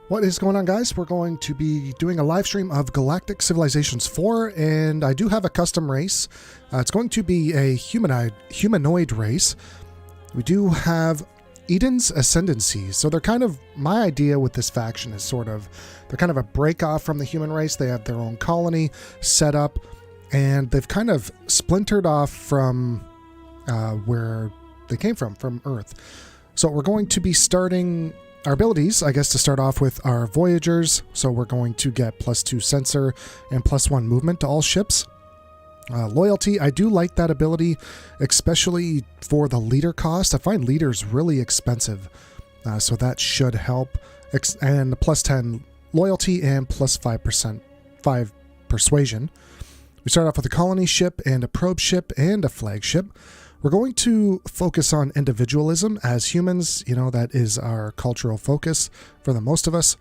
What is going on, guys? We're going to be doing a live stream of Galactic Civilizations 4, and I do have a custom race. It's going to be a humanoid race. We do have Eden's Ascendancy, so they're kind of, my idea with this faction is they're kind of a break off from the human race. They have their own colony set up, and they've kind of splintered off from where they came from Earth. So we're going to be starting our abilities, I guess, to start off with our Voyagers. So we're going to get +2 sensor and +1 movement to all ships. Loyalty, I do like that ability, especially for the leader cost. I find leaders really expensive, so that should help. And +10 loyalty and +5 persuasion. We start off with a colony ship and a probe ship and a flagship. We're going to focus on individualism as humans. You know, that is our cultural focus for the most of us.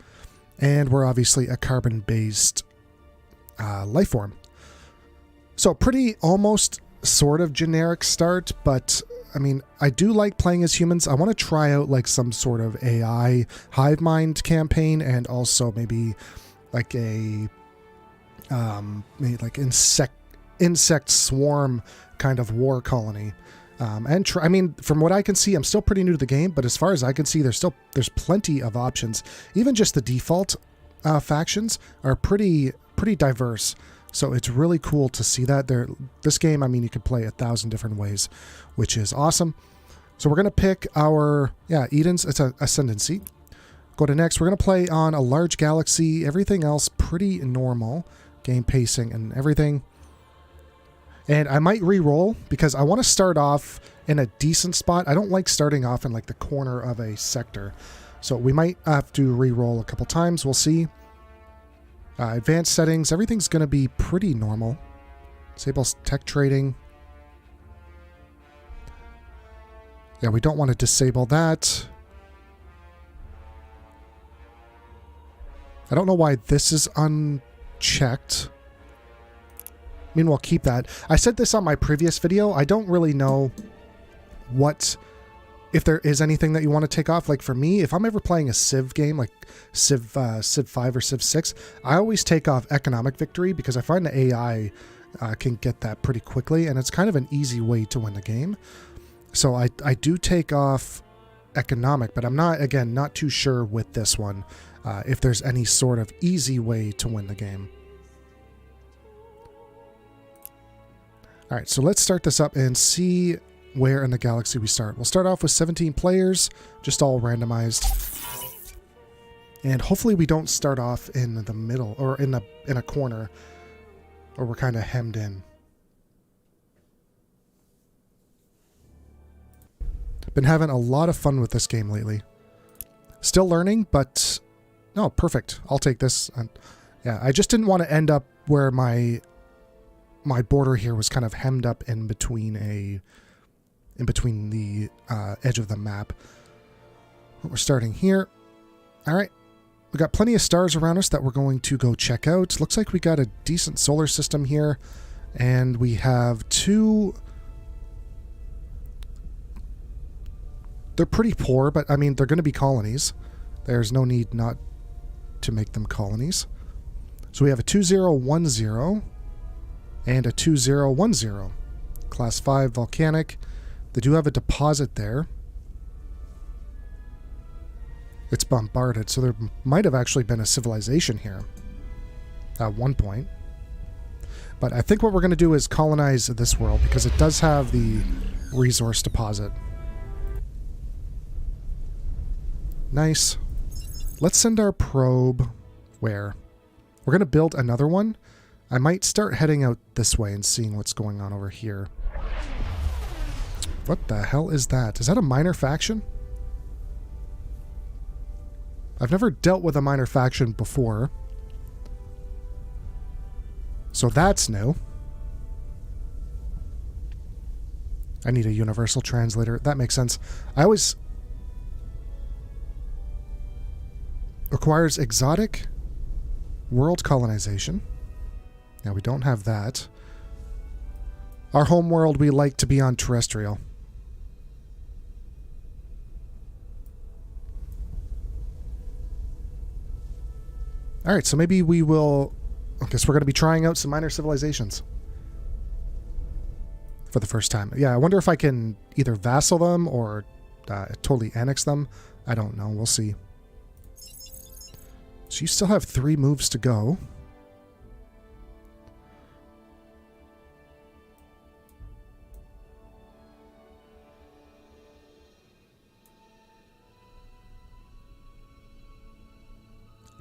And we're obviously a carbon-based life form. So pretty almost sort of generic start, but I mean, I do like playing as humans. I want to try out like some sort of AI hive mind campaign, and also maybe like a maybe like insect swarm kind of war colony. I mean, from what I can see, I'm still pretty new to the game, but as far as I can see, there's plenty of options. Even just the default factions are pretty diverse. So it's really cool to see that. This game, I mean, you can play 1,000 different ways, which is awesome. So we're going to pick our, Eden's Ascendancy. Go to next. We're going to play on a large galaxy. Everything else pretty normal. Game pacing and everything. And I might re-roll because I want to start off in a decent spot. I don't like starting off in like the corner of a sector. So we might have to re-roll a couple times. We'll see. Advanced settings. Everything's going to be pretty normal. Disable tech trading. Yeah, we don't want to disable that. I don't know why this is unchecked. I mean, we'll keep that. I said this on my previous video. I don't really know if there is anything that you want to take off. Like for me, if I'm ever playing a Civ game, like Civ 5 or Civ 6, I always take off economic victory because I find the AI can get that pretty quickly, and it's kind of an easy way to win the game. So I do take off economic, but I'm not too sure with this one if there's any sort of easy way to win the game. All right, so let's start this up and see where in the galaxy we start. We'll start off with 17 players, just all randomized. And hopefully we don't start off in the middle or in a corner, or we're kind of hemmed in. Been having a lot of fun with this game lately. Still learning, but no, perfect. I'll take this. And yeah, I just didn't want to end up where my border here was kind of hemmed up in between the edge of the map. We're starting here. All right, we got plenty of stars around us that we're going to go check out. Looks like we got a decent solar system here, and we have two. They're pretty poor, but I mean, they're going to be colonies. There's no need not to make them colonies. So we have a 2010 and a 2010. Class 5 volcanic. They do have a deposit there. It's bombarded, so there might have actually been a civilization here at one point. But I think what we're going to do is colonize this world because it does have the resource deposit. Nice. Let's send our probe where? We're going to build another one. I might start heading out this way and seeing what's going on over here. What the hell is that? Is that a minor faction? I've never dealt with a minor faction before. So that's new. I need a universal translator. That makes sense. I always... Requires exotic world colonization. Now, we don't have that. Our home world, we like to be on terrestrial. All right, so maybe we will... I guess we're going to be trying out some minor civilizations for the first time. Yeah, I wonder if I can either vassal them or totally annex them. I don't know. We'll see. So you still have 3 moves to go.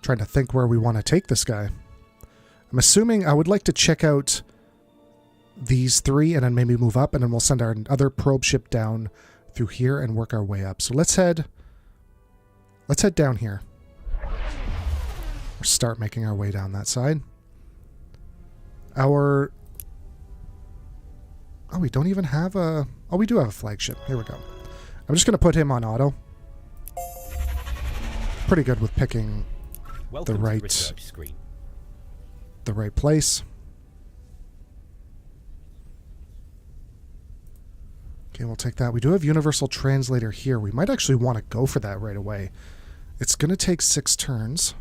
Trying to think where we want to take this guy. I'm assuming I would like to check out these 3 and then maybe move up, and then we'll send our other probe ship down through here and work our way up. So let's head down here. Or start making our way down that side. Oh, we don't even have a... Oh, we do have a flagship. Here we go. I'm just going to put him on auto. Pretty good with picking the right place. Okay, we'll take that. We do have Universal Translator here. We might actually want to go for that right away. It's going to take 6 turns.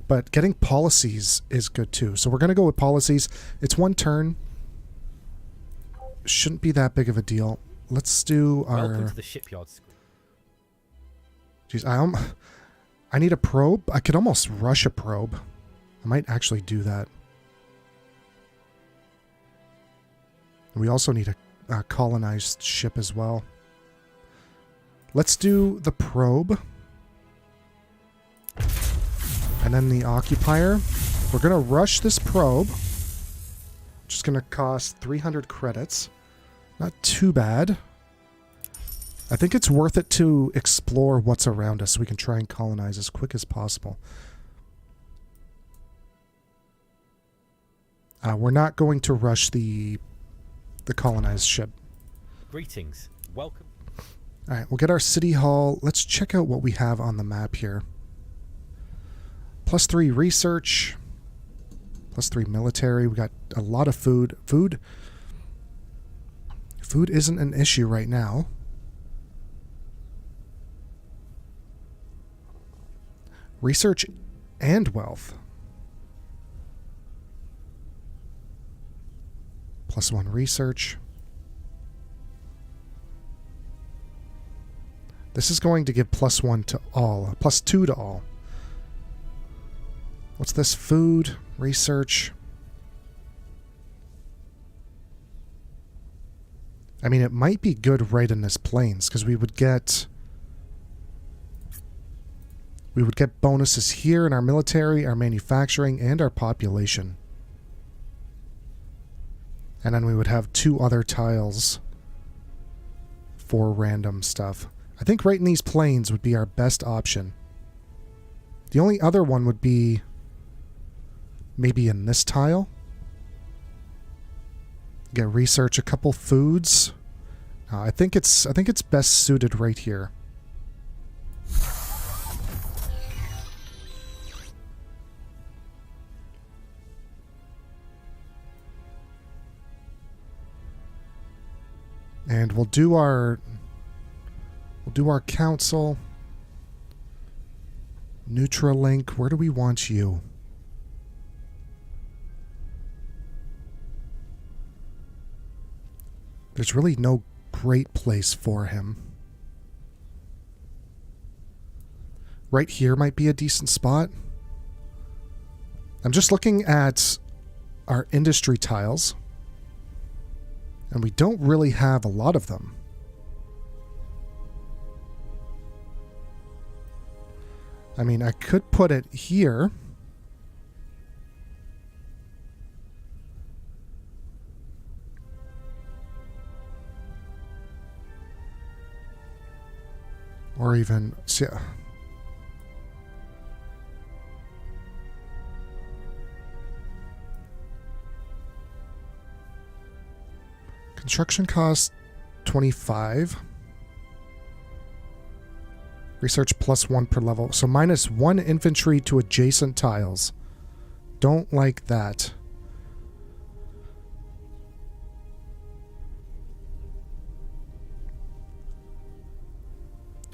But getting policies is good too. So we're going to go with policies. It's 1 turn. Shouldn't be that big of a deal. Let's do our... Welcome to the shipyard screen. Jeez, I need a probe. I could almost rush a probe. I might actually do that. We also need a colonized ship as well. Let's do the probe. And then the occupier. We're going to rush this probe. Just going to cost 300 credits. Not too bad. I think it's worth it to explore what's around us so we can try and colonize as quick as possible. We're not going to rush the colonized ship. Greetings. Welcome. All right, we'll get our city hall. Let's check out what we have on the map here. +3 research. +3 military. We got a lot of food. Food isn't an issue right now. Research and wealth. +1 research. This is going to give +1 to all. +2 to all. What's this? Food, research. I mean, it might be good right in this plains, because we would get bonuses here in our military, our manufacturing, and our population. And then we would have 2 other tiles for random stuff. I think right in these plains would be our best option. The only other one would be maybe in this tile. Get research, a couple foods. I think it's best suited right here. And we'll do our council. Nutralink, where do we want you? There's really no great place for him. Right here might be a decent spot. I'm just looking at our industry tiles. And we don't really have a lot of them. I mean, I could put it here. Or even... yeah. Construction cost 25. Research +1 per level. So -1 infantry to adjacent tiles. Don't like that.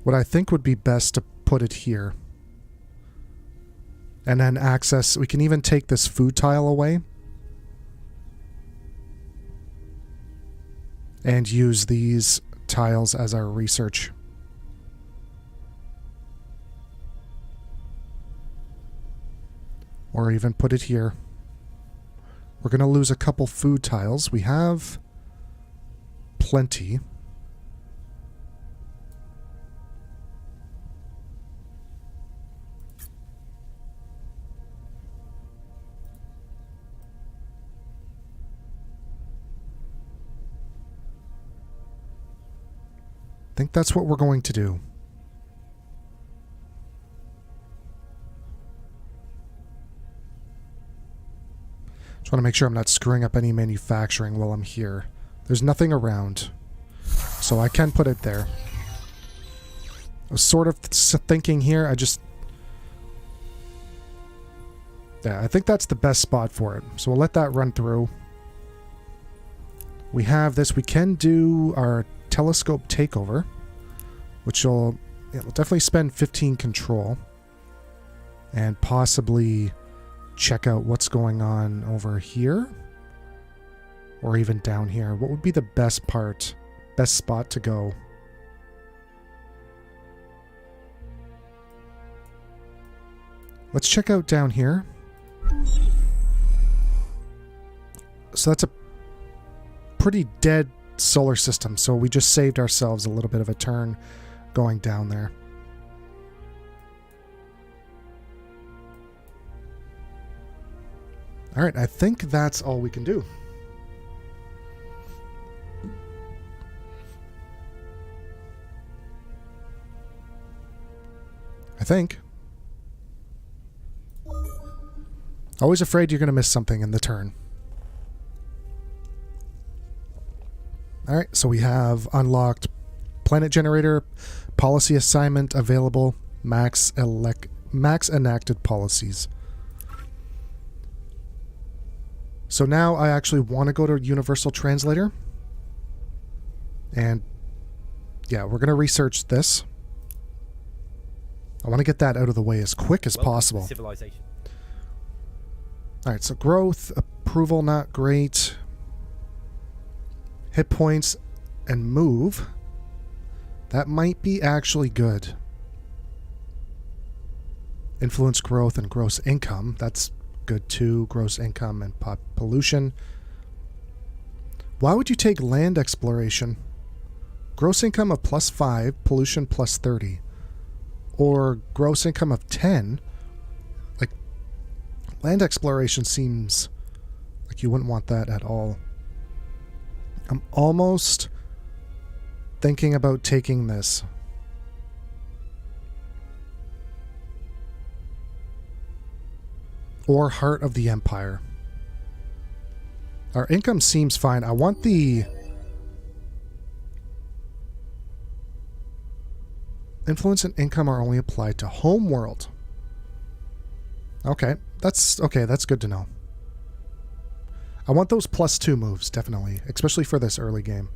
What I think would be best to put it here. And then access, we can even take this food tile away. And use these tiles as our research. Or even put it here. We're going to lose a couple food tiles. We have plenty. I think that's what we're going to do. Just want to make sure I'm not screwing up any manufacturing while I'm here. There's nothing around, so I can put it there. I was sort of thinking here, yeah, I think that's the best spot for it. So we'll let that run through. We have this. We can do our telescope takeover, which will definitely spend 15 control and possibly check out what's going on over here or even down here. What would be the best spot to go? Let's check out down here. So that's a pretty dead solar system, so we just saved ourselves a little bit of a turn going down there. Alright, I think that's all we can do. I think. Always afraid you're going to miss something in the turn. Alright, so we have unlocked planet generator, policy assignment available, max enacted policies. So now I actually want to go to Universal Translator. And yeah, we're going to research this. I want to get that out of the way as quick as possible. Civilization. Alright, so growth, approval, not great. Hit points and move. That might be actually good. Influence growth and gross income. That's good too. Gross income and pollution. Why would you take land exploration? Gross income of +5, pollution +30. Or gross income of 10. Like, land exploration seems like you wouldn't want that at all. I'm almost thinking about taking this. Or Heart of the Empire. Our income seems fine. I want the influence and income are only applied to Homeworld. Okay, that's good to know. I want those +2 moves, definitely, especially for this early game.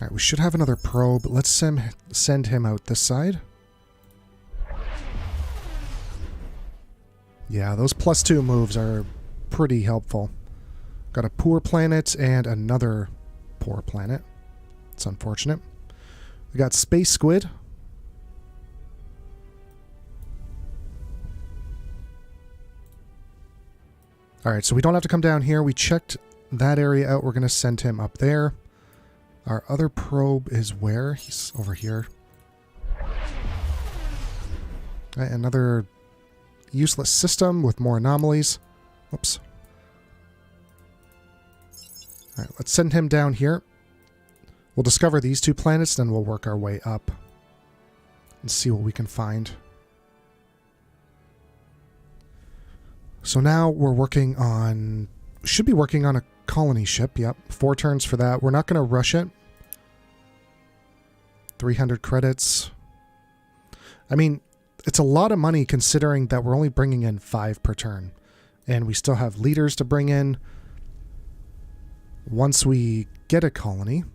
Alright, we should have another probe. Let's send him out this side. Yeah, those +2 moves are pretty helpful. Got a poor planet and another poor planet. It's unfortunate. We got Space Squid. Alright, so we don't have to come down here. We checked that area out. We're going to send him up there. Our other probe is where? He's over here. Right, another useless system with more anomalies. Whoops. Alright, let's send him down here. We'll discover these 2 planets, then we'll work our way up and see what we can find. So now we're working on... should be working on a colony ship. Yep, 4 turns for that. We're not going to rush it. 300 credits. I mean, it's a lot of money considering that we're only bringing in 5 per turn. And we still have leaders to bring in once we get a colony.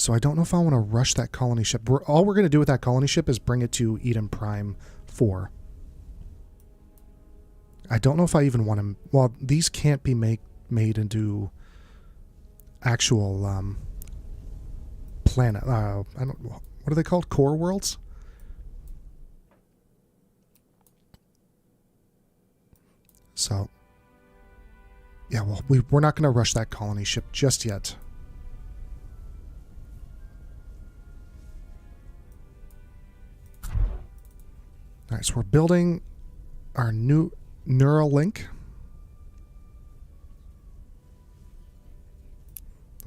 So I don't know if I want to rush that colony ship. All we're going to do with that colony ship is bring it to Eden Prime 4. I don't know if I even want to... Well, these can't be made into actual planet... I don't... What are they called? Core worlds? So... Yeah, well, we're not going to rush that colony ship just yet. Alright, so we're building our new neural link.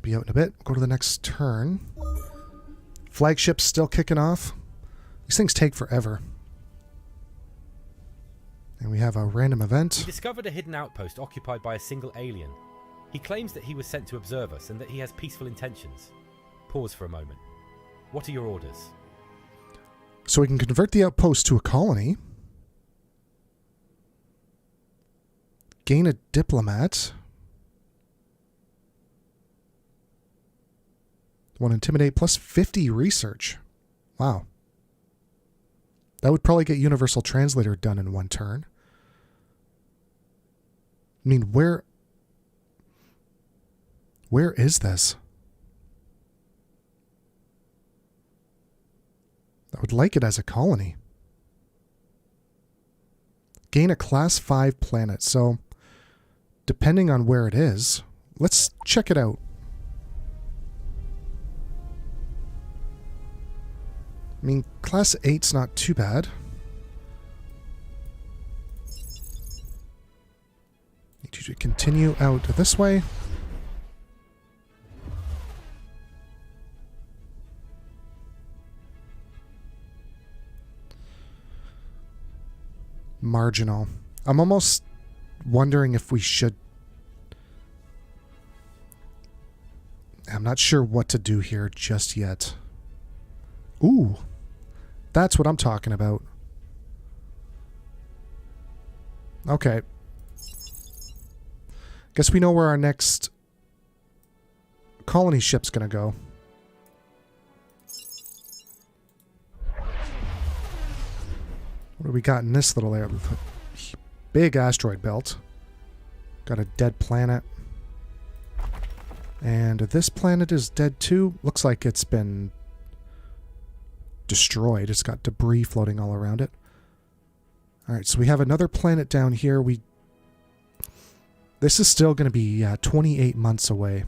Be out in a bit. Go to the next turn. Flagship's still kicking off. These things take forever. And we have a random event. We discovered a hidden outpost occupied by a single alien. He claims that he was sent to observe us and that he has peaceful intentions. Pause for a moment. What are your orders? So we can convert the outpost to a colony. Gain a diplomat. One intimidate plus 50 research. Wow. That would probably get Universal Translator done in one turn. I mean, where is this? I would like it as a colony. Gain a class 5 planet. So, depending on where it is, let's check it out. I mean, class 8's not too bad. Need you to continue out this way. Marginal. I'm almost wondering if we should... I'm not sure what to do here just yet. Ooh. That's what I'm talking about. Okay. Guess we know where our next colony ship's gonna go. What do we got in this little area? Big asteroid belt. Got a dead planet. And this planet is dead too. Looks like it's been destroyed. It's got debris floating all around it. Alright, so we have another planet down here. This is still going to be 28 months away.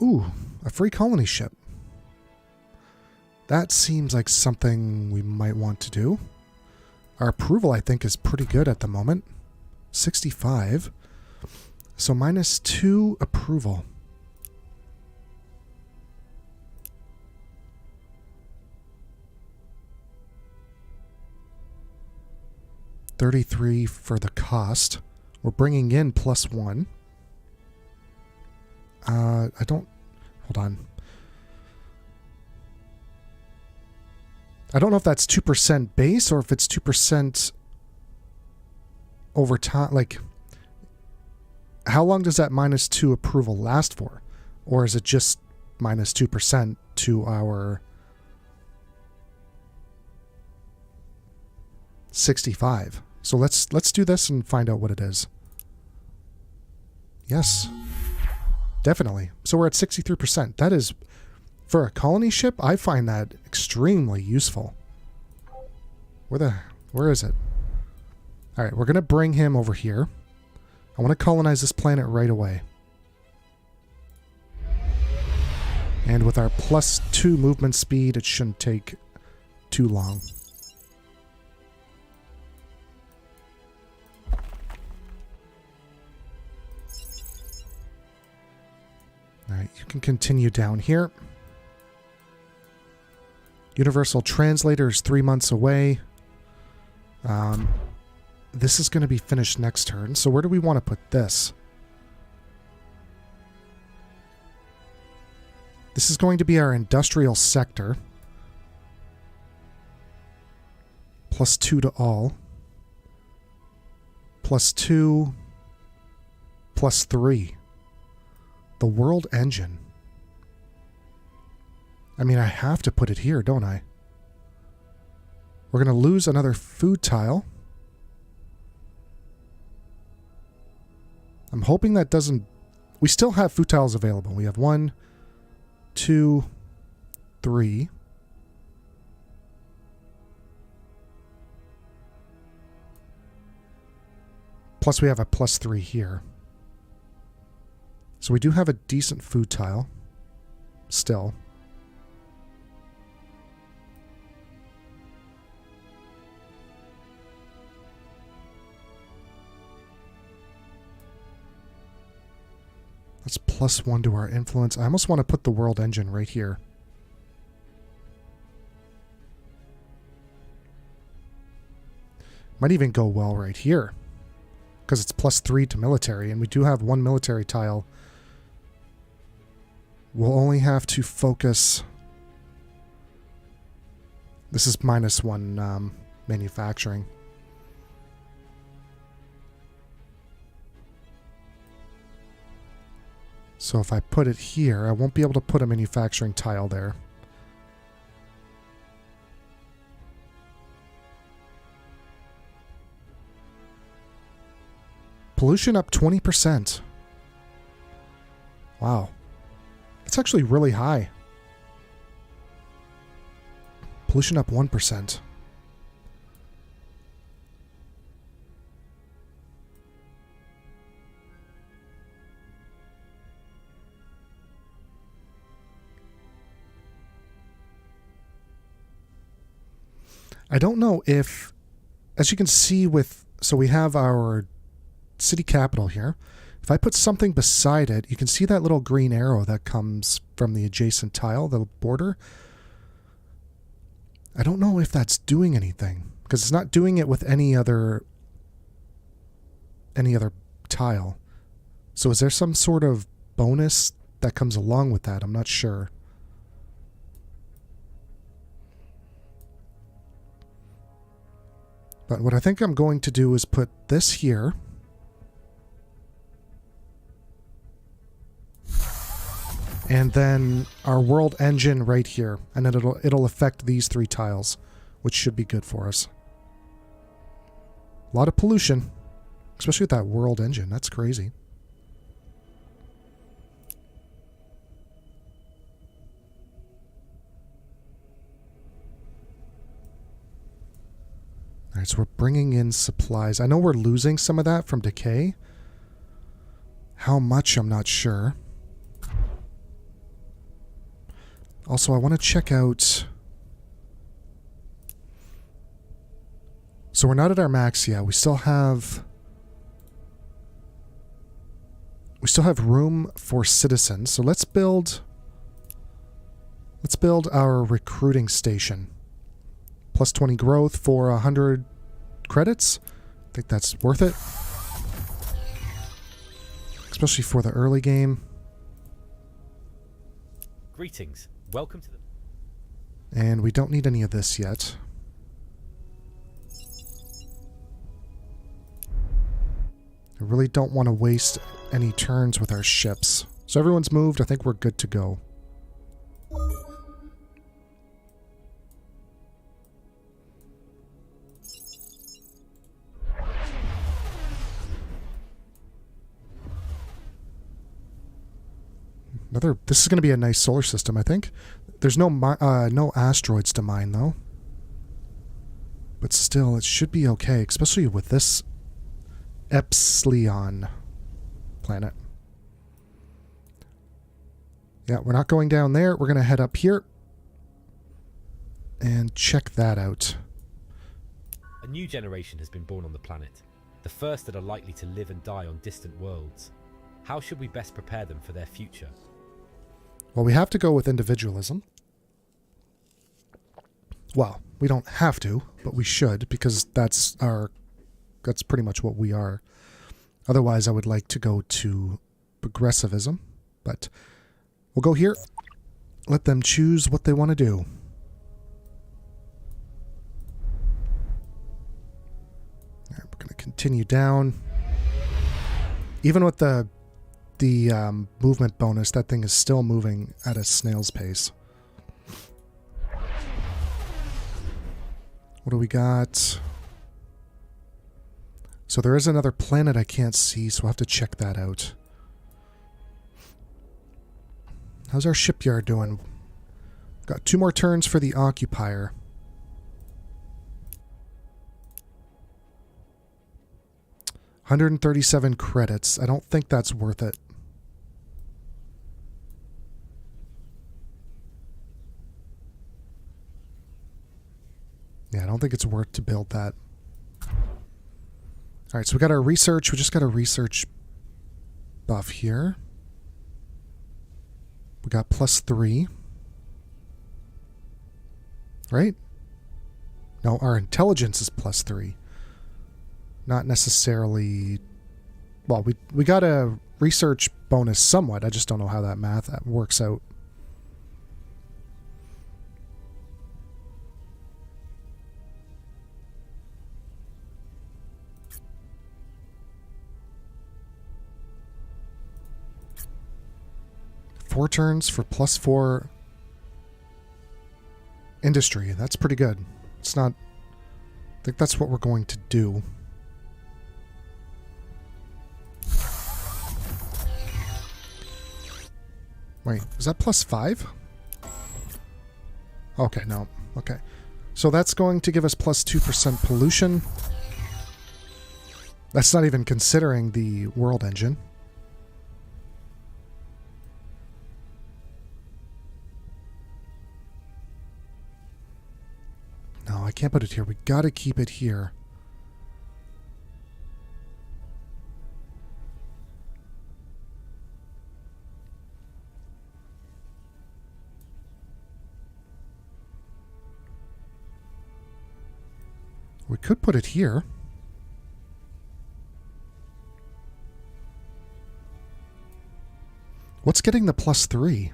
Ooh, a free colony ship. That seems like something we might want to do. Our approval, I think, is pretty good at the moment. 65. So -2 approval. $33 for the cost. We're bringing in +1. I don't... Hold on. I don't know if that's 2% base or if it's 2% over time. Like, how long does that -2 approval last for? Or is it just -2% to our 65? So let's do this and find out what it is. Yes. Definitely. So we're at 63%. That is, for a colony ship, I find that extremely useful. Where is it? Alright, we're going to bring him over here. I want to colonize this planet right away. And with our +2 movement speed, it shouldn't take too long. Alright, you can continue down here. Universal Translator is 3 months away. This is going to be finished next turn. So where do we want to put this? This is going to be our industrial sector. +2 to all. +2, +3. The world engine. I mean, I have to put it here, don't I? We're going to lose another food tile. I'm hoping that doesn't... We still have food tiles available. We have 1, 2, 3. Plus we have a +3 here. So we do have a decent food tile. Still. That's +1 to our influence. I almost want to put the world engine right here. Might even go well right here. Because it's +3 to military, and we do have 1 military tile. We'll only have to focus... This is -1 manufacturing. So if I put it here, I won't be able to put a manufacturing tile there. Pollution up 20%. Wow. That's actually really high. Pollution up 1%. I don't know if, as you can see with, so we have our city capital here. If I put something beside it, you can see that little green arrow that comes from the adjacent tile, the border. I don't know if that's doing anything, because it's not doing it with any other tile. So is there some sort of bonus that comes along with that? I'm not sure. But what I think I'm going to do is put this here. And then our world engine right here. And then it'll affect these 3 tiles, which should be good for us. A lot of pollution, especially with that world engine. That's crazy. Alright, so we're bringing in supplies. I know we're losing some of that from decay. How much, I'm not sure. Also, I want to check out... So we're not at our max yet. We still have room for citizens. So let's build our recruiting station. +20 growth for 100 credits. I think that's worth it. Especially for the early game. Greetings. Welcome to the... And we don't need any of this yet. I really don't want to waste any turns with our ships. So everyone's moved. I think we're good to go. This is going to be a nice solar system, I think. There's no asteroids to mine, though. But still, it should be okay, especially with this Epsilon planet. Yeah, we're not going down there. We're going to head up here and check that out. A new generation has been born on the planet. The first that are likely to live and die on distant worlds. How should we best prepare them for their future? Well, we have to go with individualism. Well, we don't have to, but we should, because that's pretty much what we are. Otherwise, I would like to go to progressivism, but we'll go here. Let them choose what they want to do. All right, we're going to Continue down. Even with the movement bonus, that thing is still moving at a snail's pace. What do we got? So there is another planet I can't see, so I'll have to check that out. How's our shipyard doing? Got 2 more turns for the occupier. $137 credits. I don't think that's worth it. Yeah, I don't think it's worth to build that. Alright, so we got our research. We just got a research buff here. We got +3. Right? No, our intelligence is +3. Not necessarily... Well, we got a research bonus somewhat. I just don't know how that math works out. Four turns for +4 industry. That's pretty good. It's not... I think that's what we're going to do. Wait, is that +5? Okay, no. Okay. So that's going to give us +2% pollution. That's not even considering the world engine. No, I can't put it here. We gotta keep it here. We could put it here. What's getting the +3?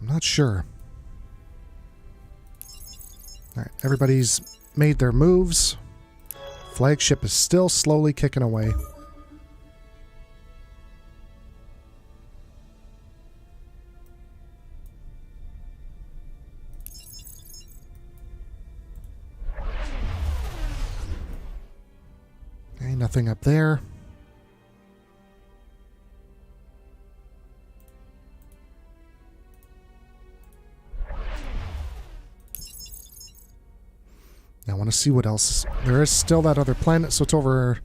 I'm not sure. Alright, everybody's made their moves. Flagship is still slowly kicking away. Okay, nothing up there. Now I want to see what else. There is still that other planet, so it's over...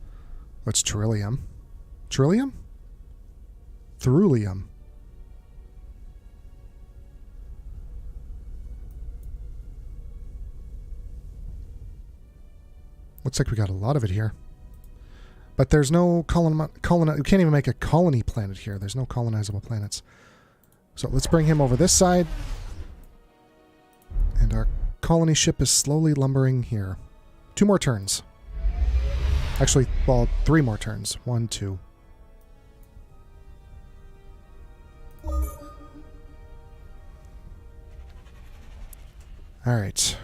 What's Trillium? Trillium? Thurulium. Looks like we got a lot of it here. But there's no we can't even make a colony planet here. There's no colonizable planets. So let's bring him over this side. And our colony ship is slowly lumbering here. 2 more turns. Actually, well, 3 more turns. 1, 2. Alright.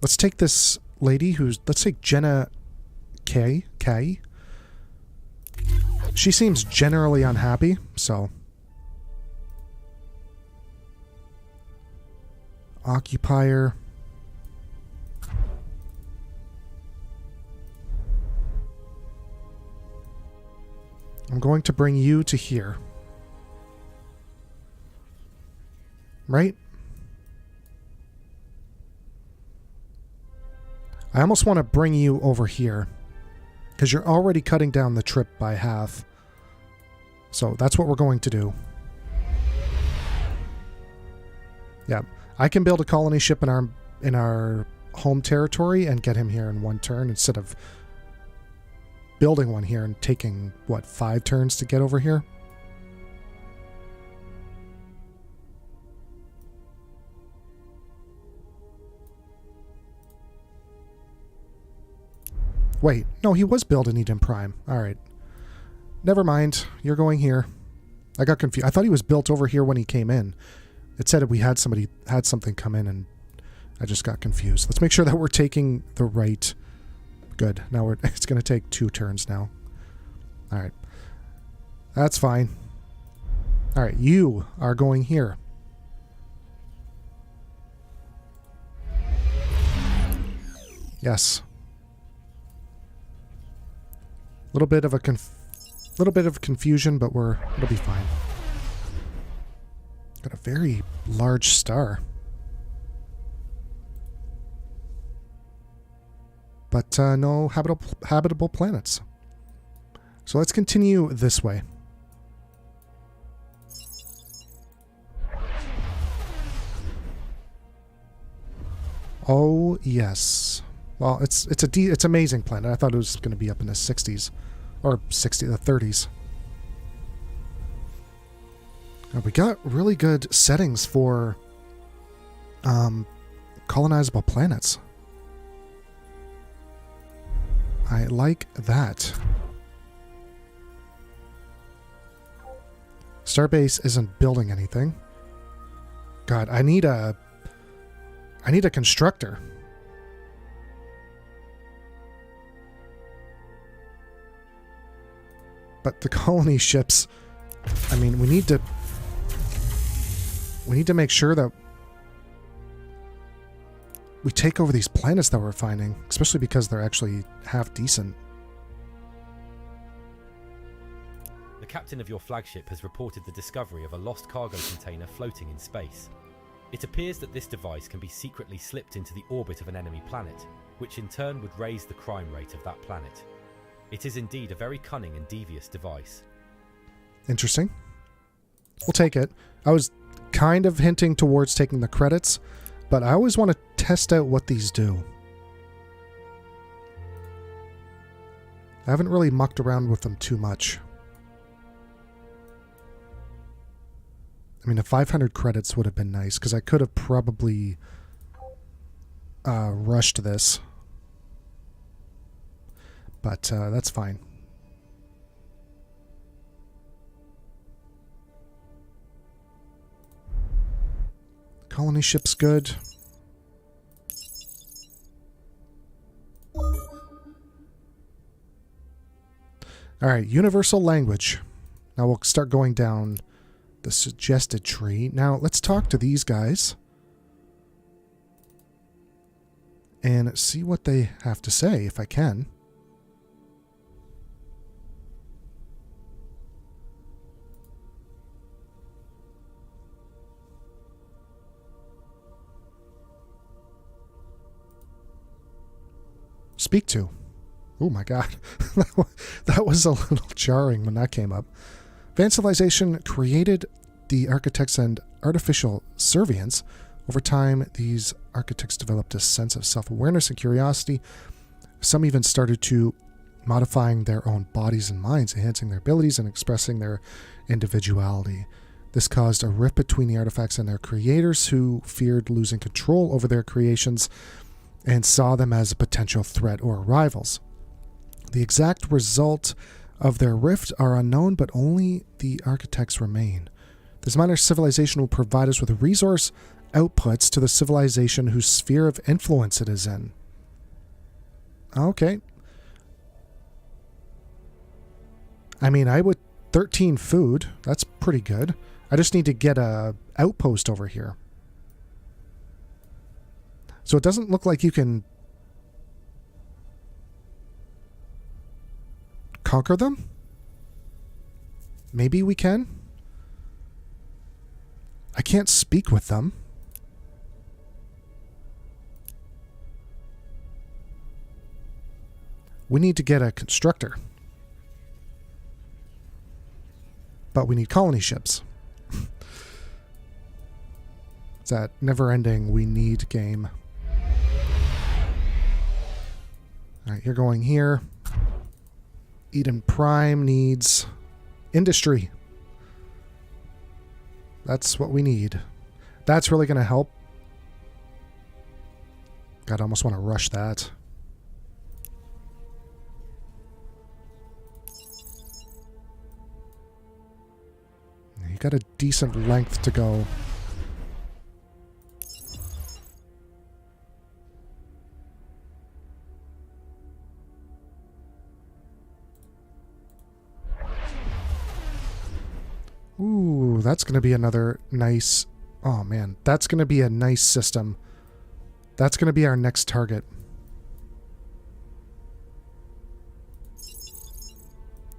Let's take this lady who's... Let's take Jenna K. She seems generally unhappy, so... Occupier. I'm going to bring you to here. Right? I almost want to bring you over here, because you're already cutting down the trip by half. So that's what we're going to do. Yeah. I can build a colony ship in our home territory and get him here in 1 turn instead of building one here and taking, what, 5 turns to get over here? Wait, no, he was building Eden Prime. Alright. Never mind. You're going here. I got confused. I thought he was built over here when he came in. It said we had something come in, and I just got confused. Let's make sure that we're taking the right... Good. Now it's going to take 2 turns now. All right. That's fine. All right, you are going here. Yes. Little bit of confusion, but it'll be fine. Got a very large star. But no habitable planets. So let's continue this way. Oh yes. Well, it's amazing planet. I thought it was going to be up in the 60s or the 30s. We got really good settings for colonizable planets. I like that. Starbase isn't building anything. God, I need a constructor. But the colony ships, I mean, we need to make sure that we take over these planets that we're finding, especially because they're actually half decent. The captain of your flagship has reported the discovery of a lost cargo container floating in space. It appears that this device can be secretly slipped into the orbit of an enemy planet, which in turn would raise the crime rate of that planet. It is indeed a very cunning and devious device. Interesting. We'll take it. I was kind of hinting towards taking the credits, but I always want to test out what these do. I haven't really mucked around with them too much. I mean, the 500 credits would have been nice, because I could have probably rushed this. But that's fine. Colony ship's good. Alright, universal language. Now we'll start going down the suggested tree. Now let's talk to these guys and see what they have to say, if I can. Speak to. Oh my god. That was a little jarring when that came up. Advanced civilization created the architects and artificial servients. Over time, these architects developed a sense of self-awareness and curiosity. Some even started to modifying their own bodies and minds, enhancing their abilities and expressing their individuality. This caused a rift between the artifacts and their creators, who feared losing control over their creations and saw them as a potential threat or rivals. The exact result of their rift are unknown, but only the architects remain. This minor civilization will provide us with resource outputs to the civilization whose sphere of influence it is in. Okay. I mean, 13 food. That's pretty good. I just need to get a outpost over here. So it doesn't look like you can conquer them? Maybe we can? I can't speak with them. We need to get a constructor. But we need colony ships. It's that never-ending we need game. Alright, you're going here. Eden Prime needs industry. That's what we need. That's really going to help. God, I almost want to rush that. You got a decent length to go. Ooh, that's going to be another nice... Oh, man. That's going to be a nice system. That's going to be our next target.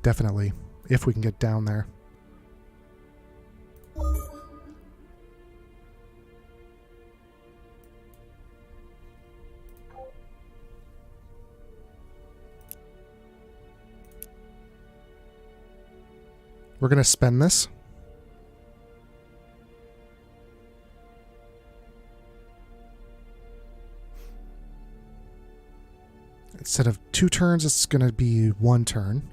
Definitely. If we can get down there. We're going to spend this. Instead of 2 turns, it's going to be 1 turn.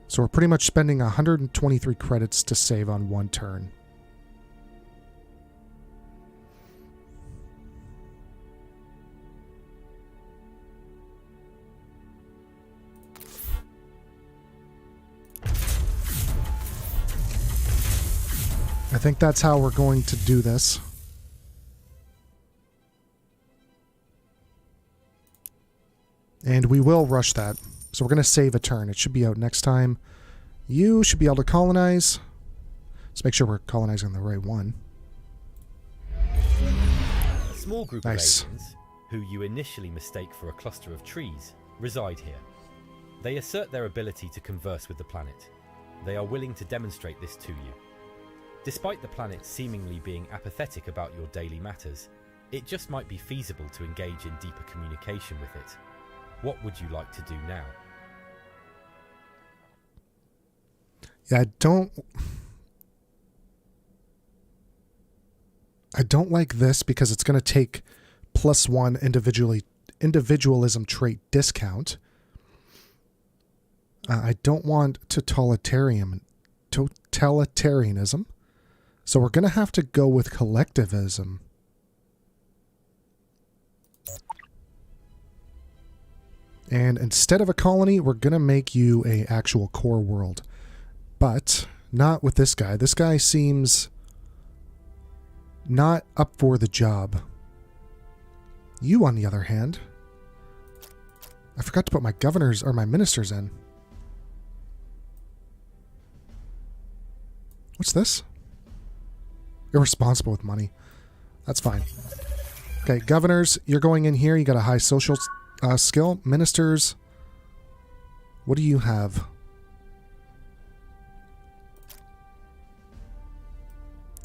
So we're pretty much spending 123 credits to save on 1 turn. I think that's how we're going to do this. And we will rush that. So we're going to save a turn. It should be out next time. You should be able to colonize. Let's make sure we're colonizing the right one. A small group of aliens, who you initially mistake for a cluster of trees, reside here. They assert their ability to converse with the planet. They are willing to demonstrate this to you. Despite the planet seemingly being apathetic about your daily matters, it just might be feasible to engage in deeper communication with it. What would you like to do now? Yeah, I don't like this because it's going to take +1 individualism trait discount. I don't want totalitarianism. So we're going to have to go with collectivism. And instead of a colony, we're going to make you an actual core world. But not with this guy. This guy seems not up for the job. You, on the other hand, I forgot to put my governors or my ministers in. What's this? Irresponsible with money. That's fine. Okay, governors, you're going in here. You got a high social skill. Ministers, what do you have?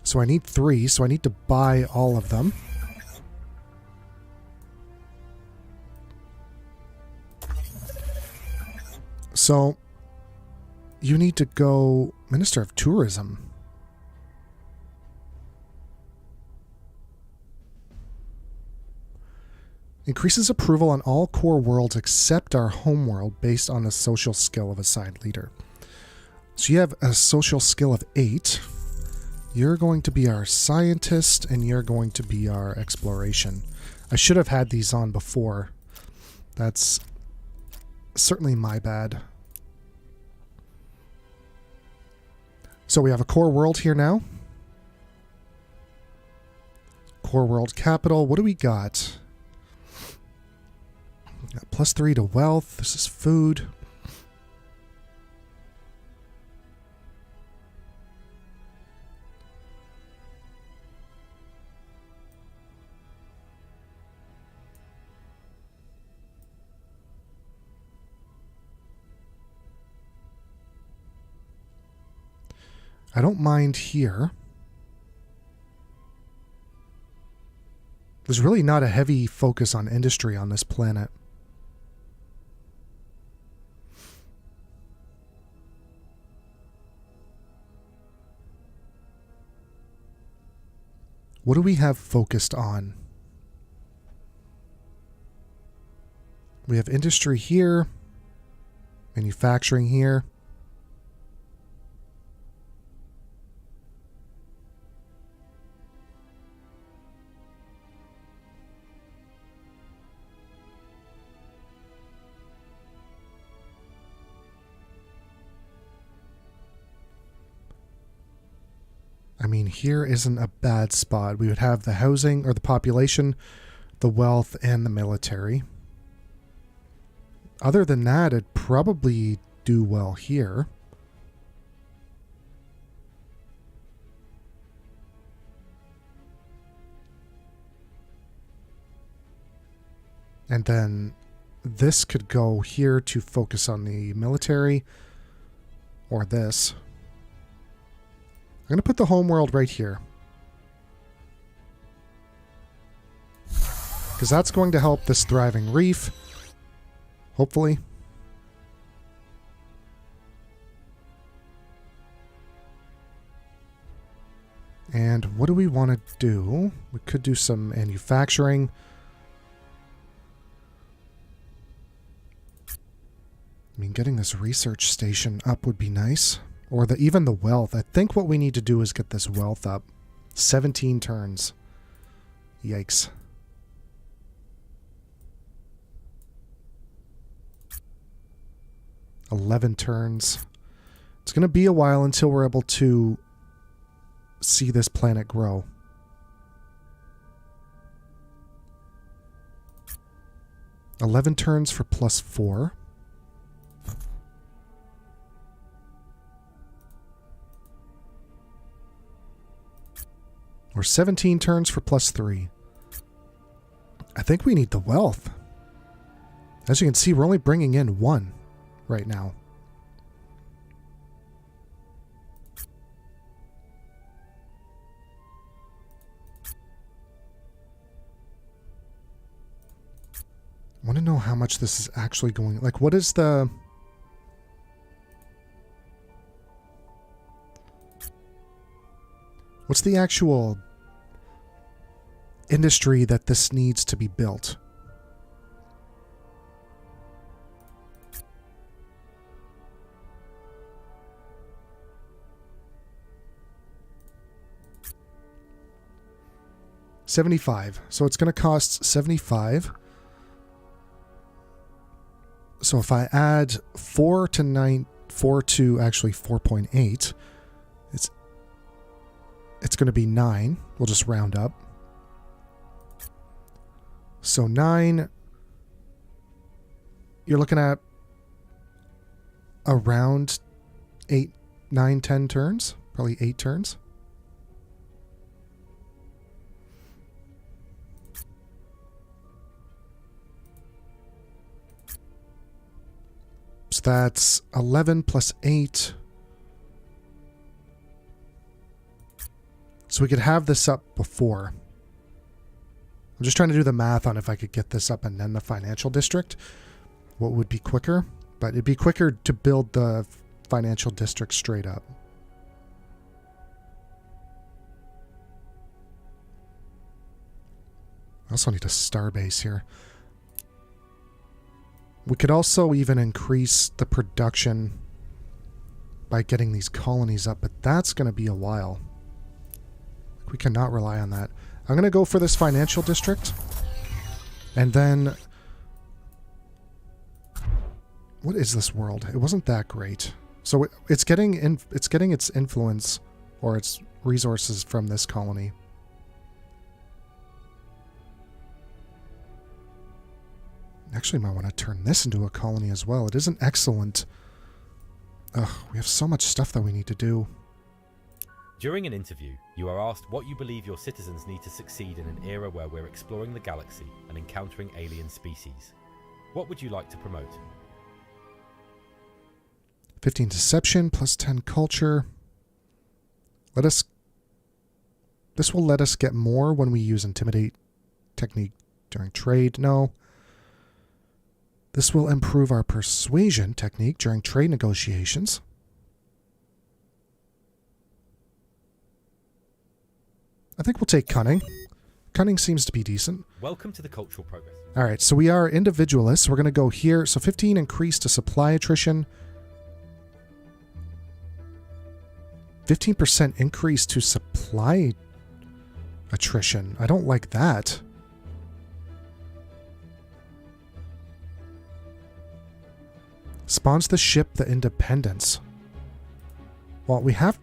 So I need 3, so I need to buy all of them. So you need to go Minister of Tourism. Increases approval on all core worlds except our home world based on the social skill of assigned leader. So you have a social skill of 8. You're going to be our scientist, and you're going to be our exploration. I should have had these on before. That's certainly my bad. So we have a core world here now. Core world capital. What do we got? Got +3 to wealth. This is food. I don't mind here. There's really not a heavy focus on industry on this planet. What do we have focused on? We have industry here, manufacturing here. I mean, here isn't a bad spot. We would have the housing or the population, the wealth, and the military. Other than that, it'd probably do well here. And then this could go here to focus on the military, or this. I'm going to put the homeworld right here, because that's going to help this thriving reef, hopefully. And what do we want to do? We could do some manufacturing. I mean, getting this research station up would be nice. Or even the wealth. I think what we need to do is get this wealth up. 17 turns. Yikes. $11 turns. It's going to be a while until we're able to see this planet grow. $11 turns for +4. Or 17 turns for +3. I think we need the wealth. As you can see, we're only bringing in 1 right now. I want to know how much this is actually going. Like, what is the... What's the actual industry that this needs to be built? $75. So it's going to cost $75. So if I add 4 to 9, 4 to actually 4.8, it's going to be 9. We'll just round up. So 9, you're looking at around 8, 9, 10 turns. Probably 8 turns. So that's 11 plus 8. So we could have this up before. I'm just trying to do the math on if I could get this up and then the financial district. What would be quicker? But it'd be quicker to build the financial district straight up. I also need a star base here. We could also even increase the production by getting these colonies up, but that's going to be a while. We cannot rely on that. I'm going to go for this financial district. And then... What is this world? It wasn't that great. So it's getting its influence or its resources from this colony. Actually, might want to turn this into a colony as well. It is an excellent... Ugh, we have so much stuff that we need to do. During an interview, you are asked what you believe your citizens need to succeed in an era where we're exploring the galaxy and encountering alien species. What would you like to promote? 15 deception, plus 10 culture. This will let us get more when we use intimidate technique during trade. No. This will improve our persuasion technique during trade negotiations. I think we'll take cunning. Cunning seems to be decent. Welcome to the cultural progress. All right, so we are individualists. We're going to go here. So 15 increase to supply attrition. 15% increase to supply attrition. I don't like that. Spawns the ship the Independence. Well, we have...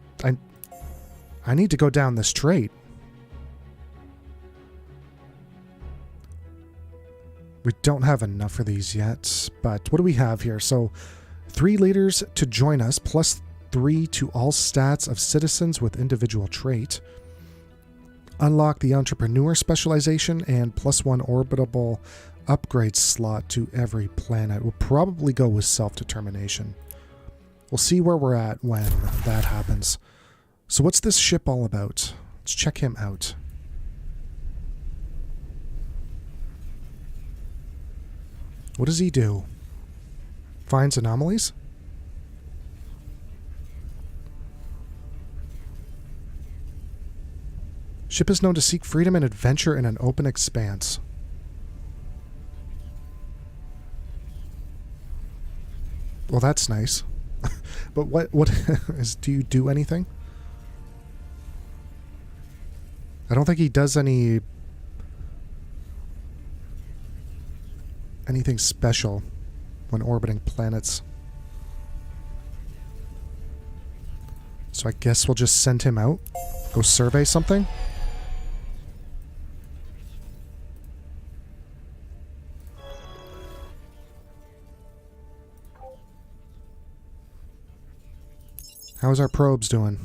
I need to go down this trait. We don't have enough for these yet, but what do we have here? So 3 leaders to join us, plus 3 to all stats of citizens with individual trait. Unlock the entrepreneur specialization and +1 upgrade slot to every planet. We'll probably go with self-determination. We'll see where we're at when that happens. So what's this ship all about? Let's check him out. What does he do? Finds anomalies? Ship is known to seek freedom and adventure in an open expanse. Well, that's nice. But what is, do you do anything? I don't think he does anything special when orbiting planets. So I guess we'll just send him out. Go survey something. How's our probes doing?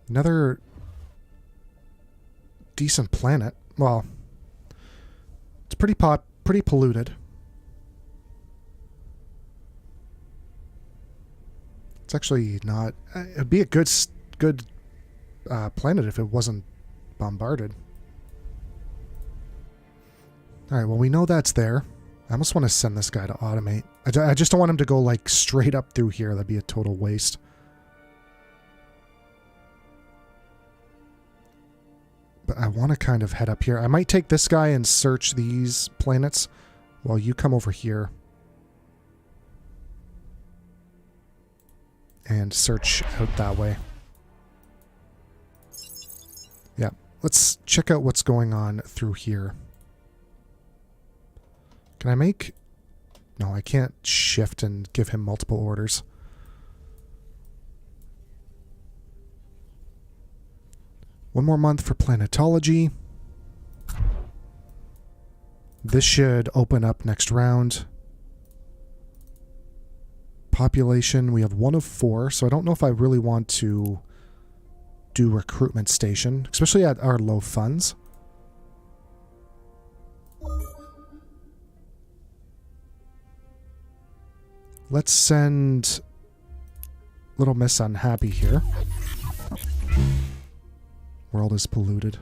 Another decent planet. Well, it's pretty polluted. It's actually not. It'd be a good planet if it wasn't bombarded. All right. Well, we know that's there. I almost want to send this guy to automate. I just don't want him to go like straight up through here. That'd be a total waste. But I want to kind of head up here. I might take this guy and search these planets while you come over here and search out that way. Yeah, let's check out what's going on through here. Can I make... No, I can't shift and give him multiple orders. One more month for planetology. This should open up next round. Population, we have 1 of 4, so I don't know if I really want to do recruitment station, especially at our low funds. Let's send Little Miss Unhappy here. World is polluted.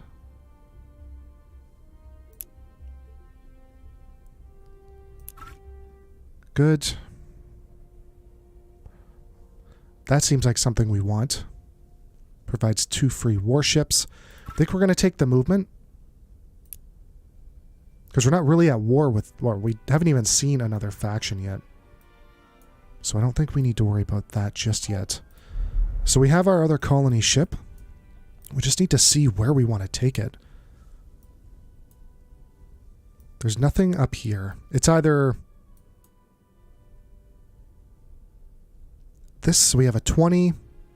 Good. That seems like something we want. Provides 2 free warships. I think we're going to take the movement. Because we're not really at war with... Well, we haven't even seen another faction yet. So I don't think we need to worry about that just yet. So we have our other colony ship. We just need to see where we want to take it. There's nothing up here. It's either... This, we have a 20,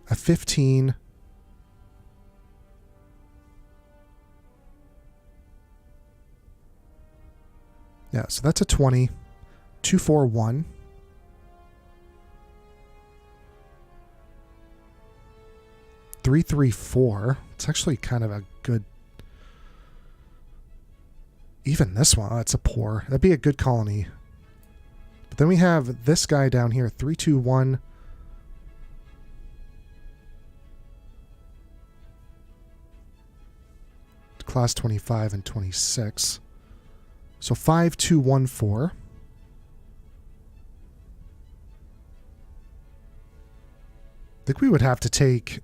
a 15... Yeah, so that's a 20. 241. $334. It's actually kind of a good... Even this one, oh, it's a poor. That'd be a good colony. But then we have this guy down here, 321. Class 25 and 26. So 5214. I think we would have to take...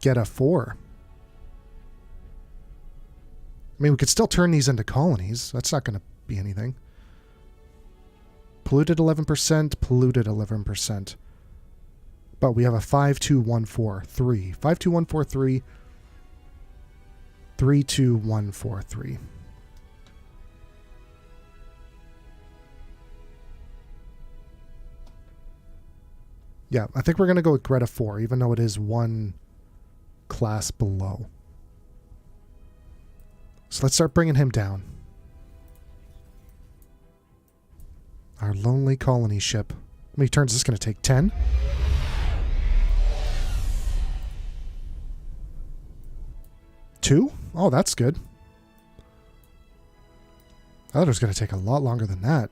Get a 4. I mean, we could still turn these into colonies. That's not going to be anything. Polluted 11%, polluted 11%. But we have a 52143. 52143. 32143. Yeah, I think we're going to go with Greta 4, even though it is one class below. So let's start bringing him down. Our lonely colony ship. How many turns is this going to take? 10? 2? Oh, that's good. I thought it was going to take a lot longer than that.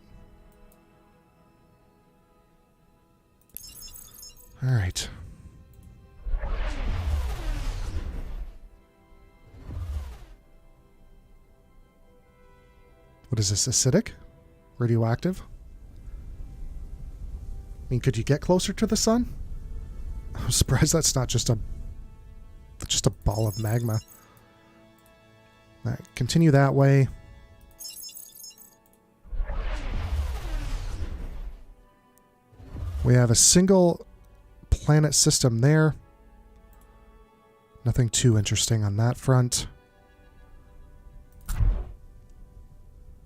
All right. What is this? Acidic? Radioactive? I mean, could you get closer to the sun? I'm surprised that's not just a ball of magma. All right, continue that way. We have a single planet system there. Nothing too interesting on that front.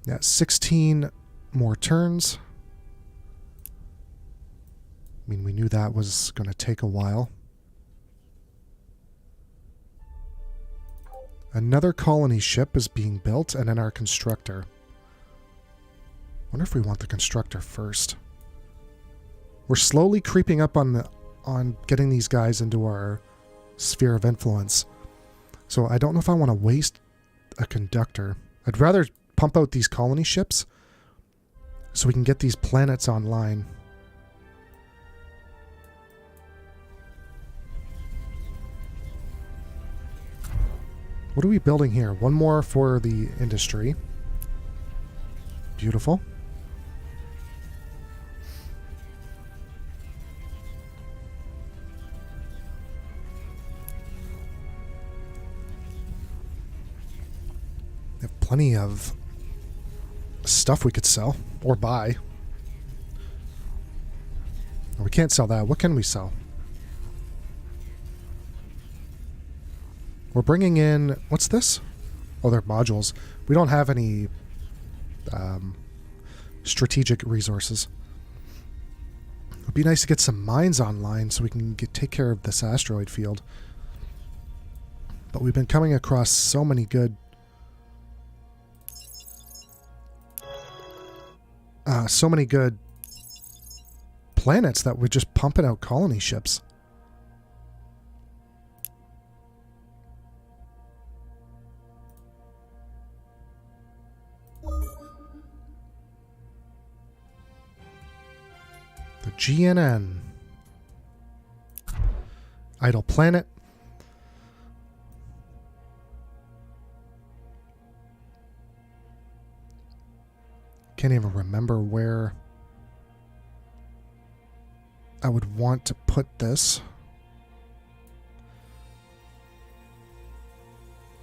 Yeah, 16 more turns. I mean, we knew that was going to take a while. Another colony ship is being built, and then our constructor. Wonder if we want the constructor first. We're slowly creeping up on getting these guys into our sphere of influence. So I don't know if I want to waste a conductor. I'd rather pump out these colony ships so we can get these planets online. What are we building here? One more for the industry. Beautiful. We have plenty of stuff we could sell or buy. We can't sell that. What can we sell? We're bringing in... What's this? Oh, they're modules. We don't have any strategic resources. It would be nice to get some mines online so we can take care of this asteroid field. But we've been coming across so many good... planets that we're just pumping out colony ships. The GNN. Idle planet. Can't even remember where I would want to put this.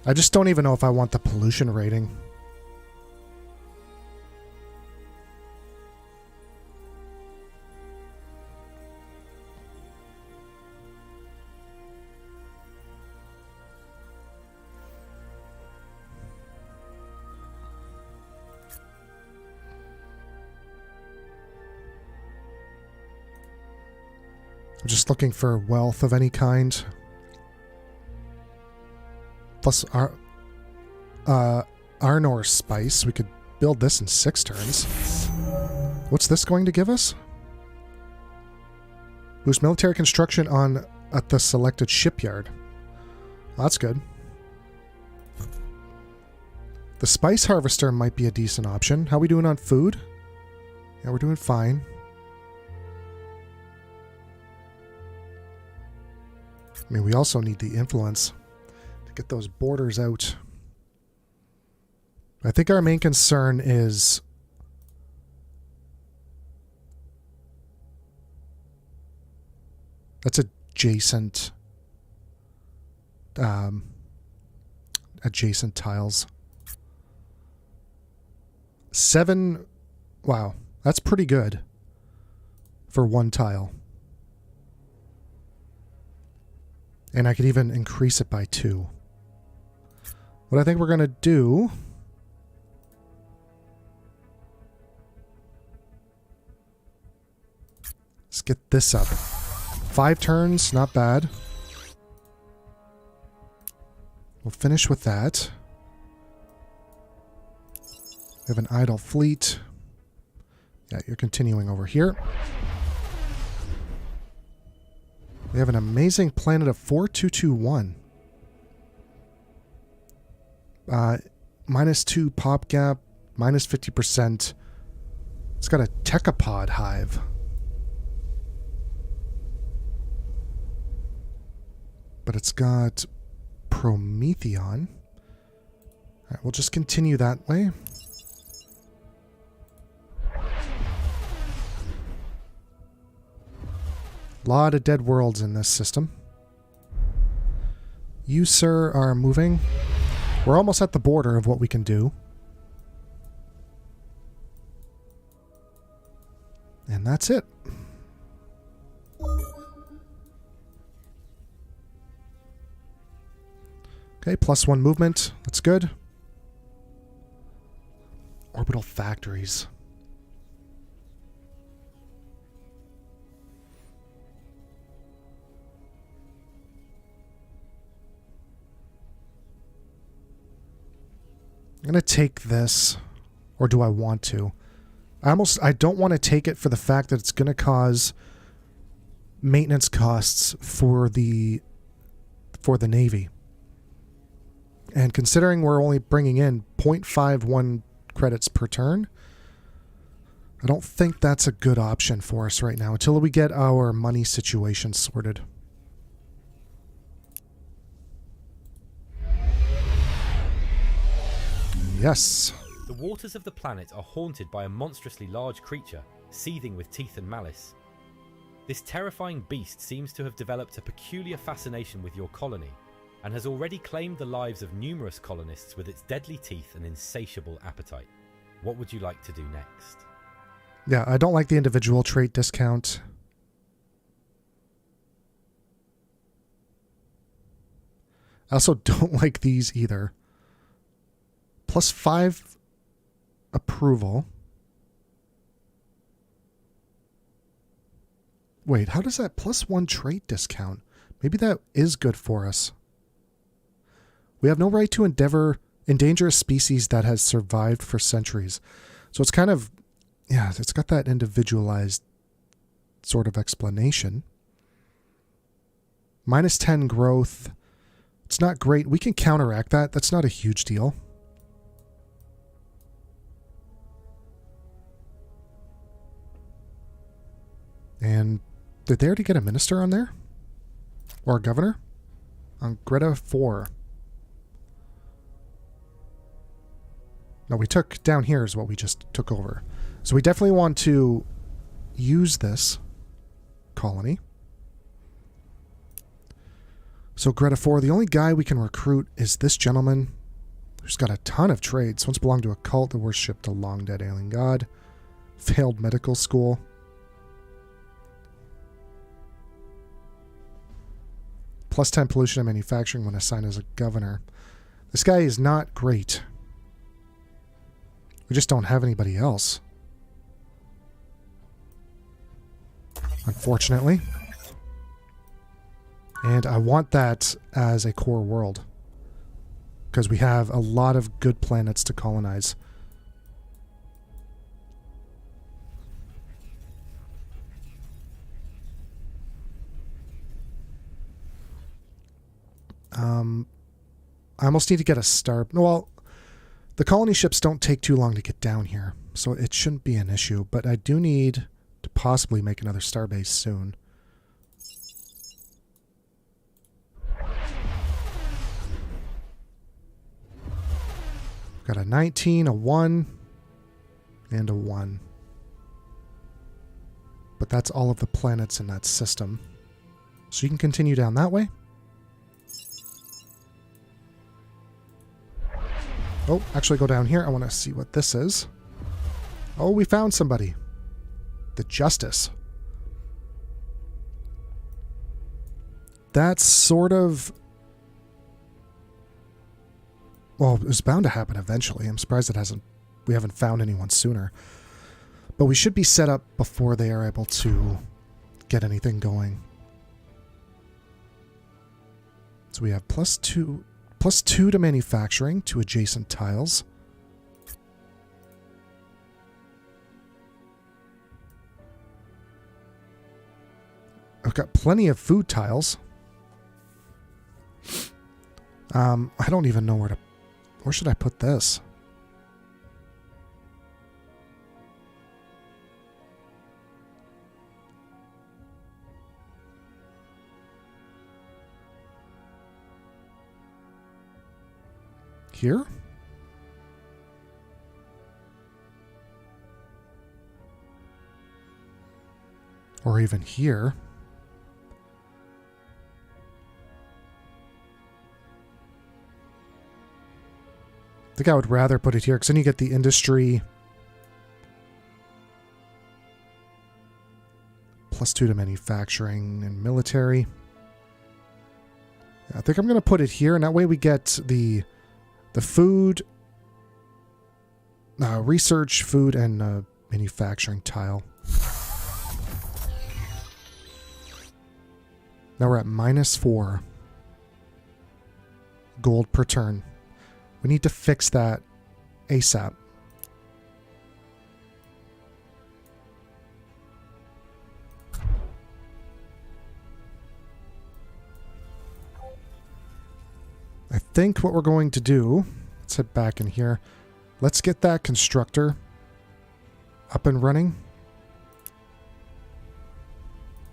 I just don't even know if I want the pollution rating. I'm just looking for wealth of any kind. Plus our Arnor spice. We could build this in 6 turns. What's this going to give us? Boost military construction at the selected shipyard. Well, that's good. The spice harvester might be a decent option. How are we doing on food? Yeah, we're doing fine. I mean, we also need the influence to get those borders out. I think our main concern is that's adjacent tiles. 7. Wow, that's pretty good for 1 tile. And I could even increase it by 2. What I think we're going to do... Let's get this up. 5 turns, not bad. We'll finish with that. We have an idle fleet. Yeah, you're continuing over here. We have an amazing planet of 4221. -2 pop gap, -50%. It's got a Techapod hive. But it's got Prometheon. Alright, we'll just continue that way. A lot of dead worlds in this system. You, sir, are moving. We're almost at the border of what we can do. And that's it. Okay, +1 movement. That's good. Orbital factories. I'm going to take this, or do I want to? I don't want to take it for the fact that it's going to cause maintenance costs for the Navy. And considering we're only bringing in 0.51 credits per turn, I don't think that's a good option for us right now until we get our money situation sorted. Yes. The waters of the planet are haunted by a monstrously large creature, seething with teeth and malice. This terrifying beast seems to have developed a peculiar fascination with your colony, and has already claimed the lives of numerous colonists with its deadly teeth and insatiable appetite. What would you like to do next? Yeah, I don't like the individual trait discount. I also don't like these either. +5 approval. Wait, how does that +1 trait discount? Maybe that is good for us. We have no right to endanger a species that has survived for centuries. So it's kind of, yeah, it's got that individualized sort of explanation. -10 growth. It's not great. We can counteract that. That's not a huge deal. And did they already get a minister on there? Or a governor? On Greta 4. No, we took down here is what we just took over. So we definitely want to use this colony. So Greta 4, the only guy we can recruit is this gentleman who's got a ton of trades. Once belonged to a cult that worshipped a long dead alien god. Failed medical school. +10 pollution and manufacturing when assigned as a governor. This guy is not great. We just don't have anybody else. Unfortunately. And I want that as a core world. Because we have a lot of good planets to colonize. I almost need to get a star. Well, the colony ships don't take too long to get down here, so it shouldn't be an issue. But I do need to possibly make another starbase soon. Got a 19, a 1, and a 1. But that's all of the planets in that system. So you can continue down that way. Oh, actually go down here. I want to see what this is. Oh, we found somebody. The Justice. That's sort of... Well, it was bound to happen eventually. I'm surprised we haven't found anyone sooner. But we should be set up before they are able to get anything going. So we have +2 to manufacturing to adjacent tiles. I've got plenty of food tiles. I don't even know where to Where should I put this? Here? Or even here? I think I would rather put it here because then you get the industry +2 to manufacturing and military. I think I'm going to put it here, and that way we get the food, research, food, and manufacturing tile. Now we're at -4 gold per turn. We need to fix that ASAP. I think what we're going to do, let's head back in here. Let's get that constructor up and running.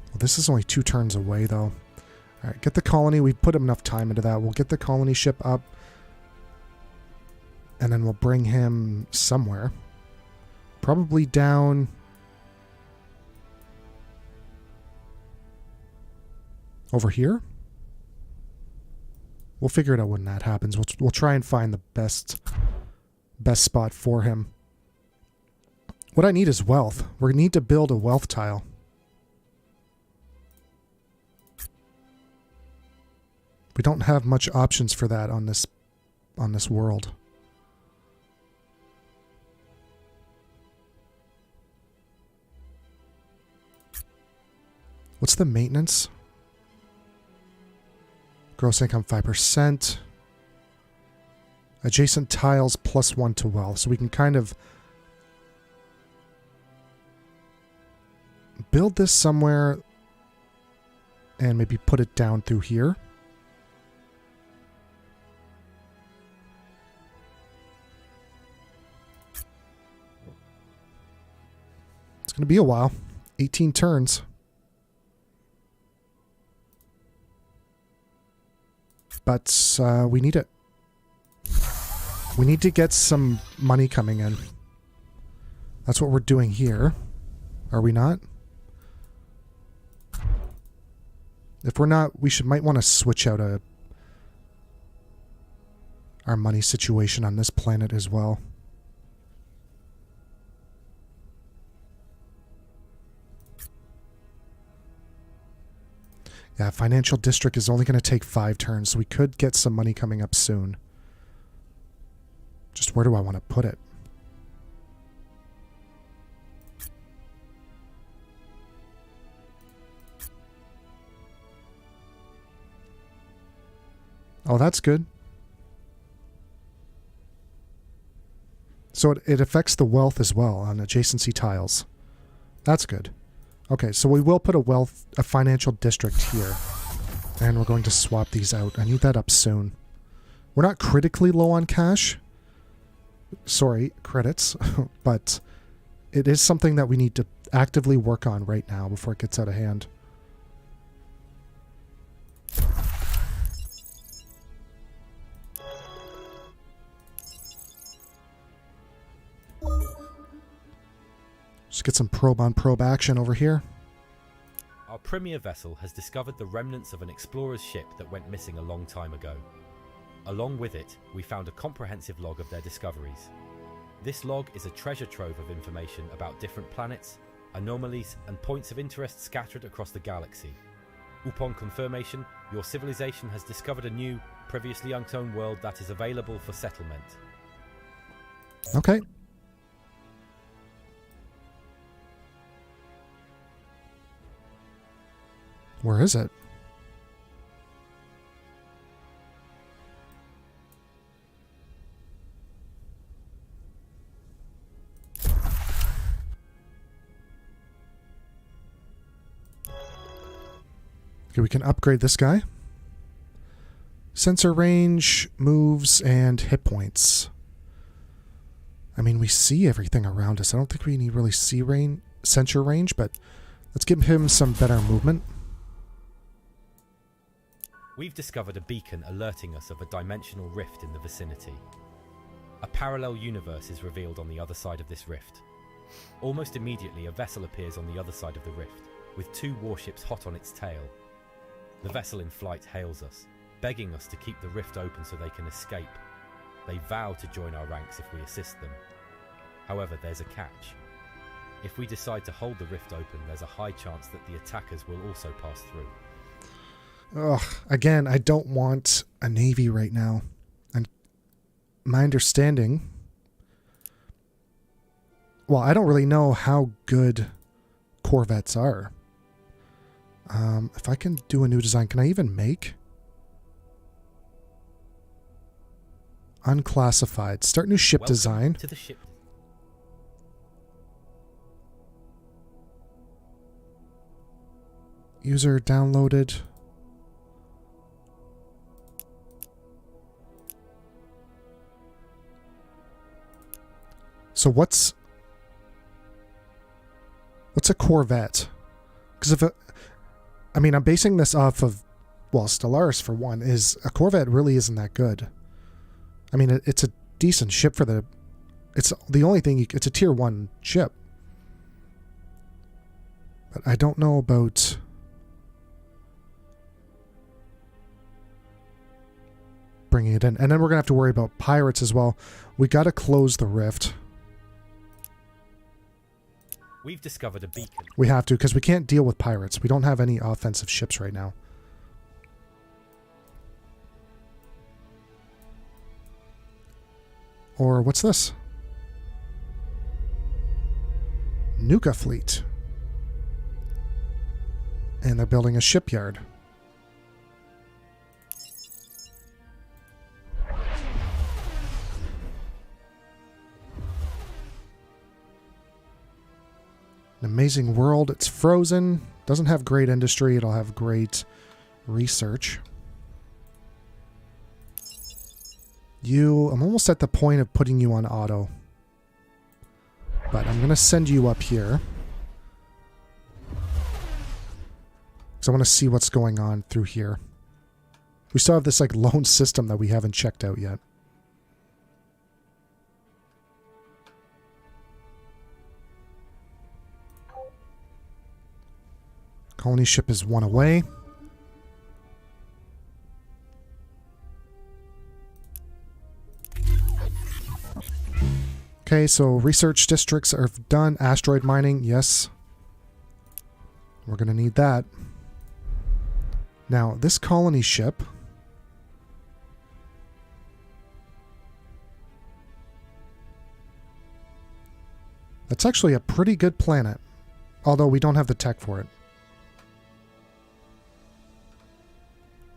Well, this is only 2 turns away, though. All right, get the colony. We put enough time into that. We'll get the colony ship up. And then we'll bring him somewhere. Probably down... over here? We'll figure it out when that happens. We'll try and find the best spot for him. What I need is wealth. We need to build a wealth tile. We don't have much options for that on this world. What's the maintenance? Gross income 5%. Adjacent tiles +1 to wealth. So we can kind of build this somewhere and maybe put it down through here. It's going to be a while. 18 turns. But we need it. We need to get some money coming in. That's what we're doing here. Are we not? If we're not, we might want to switch out our money situation on this planet as well. Yeah, financial district is only going to take 5 turns, so we could get some money coming up soon. Just where do I want to put it? Oh, that's good. So it affects the wealth as well on adjacency tiles. That's good. Okay, so we will put a financial district here. And we're going to swap these out. I need that up soon. We're not critically low on cash. Sorry, credits. But it is something that we need to actively work on right now before it gets out of hand. Just get some probe-on-probe action over here. Our premier vessel has discovered the remnants of an explorer's ship that went missing a long time ago. Along with it, we found a comprehensive log of their discoveries. This log is a treasure trove of information about different planets, anomalies, and points of interest scattered across the galaxy. Upon confirmation, your civilization has discovered a new, previously unknown world that is available for settlement. Okay. Where is it? Okay, we can upgrade this guy. Sensor range, moves, and hit points. I mean, we see everything around us. I don't think we need really see range, sensor range, but let's give him some better movement. We've discovered a beacon alerting us of a dimensional rift in the vicinity. A parallel universe is revealed on the other side of this rift. Almost immediately, a vessel appears on the other side of the rift, with 2 warships hot on its tail. The vessel in flight hails us, begging us to keep the rift open so they can escape. They vow to join our ranks if we assist them. However, there's a catch. If we decide to hold the rift open, there's a high chance that the attackers will also pass through. Ugh, again, I don't want a navy right now. And my understanding... Well, I don't really know how good corvettes are. If I can do a new design, can I even make? Unclassified. Start new ship Welcome design. To the ship. User downloaded. So what's a Corvette? Because I mean, I'm basing this off of, well, Stellaris for one, is a Corvette really isn't that good. I mean, it's a decent ship for the, it's the only thing, it's a tier 1 ship. But I don't know about bringing it in. And then we're going to have to worry about pirates as well. We got to close the rift. We've discovered a beacon. We have to, because we can't deal with pirates. We don't have any offensive ships right now. Or what's this? Nuka fleet. And they're building a shipyard. An amazing world. It's frozen. Doesn't have great industry. It'll have great research. I'm almost at the point of putting you on auto. But I'm going to send you up here. Because I want to see what's going on through here. We still have this like lone system that we haven't checked out yet. Colony ship is 1 away. Okay, so research districts are done. Asteroid mining, yes. We're going to need that. Now, this colony ship... That's actually a pretty good planet. Although we don't have the tech for it.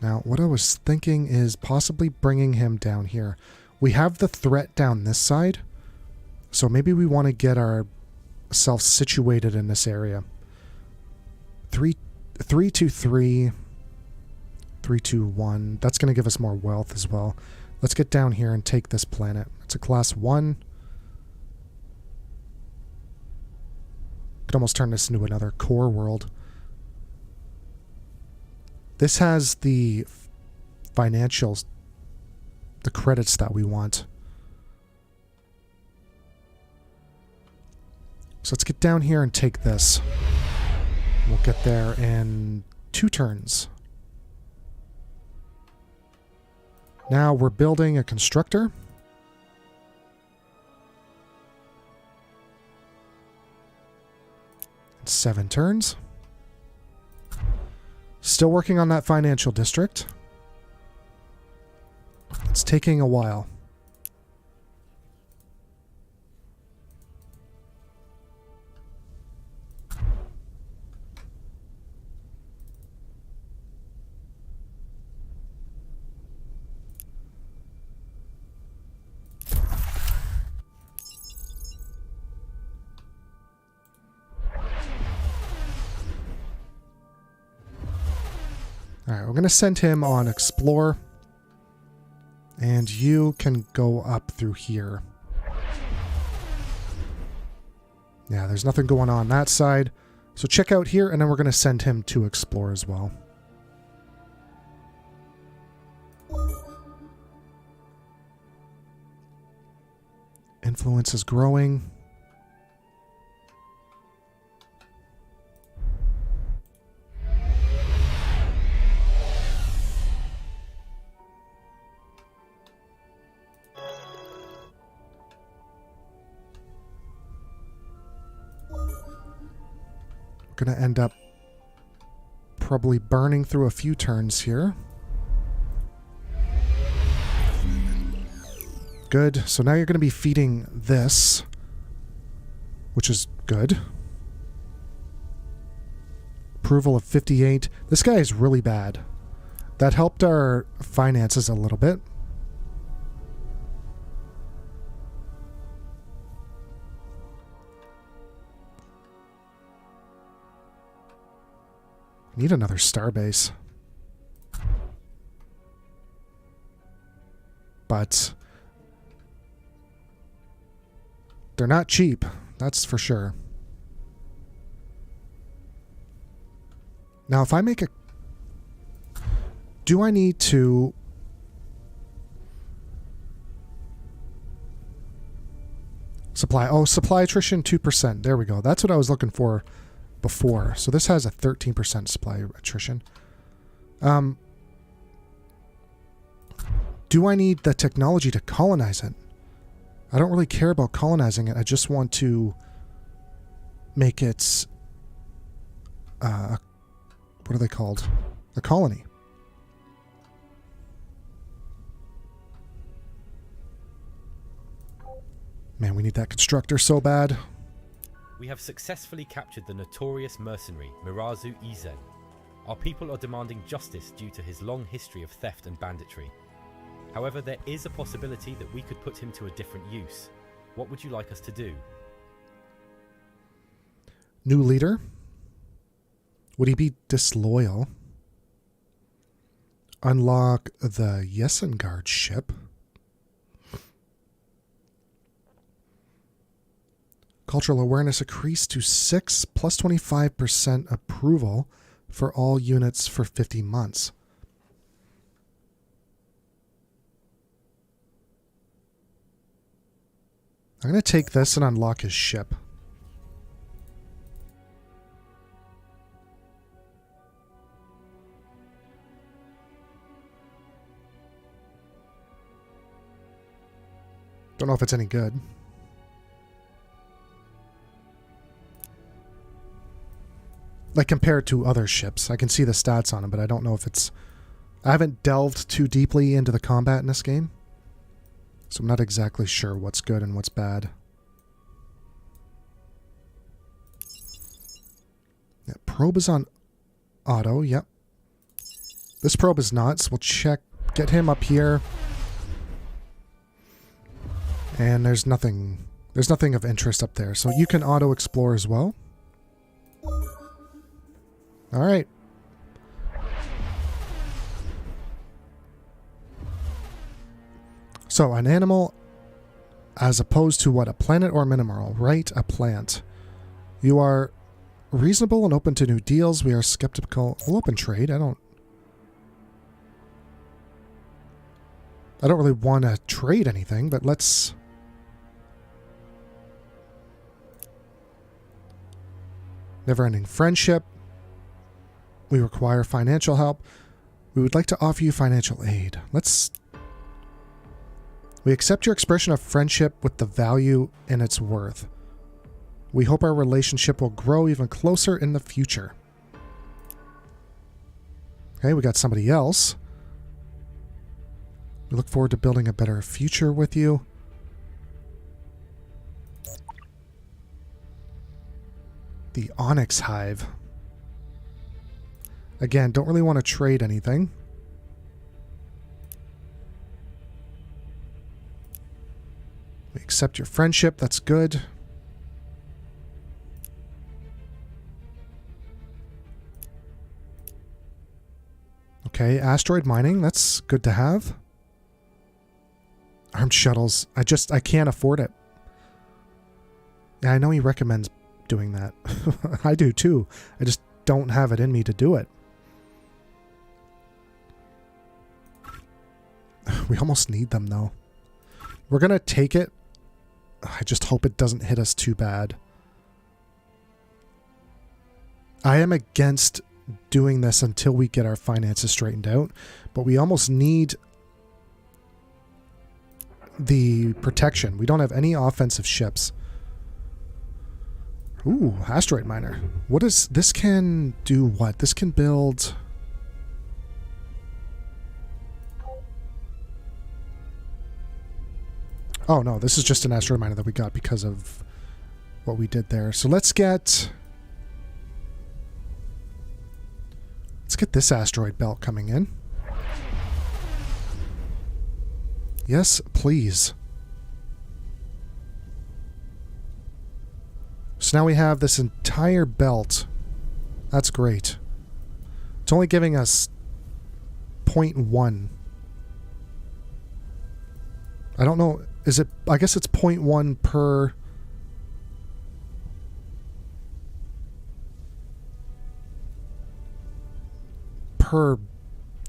Now, what I was thinking is possibly bringing him down here. We have the threat down this side. So maybe we want to get ourselves situated in this area. 323, 321. That's going to give us more wealth as well. Let's get down here and take this planet. It's a class 1. Could almost turn this into another core world. This has the financials, the credits that we want. So let's get down here and take this. We'll get there in 2 turns. Now we're building a constructor. It's 7 turns. Still working on that financial district. It's taking a while. Alright, we're going to send him on Explore. And you can go up through here. Yeah, there's nothing going on that side. So check out here, and then we're going to send him to explore as well. Influence is growing. We're going to end up probably burning through a few turns here. Good. So now you're going to be feeding this, which is good. Approval of 58. This guy is really bad. That helped our finances a little bit. Need another starbase. But they're not cheap, that's for sure. Now, if I make a... Do I need to... Supply. Oh, supply attrition 2%. There we go. That's what I was looking for before. So this has a 13% supply attrition. Do I need the technology to colonize it? I don't really care about colonizing it. I just want to make it, what are they called? A colony. Man, we need that constructor so bad. We have successfully captured the notorious mercenary Mirazu Izen. Our people are demanding justice due to his long history of theft and banditry. However, there is a possibility that we could put him to a different use. What would you like us to do? New leader? Would he be disloyal? Unlock the Yesengard ship. Cultural awareness increased to 6 plus 25% approval for all units for 50 months. I'm going to take this and unlock his ship. Don't know if it's any good. Like compared to other ships. I can see the stats on them, but I don't know if it's... I haven't delved too deeply into the combat in this game. So I'm not exactly sure what's good and what's bad. Yeah, probe is on auto, yep. This probe is not, so we'll check, get him up here. And there's nothing of interest up there. So you can auto explore as well. Alright. So, an animal as opposed to what? A planet or a mineral? Right, a plant. You are reasonable and open to new deals. We are skeptical. We'll open trade. I don't really want to trade anything, but let's... Never-ending friendship. We require financial help. We would like to offer you financial aid. We accept your expression of friendship with the value and its worth. We hope our relationship will grow even closer in the future. Okay, we got somebody else. We look forward to building a better future with you. The Onyx Hive. Again, don't really want to trade anything. We accept your friendship. That's good. Okay, asteroid mining. That's good to have. Armed shuttles. I can't afford it. Yeah, I know he recommends doing that. I do too. I just don't have it in me to do it. We almost need them though. We're gonna take it. I just hope it doesn't hit us too bad. I am against doing this until we get our finances straightened out, but we almost need the protection. We don't have any offensive ships. Ooh, asteroid miner. What is this? Can do what? This can build. Oh no, this is just an asteroid miner that we got because of what we did there. So let's get this asteroid belt coming in. Yes, please. So now we have this entire belt. That's great. It's only giving us 0.1. I don't know. Is it? I guess it's 0.1 per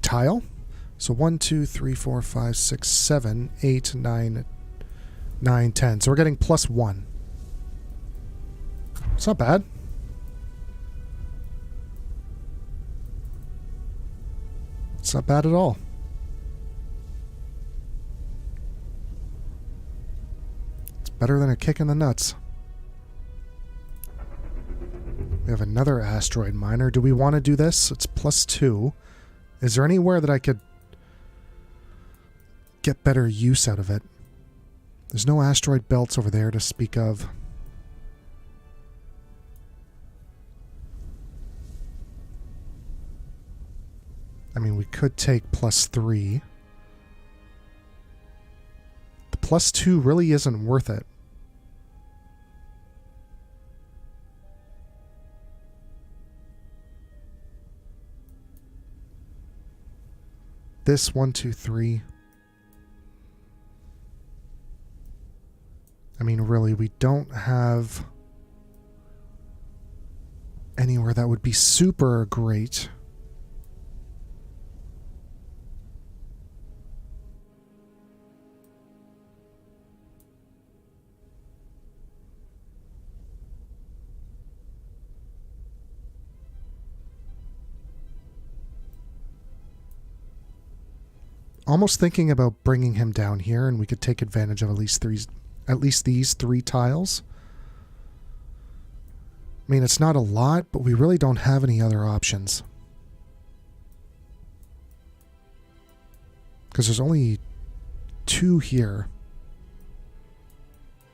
tile. So 1, 2, 3, 4, 5, 6, 7, 8, 9, 9, 10. So we're getting +1. It's not bad. It's not bad at all. It's better than a kick in the nuts. We have another asteroid miner. Do we want to do this? It's +2. Is there anywhere that I could get better use out of it? There's no asteroid belts over there to speak of. I mean, we could take +3. The +2 really isn't worth it. This 1, 2, 3. I mean, really, we don't have anywhere that would be super great. Almost thinking about bringing him down here, and we could take advantage of at least these 3 tiles. I mean, it's not a lot, but we really don't have any other options. Because there's only 2 here.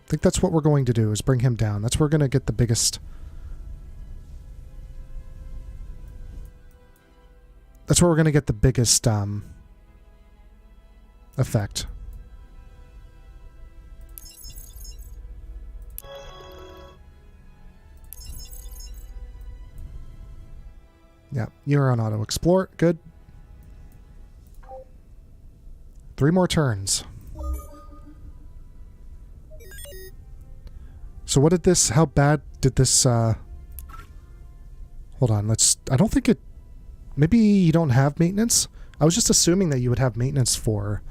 I think that's what we're going to do, is bring him down. That's where we're going to get the biggest... That's where we're going to get the biggest effect. Yeah, you're on auto explore. Good. 3 more turns. So what did this... How bad did this... Hold on, let's... I don't think it... Maybe you don't have maintenance? I was just assuming that you would have maintenance for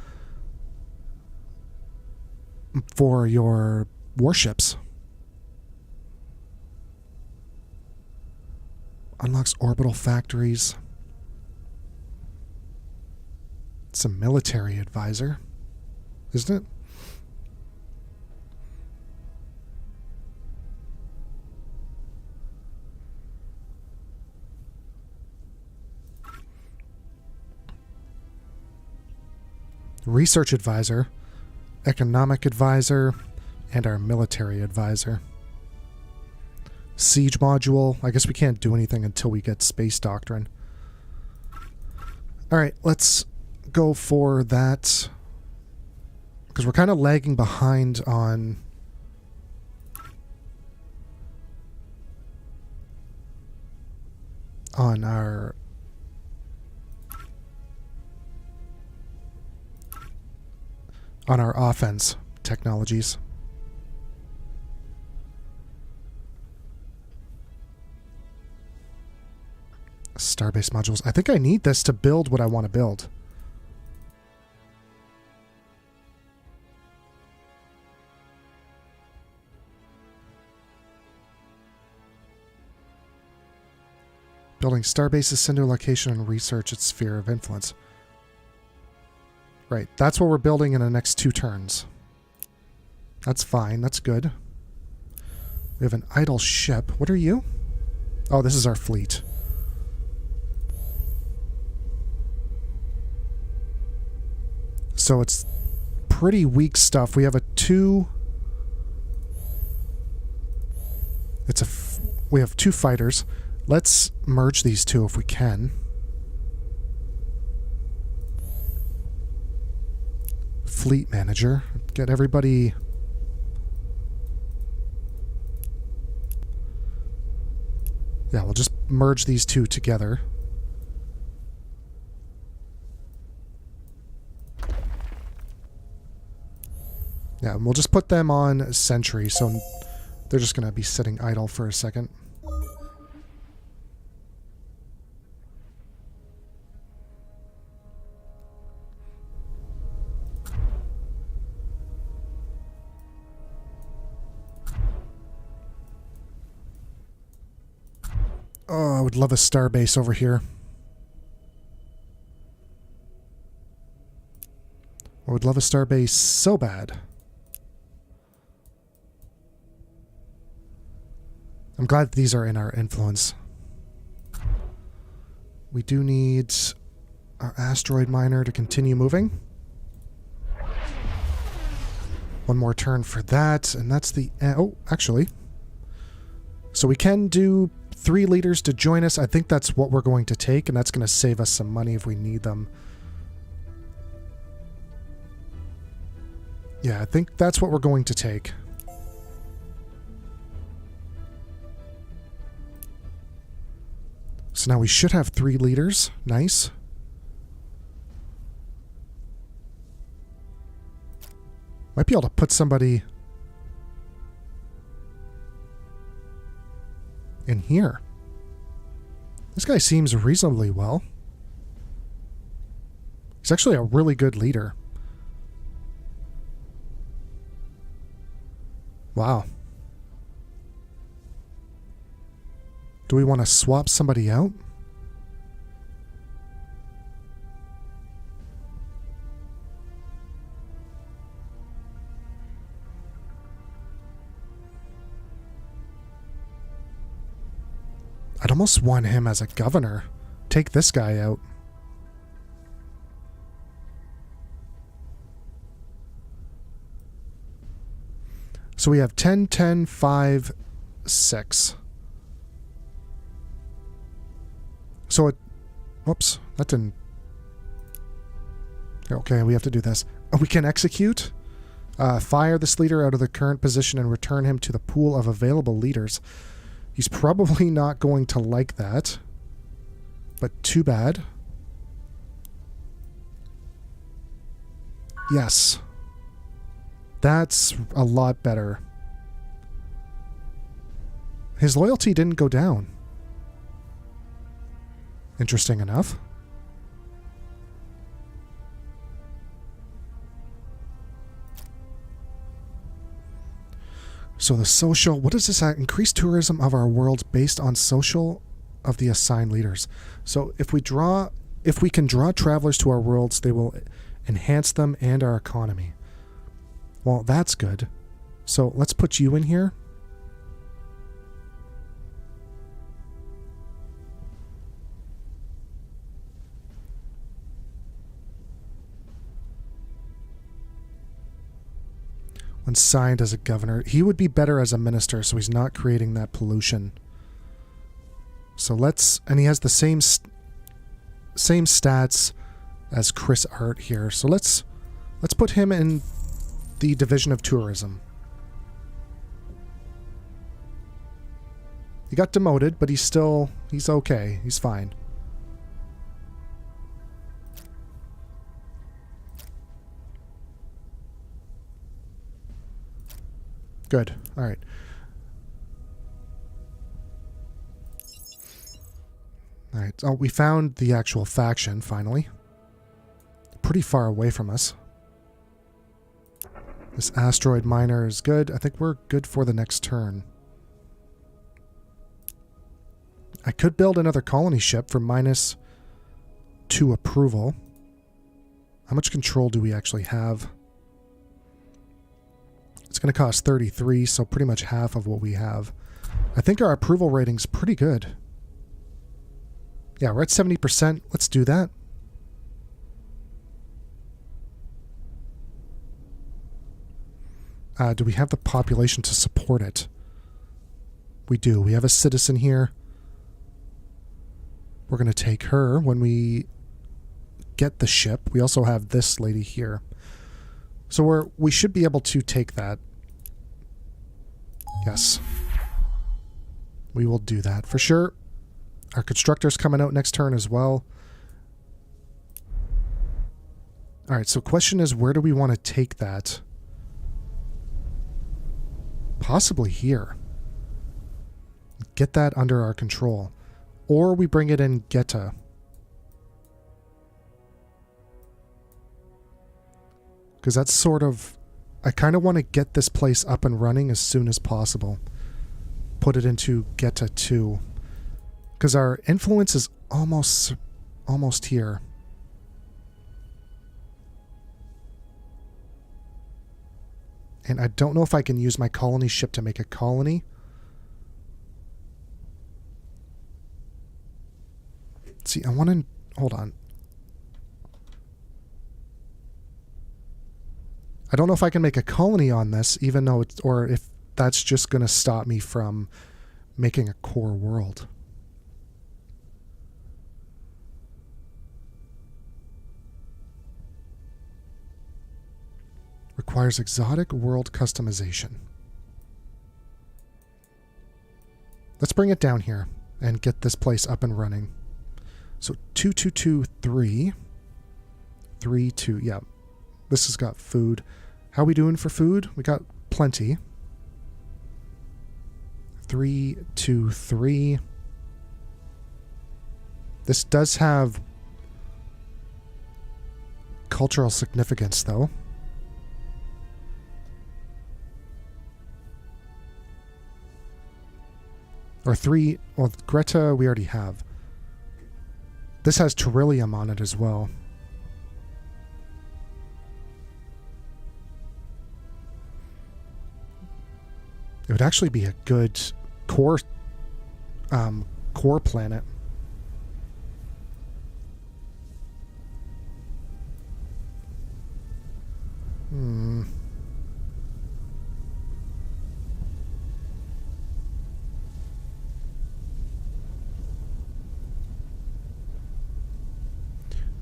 your warships. Unlocks orbital factories. It's a military advisor, isn't it? Research advisor, economic advisor, and our military advisor. Siege module. I guess we can't do anything until we get space doctrine. Alright, let's go for that. Because we're kind of lagging behind on... our... on our offense technologies. Starbase modules. I think I need this to build what I want to build. Building starbases, sender location, and research its sphere of influence. Right, that's what we're building in the next 2 turns. That's fine, that's good. We have an idle ship. What are you? Oh, this is our fleet. So it's pretty weak stuff. We have a 2... we have 2 fighters. Let's merge these 2 if we can. Fleet manager. Get everybody... Yeah, we'll just merge these 2 together. Yeah, and we'll just put them on sentry, so they're just going to be sitting idle for a second. Oh, I would love a starbase over here. I would love a starbase so bad. I'm glad these are in our influence. We do need our asteroid miner to continue moving. One more turn for that, and that's the... Oh, actually. So we can do 3 leaders to join us. I think that's what we're going to take, and that's going to save us some money if we need them. Yeah, I think that's what we're going to take. So now we should have 3 leaders. Nice. Might be able to put somebody in here. This guy seems reasonably well. He's actually a really good leader. Wow. Do we want to swap somebody out? I'd almost want him as a governor. Take this guy out. So we have 10, 10, 5, 6. So it... Whoops. That didn't... Okay, we have to do this. We can execute. Fire this leader out of the current position and return him to the pool of available leaders. He's probably not going to like that. But too bad. Yes. That's a lot better. His loyalty didn't go down. Interesting enough. So the social, what does this add? Increase tourism of our world based on social of the assigned leaders. So if we can draw travelers to our worlds, they will enhance them and our economy. Well, that's good. So let's put you in here. When signed as a governor, he would be better as a minister, so he's not creating that pollution. So let's, and he has the same stats as Chris Art here. So let's put him in the division of tourism. He got demoted, but he's okay. He's fine. Good. All right. All right. Oh, we found the actual faction, finally. Pretty far away from us. This asteroid miner is good. I think we're good for the next turn. I could build another colony ship for -2 approval. How much control do we actually have? It's going to cost 33, so pretty much half of what we have. I think our approval rating's pretty good. Yeah, we're at 70%. Let's do that. Do we have the population to support it? We do. We have a citizen here. We're going to take her when we get the ship. We also have this lady here. So we should be able to take that. Yes. We will do that for sure. Our constructor's coming out next turn as well. Alright, so question is, where do we want to take that? Possibly here. Get that under our control. Or we bring it in Geta. Because that's sort of... I kind of want to get this place up and running as soon as possible. Put it into Geta 2. Because our influence is almost here. And I don't know if I can use my colony ship to make a colony. See, I want to... Hold on. I don't know if I can make a colony on this, even though it's... Or if that's just going to stop me from making a core world. Requires exotic world customization. Let's bring it down here and get this place up and running. So 2223. 32. Yeah. This has got food. How are we doing for food? We got plenty. 323. This does have cultural significance, though. Or 3... Well, Greta we already have. This has Trillium on it as well. It would actually be a good core planet. Hmm.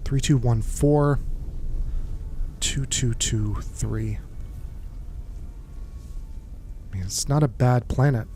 Three, 2, 1, 4, 2, 2, 2, 3. I mean, it's not a bad planet.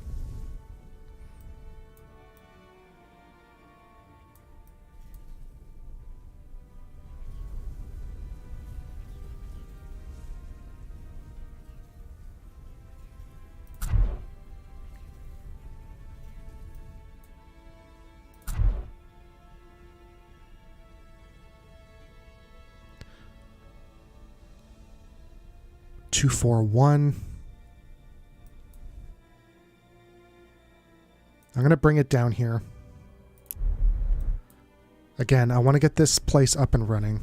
Two, 4, 1. I'm going to bring it down here. Again, I want to get this place up and running.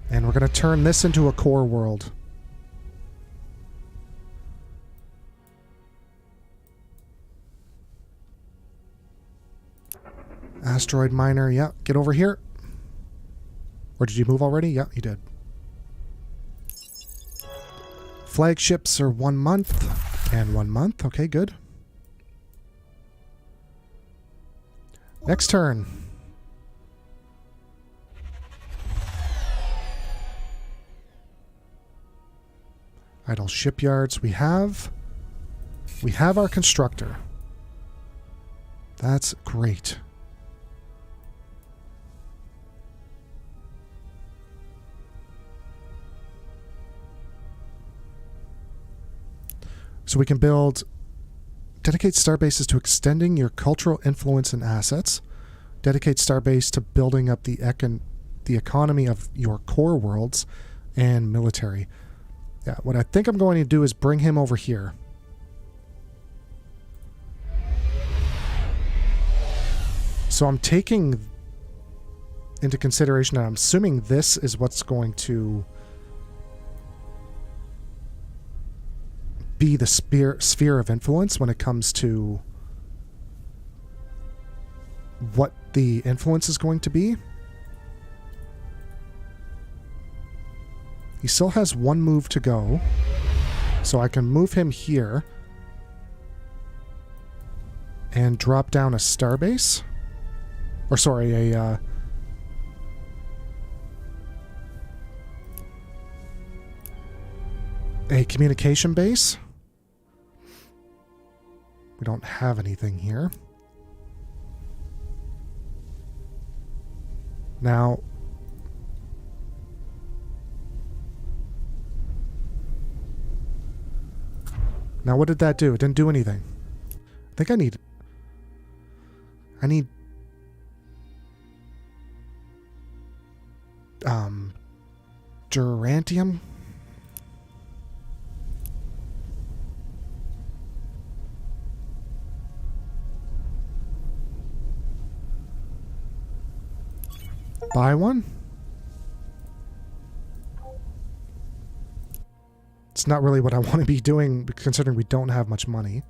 And we're going to turn this into a core world. Asteroid miner, yeah, get over here. Or did you move already? Yeah, you did. Flagships are 1 month and 1 month. Okay, good. Next turn. Idle shipyards. We have our constructor. That's great. So we can build, dedicate starbases to extending your cultural influence and assets. Dedicate starbase to building up the economy of your core worlds and military. Yeah, what I think I'm going to do is bring him over here. So I'm taking into consideration, and I'm assuming this is what's going to be the sphere of influence when it comes to what the influence is going to be. He still has one move to go, so I can move him here and drop down a starbase. Or sorry, a communication base. We don't have anything here. Now, what did that do? It didn't do anything. I think I need Durantium. Buy one? It's not really what I want to be doing, considering we don't have much money.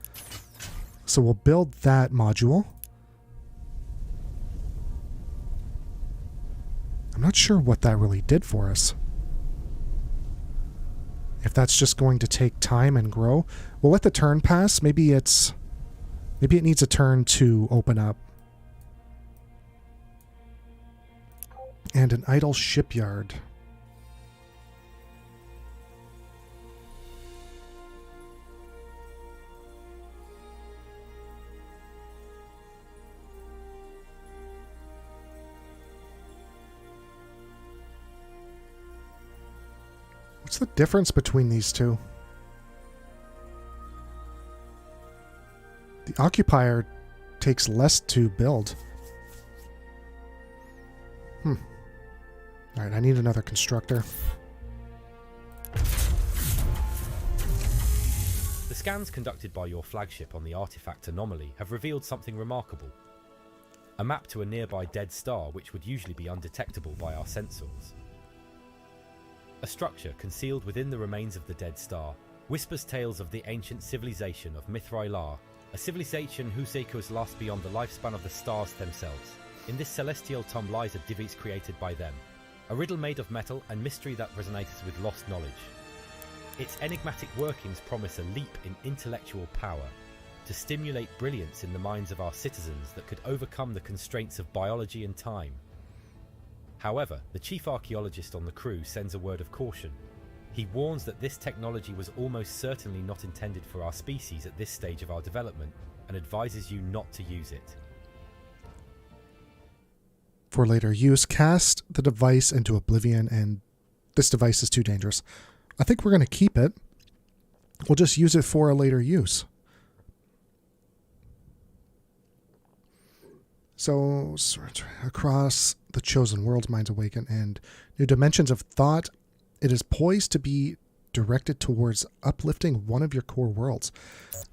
So we'll build that module. I'm not sure what that really did for us. If that's just going to take time and grow. We'll let the turn pass. Maybe it needs a turn to open up. And an idle shipyard. What's the difference between these two? The occupier takes less to build. Alright, I need another constructor. The scans conducted by your flagship on the artifact anomaly have revealed something remarkable. A map to a nearby dead star which would usually be undetectable by our sensors. A structure concealed within the remains of the dead star whispers tales of the ancient civilization of Mithrai-Lar, a civilization whose echoes last beyond the lifespan of the stars themselves. In this celestial tomb lies a device created by them, a riddle made of metal and mystery that resonates with lost knowledge. Its enigmatic workings promise a leap in intellectual power to stimulate brilliance in the minds of our citizens that could overcome the constraints of biology and time. However, the chief archaeologist on the crew sends a word of caution. He warns that this technology was almost certainly not intended for our species at this stage of our development, and advises you not to use it. For later use, cast the device into oblivion, and this device is too dangerous. I think we're going to keep it. We'll just use it for a later use. So, across the chosen world's minds awaken and new dimensions of thought, it is poised to be directed towards uplifting one of your core worlds.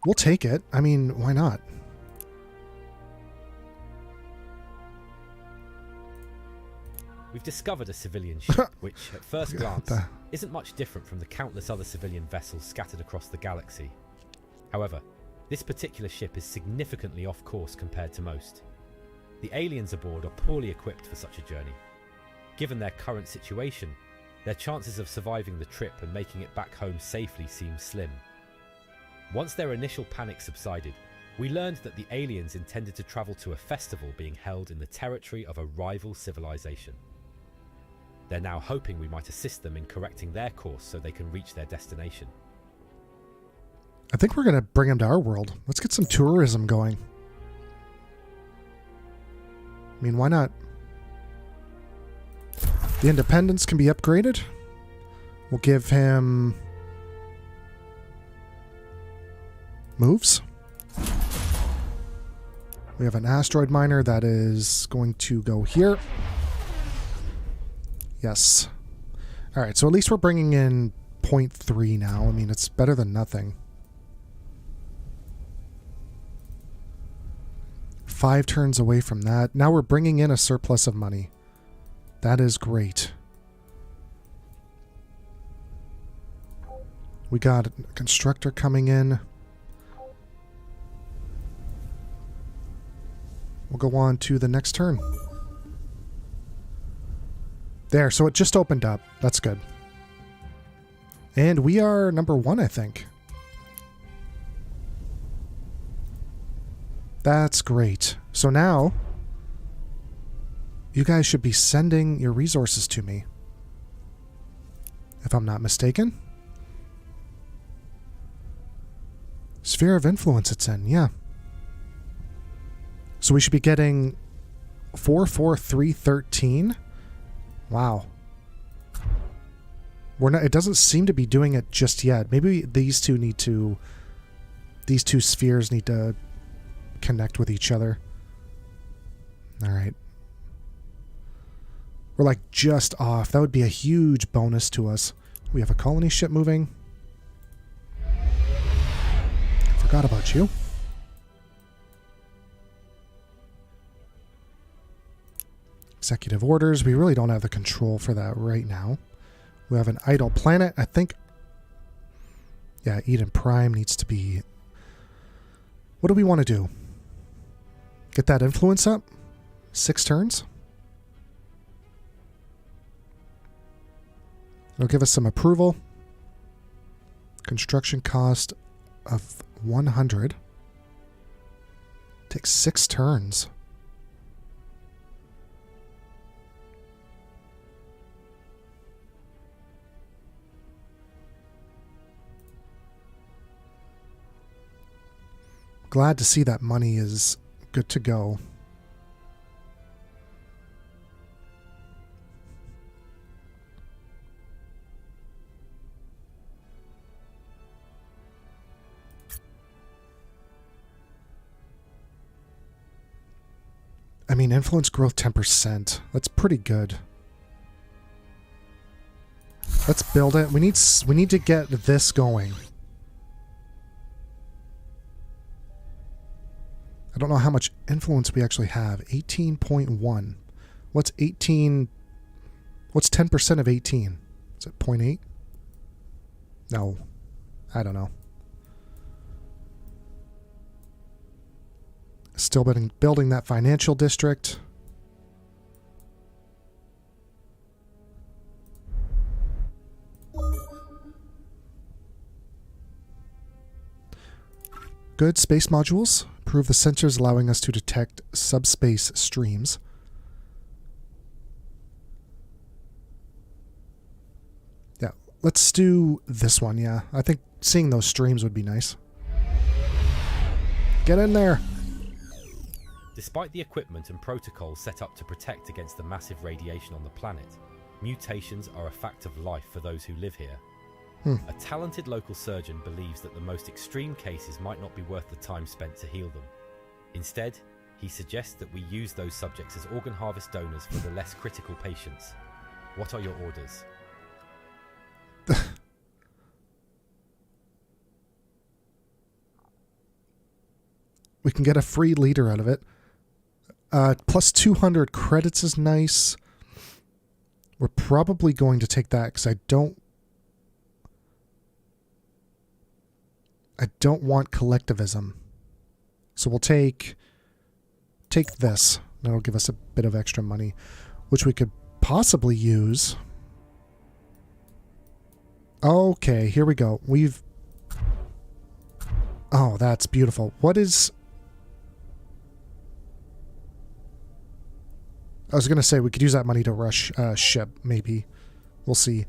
We'll take it. I mean, why not? We've discovered a civilian ship, which, at first glance, isn't much different from the countless other civilian vessels scattered across the galaxy. However, this particular ship is significantly off course compared to most. The aliens aboard are poorly equipped for such a journey. Given their current situation, their chances of surviving the trip and making it back home safely seem slim. Once their initial panic subsided, we learned that the aliens intended to travel to a festival being held in the territory of a rival civilization. They're now hoping we might assist them in correcting their course so they can reach their destination. I think we're going to bring them to our world. Let's get some tourism going. I mean, why not? The Independence can be upgraded. We'll give him moves. We have an asteroid miner that is going to go here. Yes. All right, so at least we're bringing in 0.3 now. I mean, it's better than nothing. 5 turns away from that. Now we're bringing in a surplus of money. That is great. We got a constructor coming in. We'll go on to the next turn. There, so it just opened up. That's good. And we are number 1, I think. That's great. So now, you guys should be sending your resources to me. If I'm not mistaken. Sphere of influence it's in, yeah. So we should be getting 44313. Wow. We're not, it doesn't seem to be doing it just yet. Maybe these two spheres need to connect with each other. All right. We're like just off. That would be a huge bonus to us. We have a colony ship moving. Forgot about you. Executive orders. We really don't have the control for that right now. We have an idle planet. I think... Yeah, Eden Prime needs to be... What do we want to do? Get that influence up? 6 turns? It'll give us some approval. Construction cost of 100. Takes 6 turns. Glad to see that money is good to go. I mean, influence growth 10%. That's pretty good. Let's build it. We need to get this going. I don't know how much influence we actually have. 18.1. What's 18? What's 10% of 18? Is it 0.8? No. I don't know. Still building that financial district. Good. Space modules. Improve the sensors allowing us to detect subspace streams. Yeah, let's do this one, yeah. I think seeing those streams would be nice. Get in there! Despite the equipment and protocols set up to protect against the massive radiation on the planet, mutations are a fact of life for those who live here. A talented local surgeon believes that the most extreme cases might not be worth the time spent to heal them. Instead, he suggests that we use those subjects as organ harvest donors for the less critical patients. What are your orders? We can get a free leader out of it. Plus 200 credits is nice. We're probably going to take that because I don't want collectivism. So we'll take this. That'll give us a bit of extra money, which we could possibly use. Okay, here we go. Oh, that's beautiful. What is... I was going to say we could use that money to rush ship, maybe. We'll see.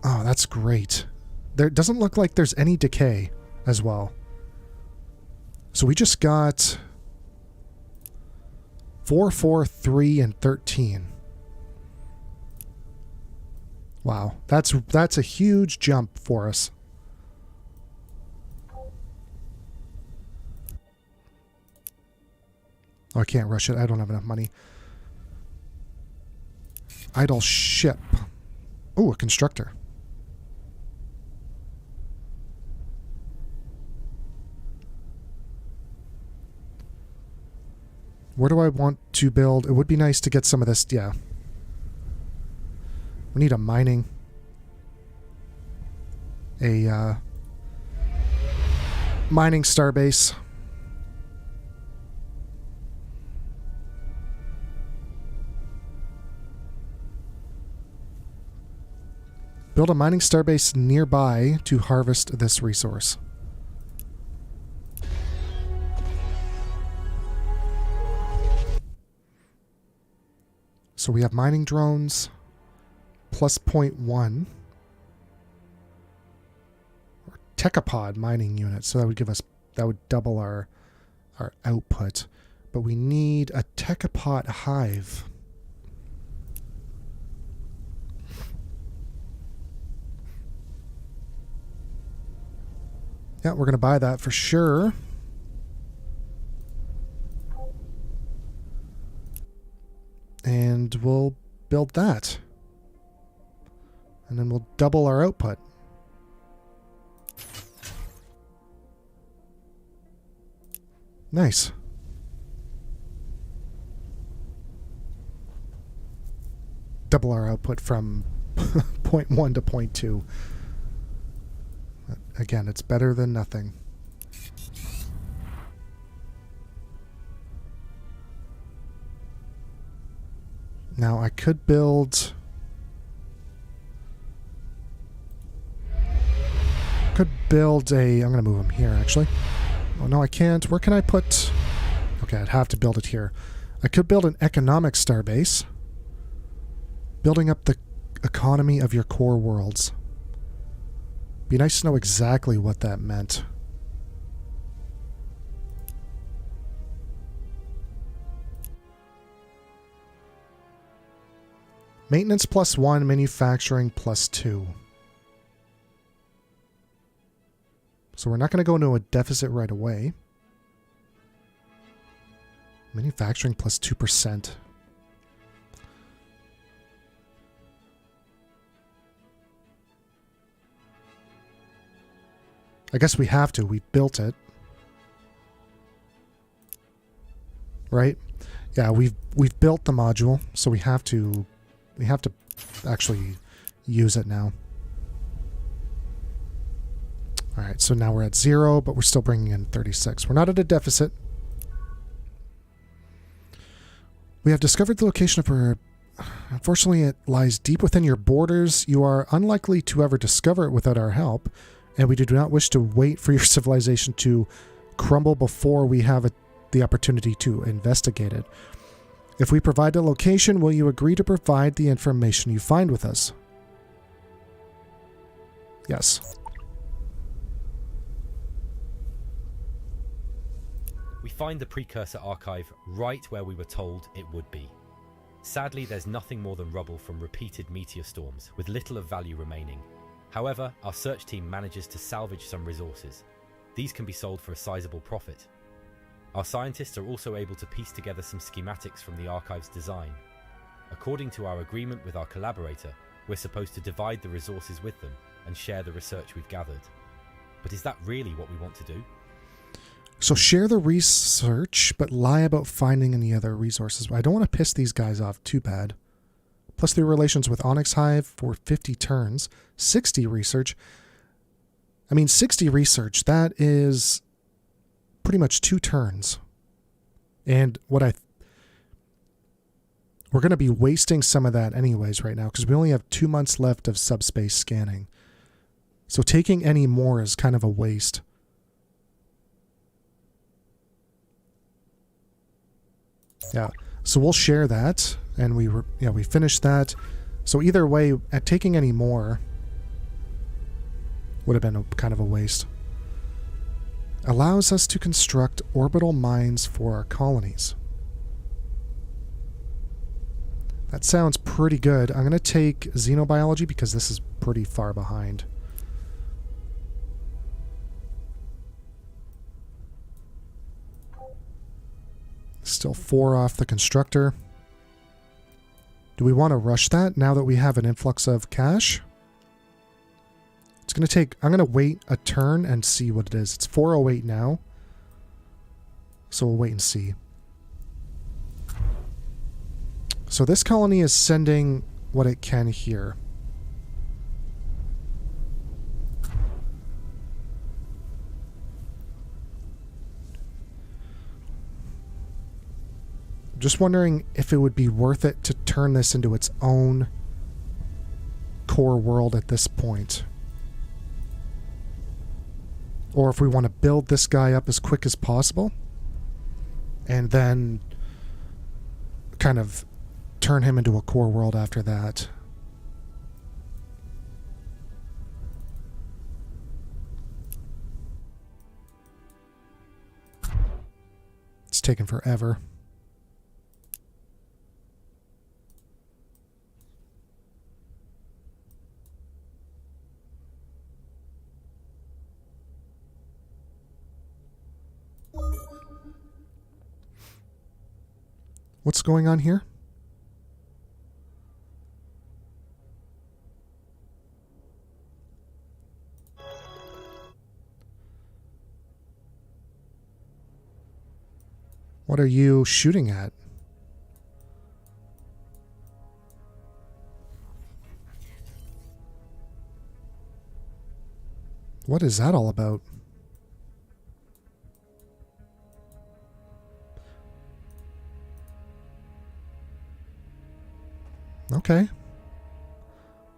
Oh, that's great. There doesn't look like there's any decay as well. So we just got 4, 4, 3, and 13. Wow, that's a huge jump for us. Oh, I can't rush it. I don't have enough money. Idle ship. Oh, a constructor. Where do I want to build? It would be nice to get some of this. Yeah. We need a mining. A mining starbase. Build a mining starbase nearby to harvest this resource. So we have mining drones plus 0.1. Or Techopod mining unit. So that would give us, that would double our output. But we need a Techopod hive. Yeah, we're going to buy that for sure. And we'll build that. And then we'll double our output. Nice. Double our output from 0.1 to 0.2. Again, it's better than nothing. Now I could build... I'm going to move him here, actually. Oh, no, I can't. Where can I put... Okay, I'd have to build it here. I could build an economic starbase. Building up the economy of your core worlds. Be nice to know exactly what that meant. Maintenance +1, manufacturing +2. So we're not going to go into a deficit right away. Manufacturing +2%. I guess we have to. We built it. Right? Yeah, we've built the module, so we have to actually use it now. All right, so now we're at 0, but we're still bringing in 36. We're not at a deficit. We have discovered the location of her. Unfortunately, it lies deep within your borders. You are unlikely to ever discover it without our help, and we do not wish to wait for your civilization to crumble before we have the opportunity to investigate it. If we provide a location, will you agree to provide the information you find with us? Yes. We find the precursor archive right where we were told it would be. Sadly, there's nothing more than rubble from repeated meteor storms, with little of value remaining. However, our search team manages to salvage some resources. These can be sold for a sizable profit. Our scientists are also able to piece together some schematics from the archive's design. According to our agreement with our collaborator, we're supposed to divide the resources with them and share the research we've gathered. But is that really what we want to do? So share the research, but lie about finding any other resources. I don't want to piss these guys off too bad. Plus their relations with Onyx Hive for 50 turns. 60 research. I mean, 60 research, that is pretty much 2 turns. And we're going to be wasting some of that anyways right now, because we only have 2 months left of subspace scanning. So taking any more is kind of a waste. Yeah, so we'll share that, and we finished that. So either way, at taking any more would have been kind of a waste. Allows us to construct orbital mines for our colonies. That sounds pretty good. I'm going to take xenobiology because this is pretty far behind. Still Still 4 off the constructor. Do we want to rush that now that we have an influx of cash? It's going to take... I'm going to wait a turn and see what it is. It's 408 now. So we'll wait and see. So this colony is sending what it can here. Just wondering if it would be worth it to turn this into its own core world at this point. Or if we want to build this guy up as quick as possible and then kind of turn him into a core world after that. It's taken forever. What's going on here? What are you shooting at? What is that all about? Okay.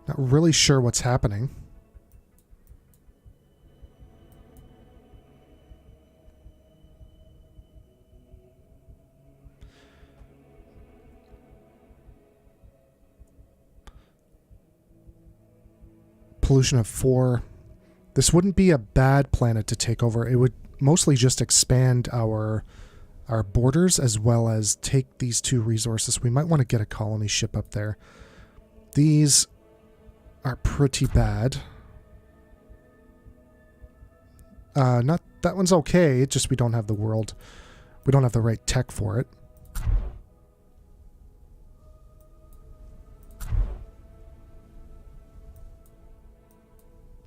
Not really sure what's happening. Pollution of 4. This wouldn't be a bad planet to take over. It would mostly just expand our borders as well as take these 2 resources. We might want to get a colony ship up there. These are pretty bad. Not that one's okay. It's just we don't have the world. We don't have the right tech for it.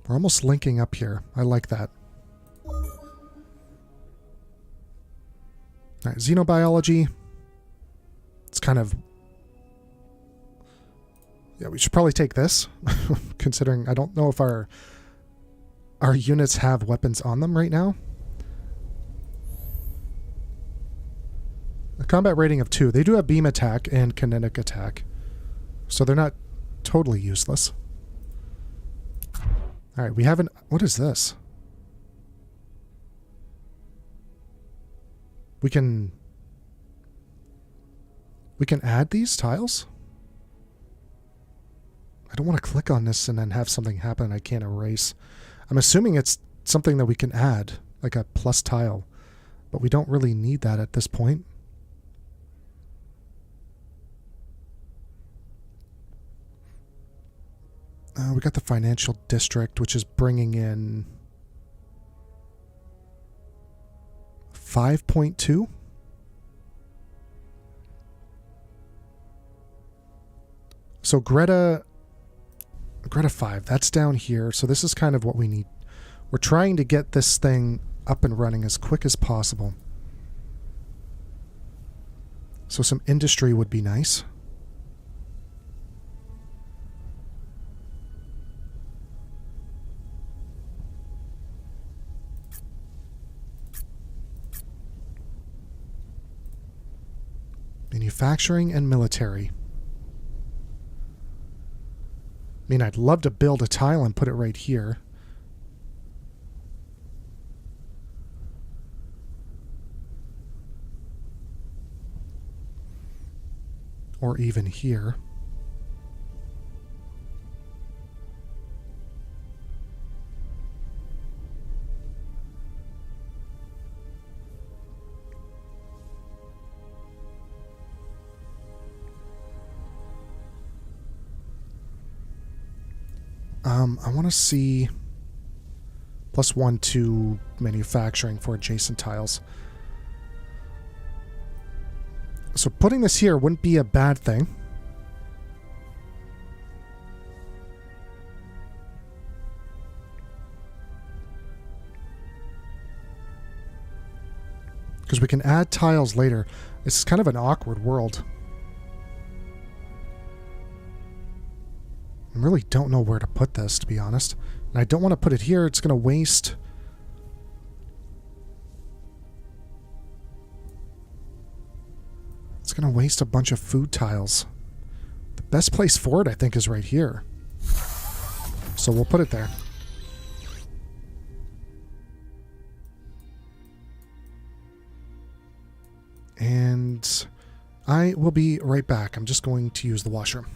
We're almost linking up here. I like that. Alright, xenobiology. It's kind of... Yeah, we should probably take this. Considering I don't know if our units have weapons on them right now. A combat rating of 2. They do have beam attack and kinetic attack. So they're not totally useless. Alright, we haven't... What is this? We can add these tiles? I don't want to click on this and then have something happen I can't erase. I'm assuming it's something that we can add, like a plus tile. But we don't really need that at this point. We got the financial district, which is bringing in 5.2. So Greta 5, that's down here. So this is kind of what we need. We're trying to get this thing up and running as quick as possible. So some industry would be nice. Manufacturing and military. I mean, I'd love to build a tile and put it right here. Or even here. I want to see +1 to manufacturing for adjacent tiles. So putting this here wouldn't be a bad thing. Because we can add tiles later. This is kind of an awkward world. I really don't know where to put this, to be honest. And I don't want to put it here. It's going to waste... It's going to waste a bunch of food tiles. The best place for it, I think, is right here. So we'll put it there. And I will be right back. I'm just going to use the washroom.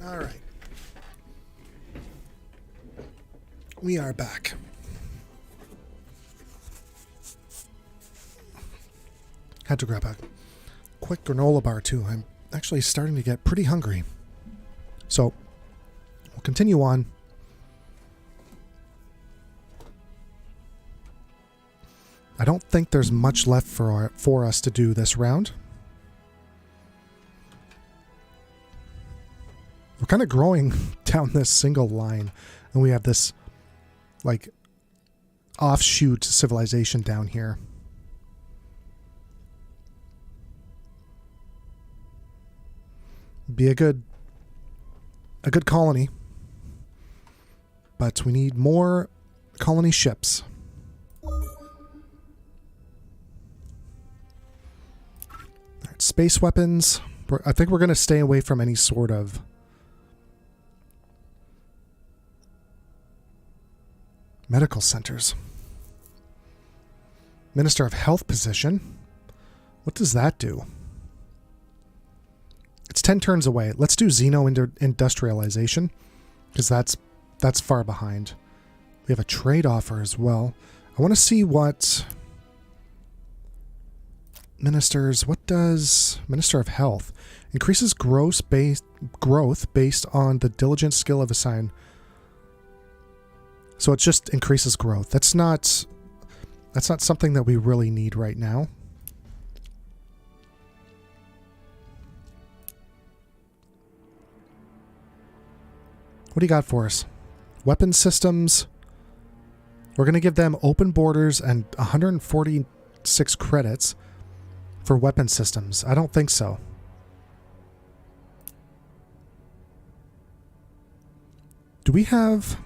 All right. We are back. Had to grab a quick granola bar too. I'm actually starting to get pretty hungry. So we'll continue on. I don't think there's much left for us to do this round. We're kind of growing down this single line, and we have this like offshoot civilization down here. Be a good colony, but we need more colony ships. All right, space weapons. I think we're going to stay away from any sort of medical centers. Minister of Health position. What does that do? It's 10 turns away. Let's do Xeno-industrialization, because that's far behind. We have a trade offer as well. I want to see what ministers... What does Minister of Health? Increases growth based on the diligent skill of assigned. So it just increases growth. That's not something that we really need right now. What do you got for us? Weapon systems. We're going to give them open borders and 146 credits for weapon systems. I don't think so. Do we have...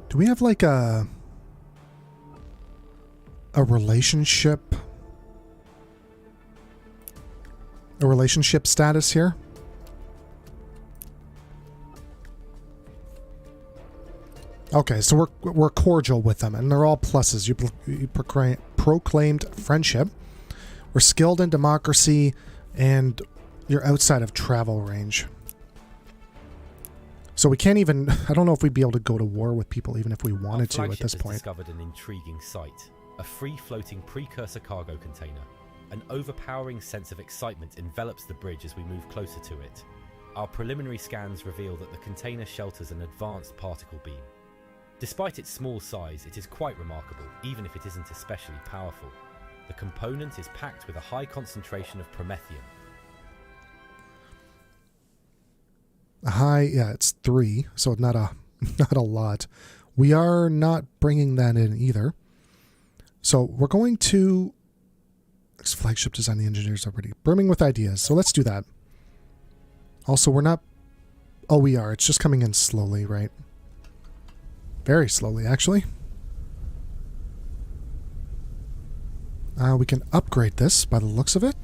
Do we have like a relationship? A relationship status here? Okay, so we're cordial with them, and they're all pluses. You proclaimed friendship. We're skilled in democracy, and you're outside of travel range. So we can't even... I don't know if we'd be able to go to war with people even if we wanted to at this point. Discovered an intriguing sight. A free-floating precursor cargo container. An overpowering sense of excitement envelops the bridge as we move closer to it. Our preliminary scans reveal that the container shelters an advanced particle beam. Despite its small size, it is quite remarkable, even if it isn't especially powerful. The component is packed with a high concentration of promethium. Yeah, it's 3, so not a lot. We are not bringing that in either. So we're going to... Flagship design, the engineers already brimming with ideas, so let's do that. Also, we're not... Oh, we are. It's just coming in slowly, right? Very slowly, actually. We can upgrade this by the looks of it.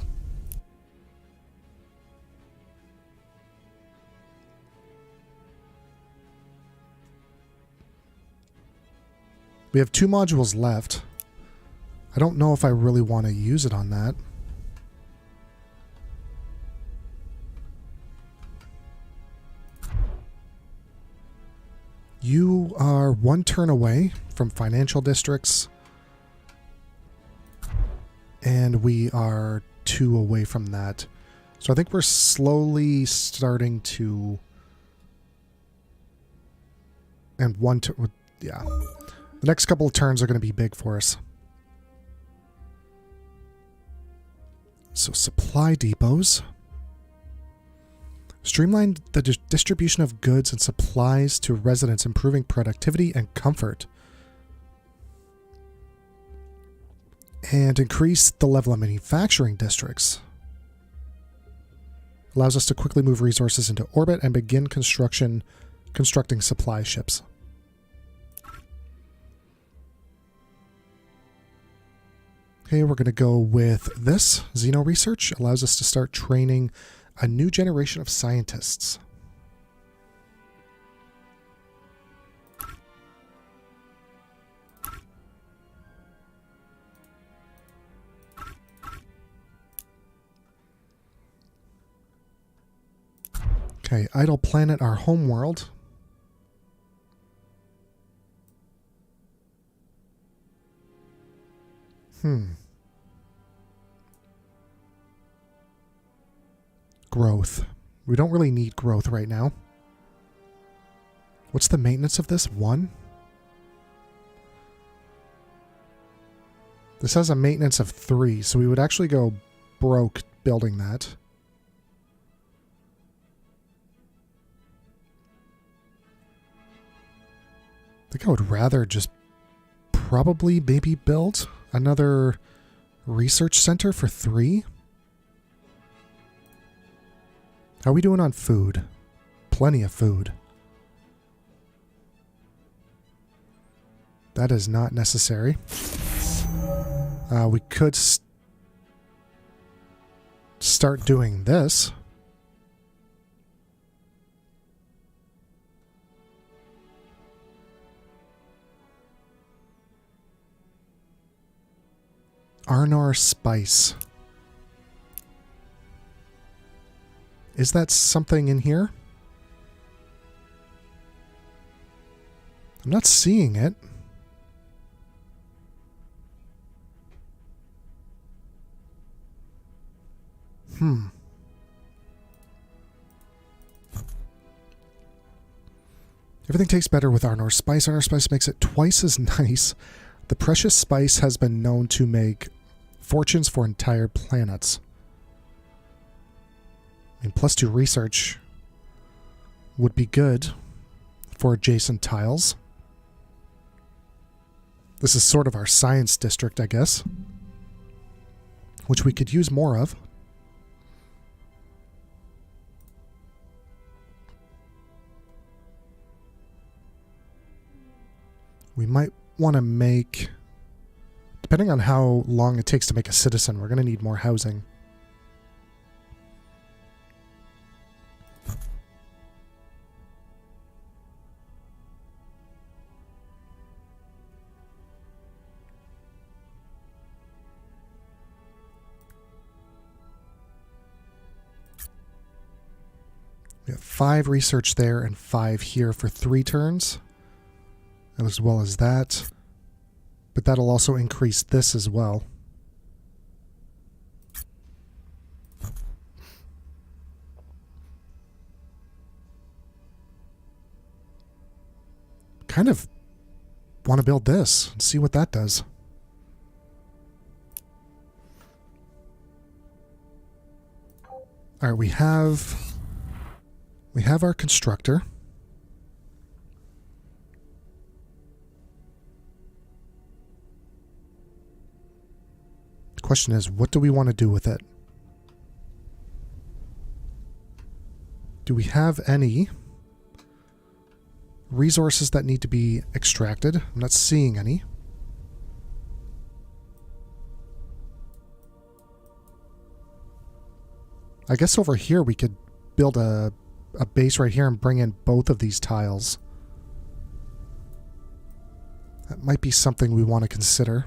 We have 2 modules left. I don't know if I really want to use it on that. You are 1 turn away from financial districts. And we are 2 away from that. So I think we're slowly starting to... And 1 turn... Yeah. The next couple of turns are going to be big for us. So supply depots. Streamline the distribution of goods and supplies to residents, improving productivity and comfort. And increase the level of manufacturing districts. Allows us to quickly move resources into orbit and begin constructing supply ships. Okay, we're going to go with this. Xeno Research allows us to start training a new generation of scientists. Okay, Idle Planet, our home world. Growth. We don't really need growth right now. What's the maintenance of this? 1? This has a maintenance of 3, so we would actually go broke building that. I think I would rather just probably maybe build another research center for 3. How are we doing on food? Plenty of food. That is not necessary. We could start doing this. Arnor Spice. Is that something in here? I'm not seeing it. Everything tastes better with Arnor Spice. Arnor Spice makes it twice as nice. The precious spice has been known to make fortunes for entire planets. And +2 research would be good for adjacent tiles. This is sort of our science district, I guess, which we could use more of. We might want to make, depending on how long it takes to make a citizen, we're going to need more housing. We have 5 research there and 5 here for 3 turns, as well as that. But that'll also increase this as well. Kind of want to build this and see what that does. All right, we have our constructor. The question is, what do we want to do with it? Do we have any resources that need to be extracted? I'm not seeing any. I guess over here we could build a base right here and bring in both of these tiles. That might be something we want to consider.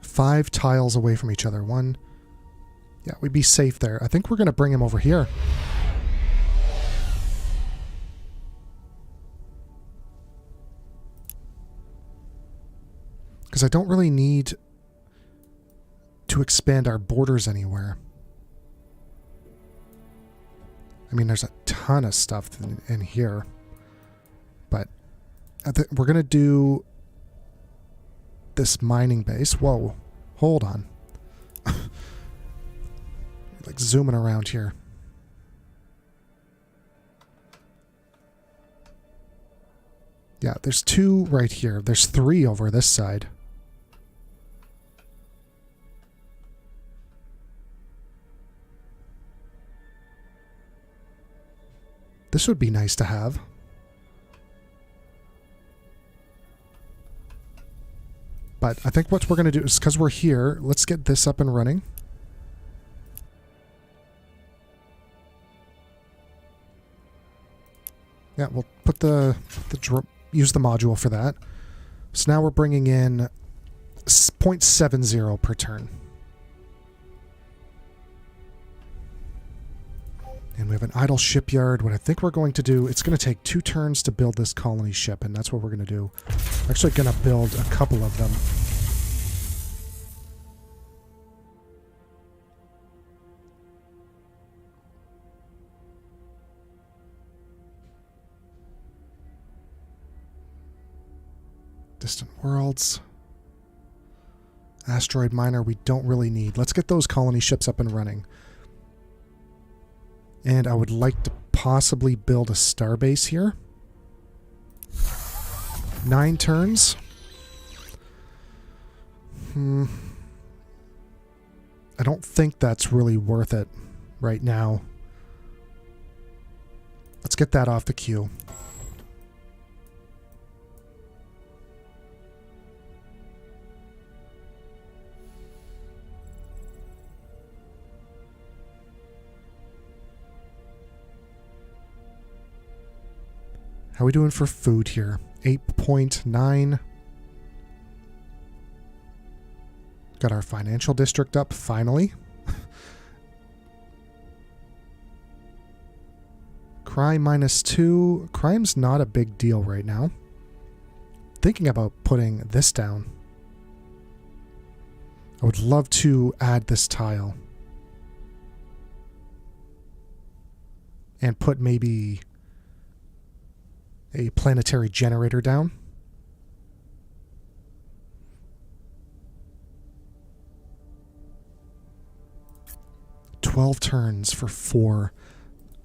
Five tiles away from each other. One. Yeah, we'd be safe there. I think we're going to bring him over here. Because I don't really need to expand our borders anywhere. I mean, there's a ton of stuff in here. But we're going to do this mining base. Whoa. Hold on. Like zooming around here. Yeah, there's 2 right here. There's 3 over this side. This would be nice to have. But I think what we're going to do is, because we're here, let's get this up and running. Yeah, we'll put use the module for that. So now we're bringing in 0.70 per turn. And we have an idle shipyard. What I think we're going to do, it's going to take 2 turns to build this colony ship, and that's what we're going to do. We're actually going to build a couple of them. Distant worlds. Asteroid miner we don't really need. Let's get those colony ships up and running. And I would like to possibly build a starbase here. 9 turns. I don't think that's really worth it right now. Let's get that off the queue. How are we doing for food here? 8.9. Got our financial district up, finally. Crime -2. Crime's not a big deal right now. Thinking about putting this down. I would love to add this tile. And put maybe a planetary generator down. $12 turns for 4.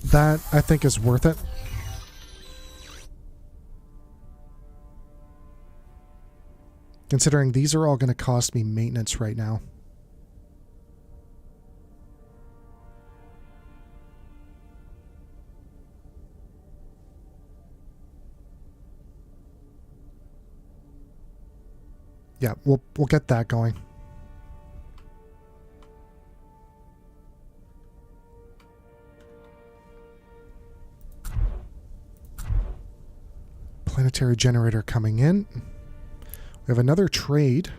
That, I think, is worth it. Considering these are all going to cost me maintenance right now. Yeah, we'll get that going. Planetary generator coming in. We have another trade.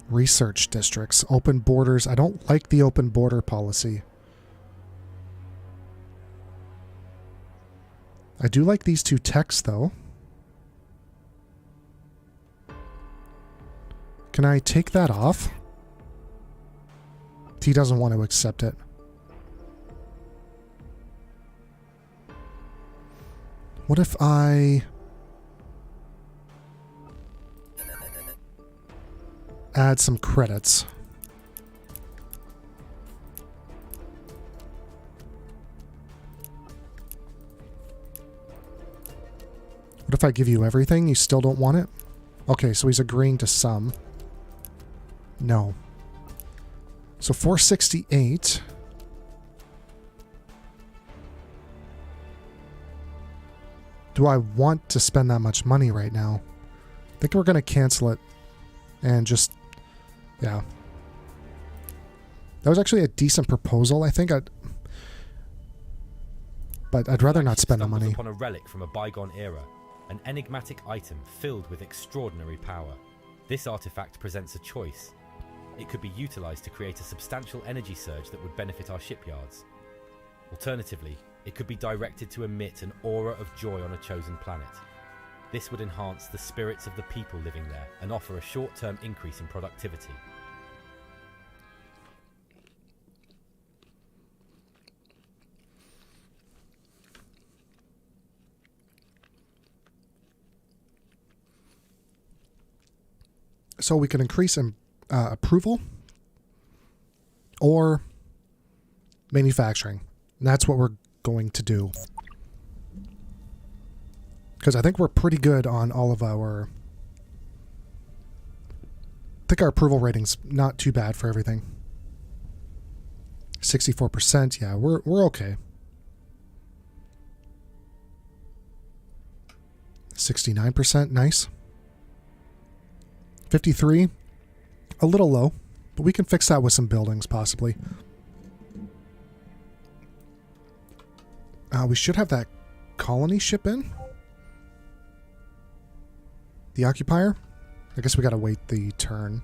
Research districts. Open borders. I don't like the open border policy. I do like these two techs, though. Can I take that off? He doesn't want to accept it. What if I add some credits? What if I give you everything? You still don't want it? Okay, so he's agreeing to some. No. So 468. Do I want to spend that much money right now? I think we're going to cancel it and just, yeah. That was actually a decent proposal, I think. But I'd rather not spend the money. Upon a relic from a bygone era, an enigmatic item filled with extraordinary power. This artifact presents a choice. It could be utilized to create a substantial energy surge that would benefit our shipyards. Alternatively, it could be directed to emit an aura of joy on a chosen planet. This would enhance the spirits of the people living there and offer a short-term increase in productivity. So we can increase approval or manufacturing. And that's what we're going to do. Because I think we're pretty good on all of our... I think our approval rating's not too bad for everything. 64%, yeah, we're okay. 69%, nice. 53, a little low, but we can fix that with some buildings, possibly. We should have that colony ship in. The occupier? I guess we gotta wait the turn.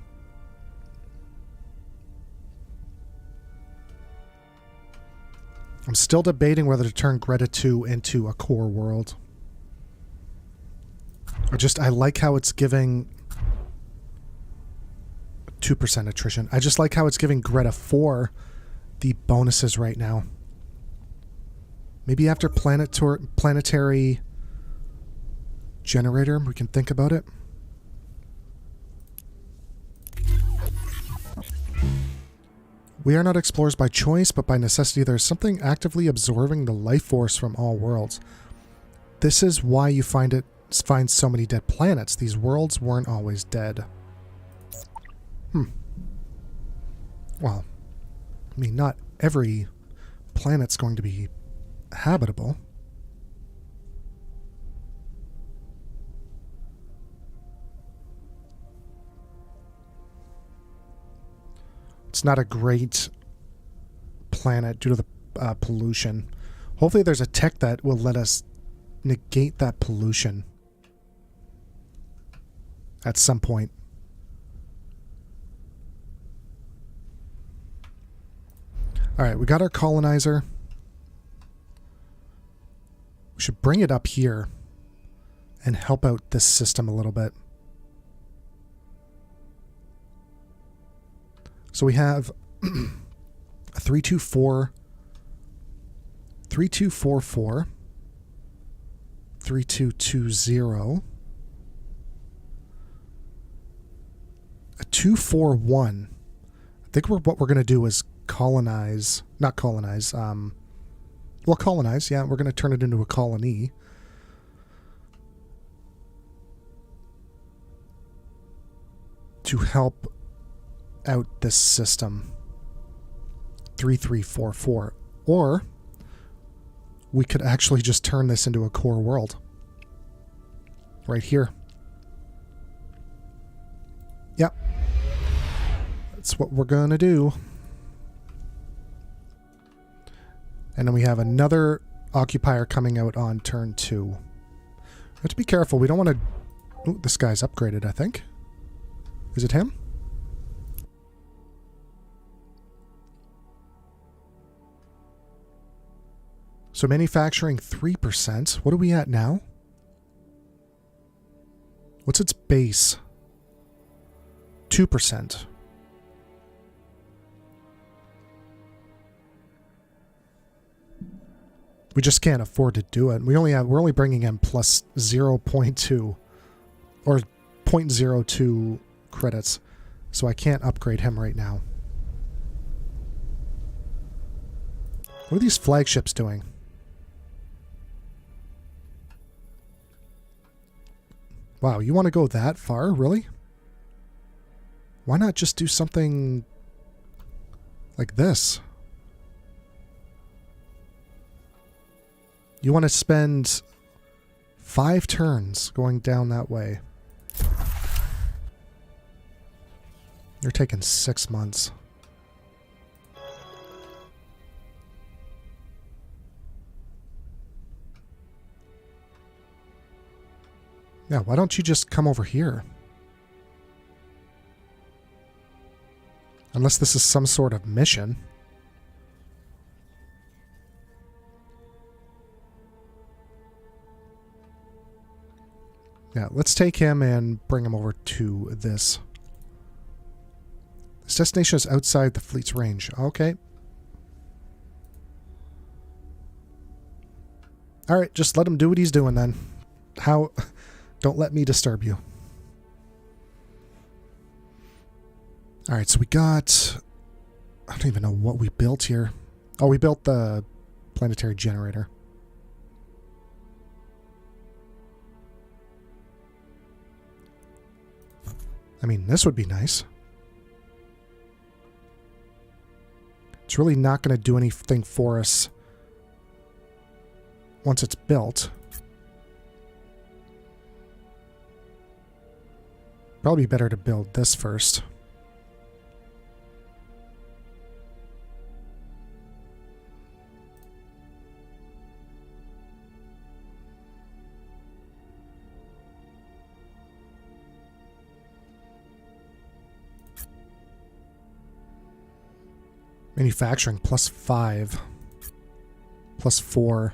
I'm still debating whether to turn Greta 2 into a core world. I like how it's giving 2% attrition. I just like how it's giving Greta 4 the bonuses right now. Maybe after planetary generator, we can think about it. We are not explorers by choice, but by necessity. There is something actively absorbing the life force from all worlds. This is why you find so many dead planets. These worlds weren't always dead. Well, I mean, not every planet's going to be habitable. It's not a great planet due to the pollution. Hopefully there's a tech that will let us negate that pollution at some point. Alright, we got our colonizer. We should bring it up here and help out this system a little bit. So we have a 3244, 3244, 3220, a 241. I think what we're going to do is colonize, not colonize, well, colonize, yeah, we're going to turn it into a colony. To help out this system. 3344. Or we could actually just turn this into a core world. Right here. Yep. That's what we're going to do. And then we have another occupier coming out on turn 2. We have to be careful. We don't want to... Ooh, this guy's upgraded, I think. Is it him? So manufacturing 3%. What are we at now? What's its base? 2%. We just can't afford to do it. We're only bringing in plus 0.2 or 0.02 credits. So I can't upgrade him right now. What are these flagships doing? Wow, you want to go that far? Really? Why not just do something like this? You want to spend 5 turns going down that way. You're taking 6 months. Yeah, why don't you just come over here? Unless this is some sort of mission. Yeah, let's take him and bring him over to this. This destination is outside the fleet's range. Okay. Alright, just let him do what he's doing then. How... Don't let me disturb you. Alright, so we got... I don't even know what we built here. Oh, we built the planetary generator. I mean, this would be nice. It's really not going to do anything for us once it's built. Probably better to build this first. Manufacturing +5. +4.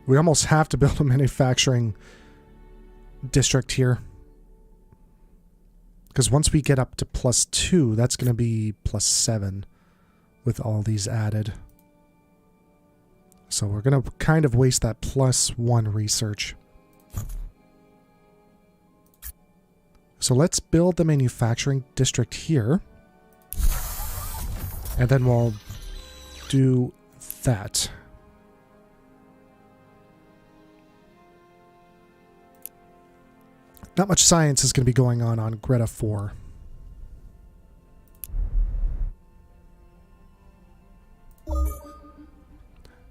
We almost have to build a manufacturing district here. Because once we get up to +2, that's going to be +7 with all these added. So we're going to kind of waste that +1 research. So let's build the manufacturing district here. And then we'll do that. Not much science is going to be going on Greta 4.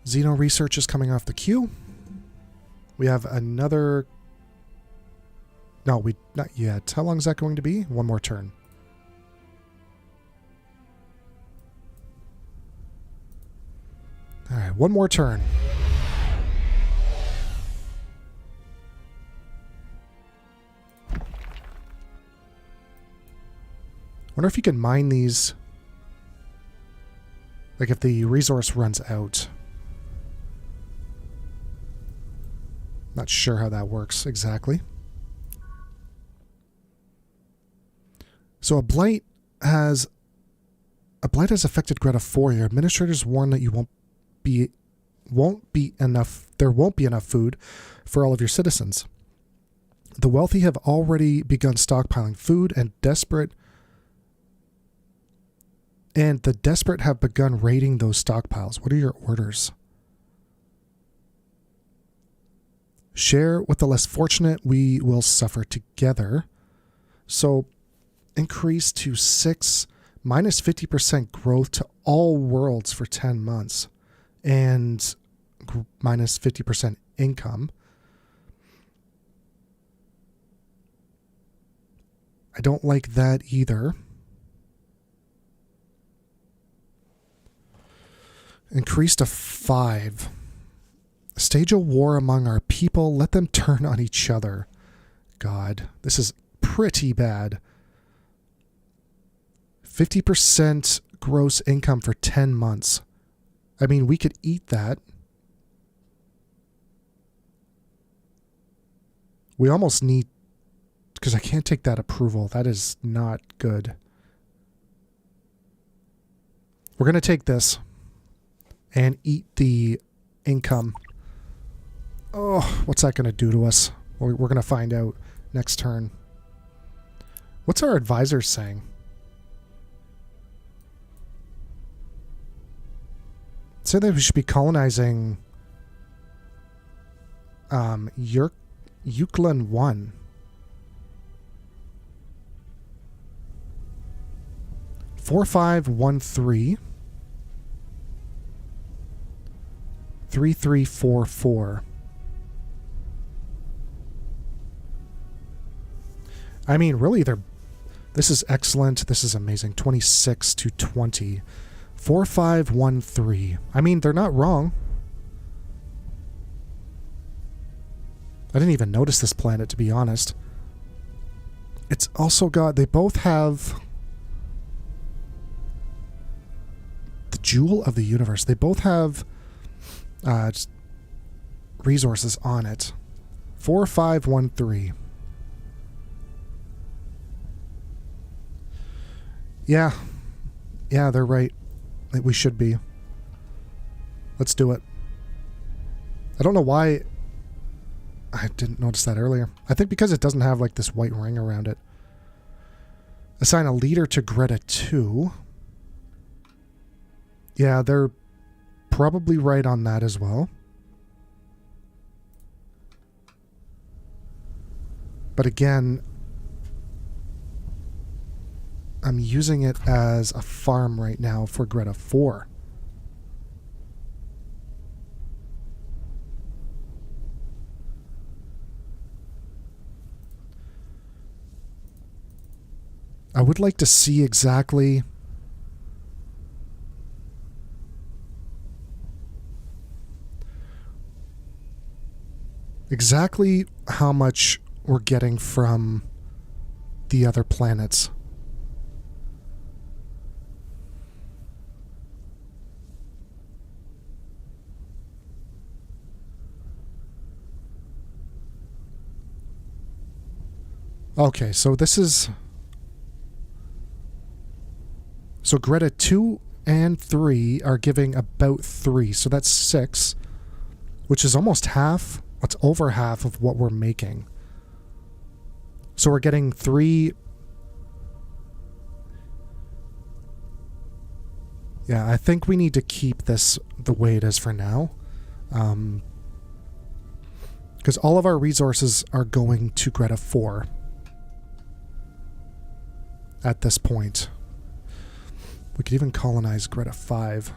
Xeno research is coming off the queue. We have another... No, not yet. How long is that going to be? One more turn. Alright, one more turn. Wonder if you can mine these, like if the resource runs out. Not sure how that works exactly. So a blight has affected Greta 4. Your administrators warn that you won't be enough food for all of your citizens. The wealthy have already begun stockpiling food, and the desperate have begun raiding those stockpiles. What are your orders? Share with the less fortunate. We will suffer together. So increase to 6, minus 50% growth to all worlds for 10 months. And minus 50% income. I don't like that either. Increase to 5. Stage a war among our people. Let them turn on each other. God, this is pretty bad. 50% gross income for 10 months. I mean, we could eat that. We almost need... because I can't take that approval. That is not good. We're going to take this and eat the income. Oh, what's that going to do to us? We're going to find out next turn. What's our advisor saying? Say that we should be colonizing Euclid 1. 4513 3344. I mean, really, this is excellent. This is amazing. 26 to 20. 4513. I mean, they're not wrong. I didn't even notice this planet, to be honest. It's also got... they both have... the Jewel of the Universe. They both have resources on it. 4513. Yeah. Yeah, they're right. We should be. Let's do it. I don't know why I didn't notice that earlier. I think because it doesn't have like this white ring around it. Assign a leader to Greta 2. Yeah, they're probably right on that as well. But again, I'm using it as a farm right now for Greta 4. I would like to see exactly how much we're getting from the other planets. Okay, so this is... so Greta 2 and 3 are giving about 3, so that's 6, which is almost half. It's over half of what we're making. So we're getting 3... yeah, I think we need to keep this the way it is for now. Because all of our resources are going to Greta 4 at this point. We could even colonize Greta 5.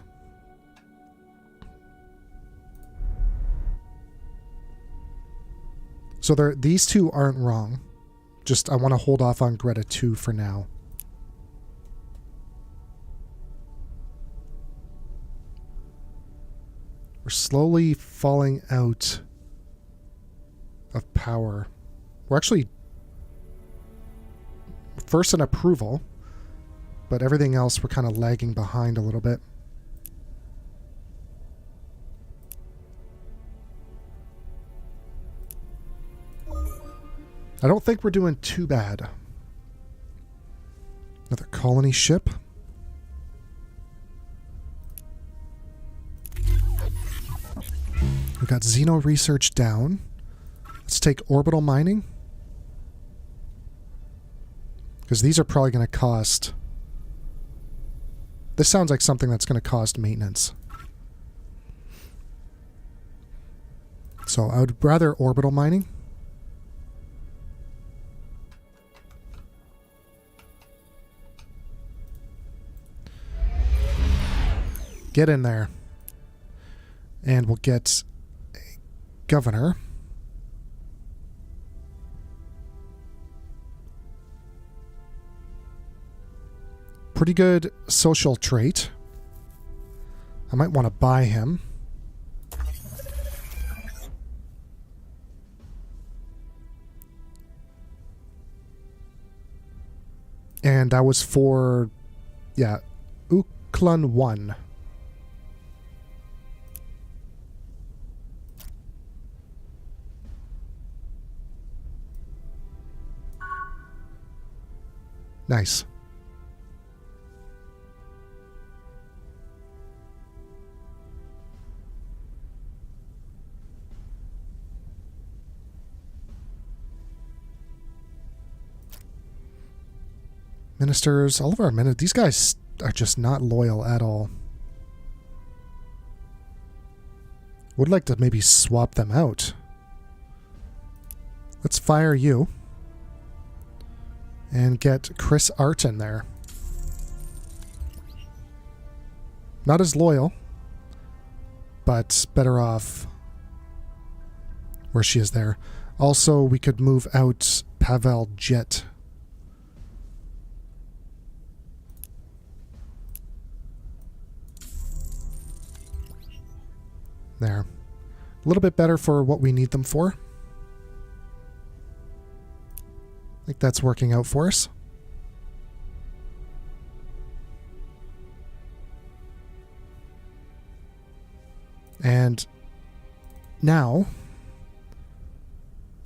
So these two aren't wrong. Just I want to hold off on Greta 2 for now. We're slowly falling out of power. We're actually first in approval, but everything else we're kind of lagging behind a little bit. I don't think we're doing too bad. Another colony ship. We got Xeno research down. Let's take orbital mining. Because these are probably going to cost... this sounds like something that's going to cost maintenance. So I would rather orbital mining. Get in there. And we'll get a governor. Pretty good social trait. I might want to buy him. And that was for, yeah, Uklan 1. Nice. Ministers, all of our ministers, these guys are just not loyal at all. Would like to maybe swap them out. Let's fire you. And get Chris Art in there. Not as loyal, but better off where she is there. Also, we could move out Pavel Jet. There. A little bit better for what we need them for. I think that's working out for us. And now,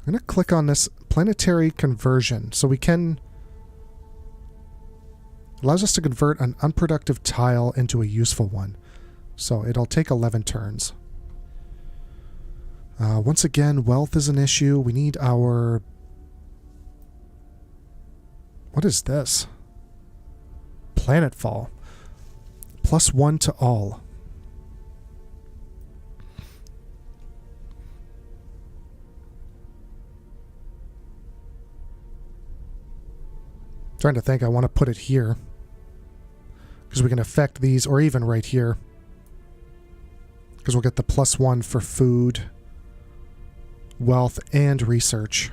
I'm going to click on this planetary conversion. So we can... allows us to convert an unproductive tile into a useful one. So it'll take 11 turns. Once again, wealth is an issue. We need our... what is this? Planetfall. +1 to all. Trying to think, I want to put it here. Because we can affect these, or even right here. Because we'll get the +1 for food, wealth, and research.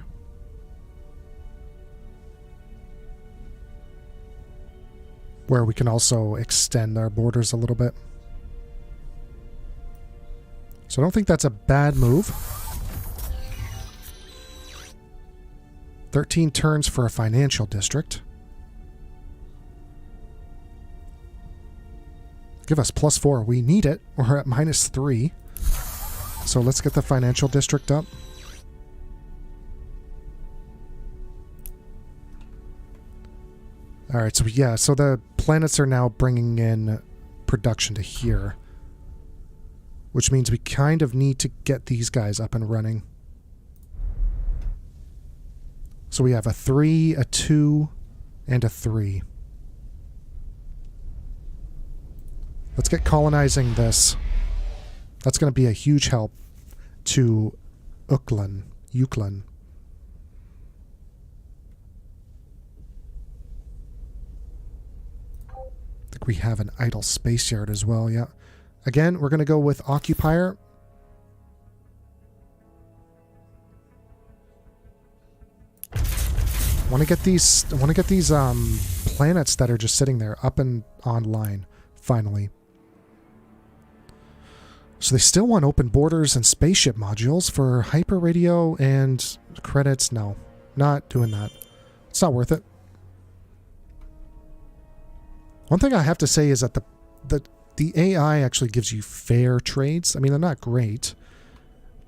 Where we can also extend our borders a little bit. So I don't think that's a bad move. 13 turns for a financial district. Give us +4. We need it. We're at -3. So let's get the financial district up. Alright, so yeah, so the planets are now bringing in production to here. Which means we kind of need to get these guys up and running. So we have a 3, a 2, and a 3. Let's get colonizing this. That's going to be a huge help to Uklan. I think we have an idle space yard as well, yeah. Again, we're going to go with Occupier. I want to get these planets that are just sitting there up and online finally. So they still want open borders and spaceship modules for hyper radio and credits. No, not doing that. It's not worth it. One thing I have to say is that the AI actually gives you fair trades. I mean, they're not great,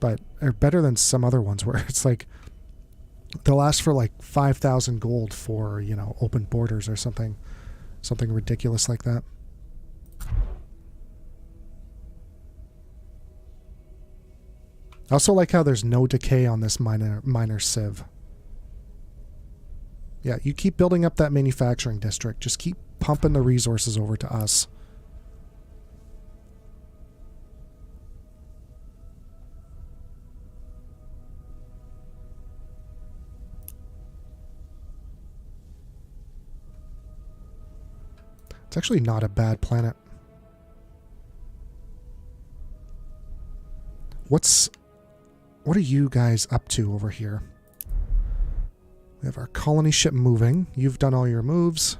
but they're better than some other ones where it's like they'll ask for like 5,000 gold for, you know, open borders or something ridiculous like that. I also like how there's no decay on this minor civ. Yeah, you keep building up that manufacturing district. Just keep pumping the resources over to us. It's actually not a bad planet. What are you guys up to over here? We have our colony ship moving. You've done all your moves.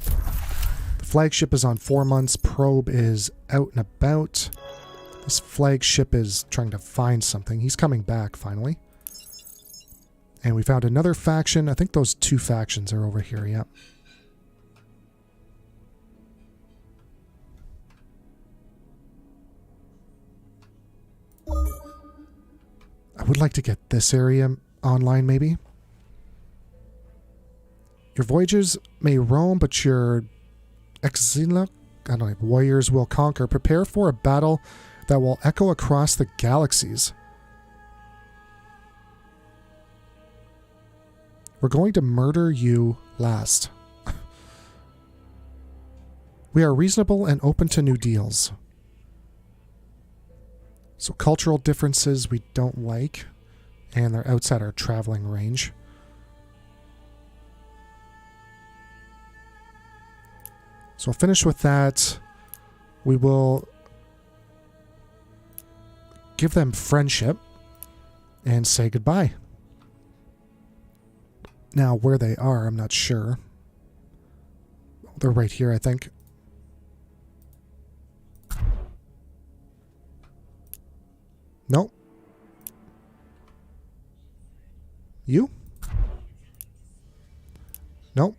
The flagship is on 4 months. Probe is out and about. This flagship is trying to find something. He's coming back, finally. And we found another faction. I think those 2 factions are over here, yeah. I would like to get this area online, maybe. Your voyagers may roam, but your warriors will conquer. Prepare for a battle that will echo across the galaxies. We're going to murder you last. We are reasonable and open to new deals. So cultural differences we don't like, and they're outside our traveling range. So I'll finish with that. We will give them friendship and say goodbye. Now, where they are, I'm not sure. They're right here, I think. Nope. You? Nope.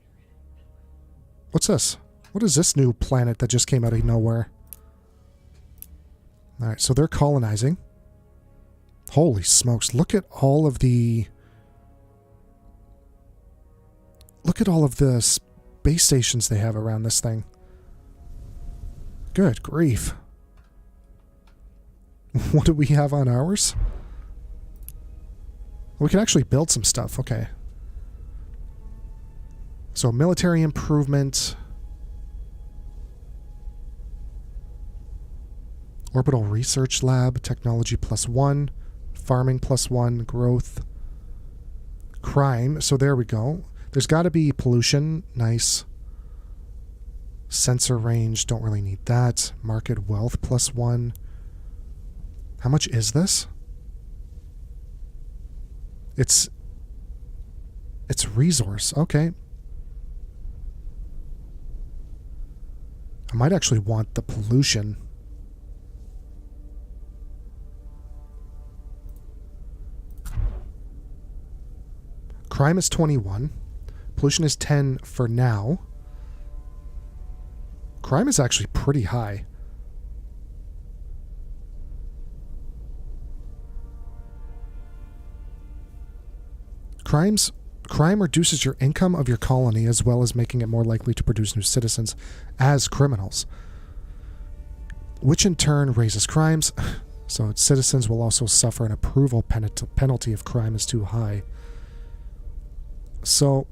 What's this? What is this new planet that just came out of nowhere? Alright, so they're colonizing. Holy smokes, look at all of the... Look at all of the space stations they have around this thing. Good grief. What do we have on ours? We can actually build some stuff. Okay. So military improvement. Orbital research lab. Technology +1. Farming +1. Growth. Crime. So there we go. There's got to be pollution. Nice. Sensor range. Don't really need that. Market wealth +1. How much is this? It's resource. Okay. I might actually want the pollution. Crime is 21. Pollution is 10 for now. Crime is actually pretty high. Crime reduces your income of your colony as well as making it more likely to produce new citizens as criminals, which in turn raises crimes, so its citizens will also suffer an approval penalty if crime is too high. So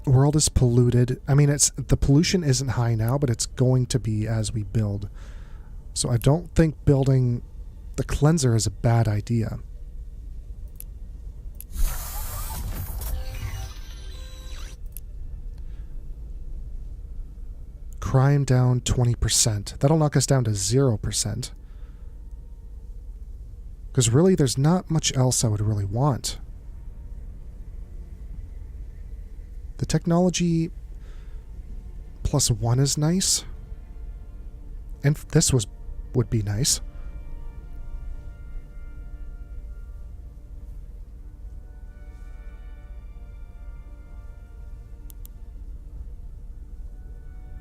world is polluted. I mean, the pollution isn't high now, but it's going to be as we build. So I don't think building the cleanser is a bad idea. Crime down 20%. That'll knock us down to 0%. Because really, there's not much else I would really want. The technology +1 is nice. And this would be nice.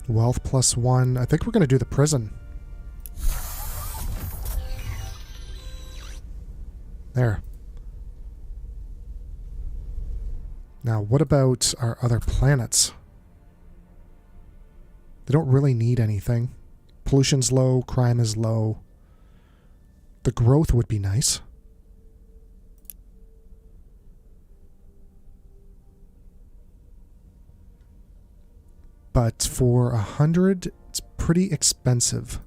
Wealth +1. I think we're going to do the prison. There. Now, what about our other planets? They don't really need anything. Pollution's low, crime is low. The growth would be nice. But for 100, it's pretty expensive.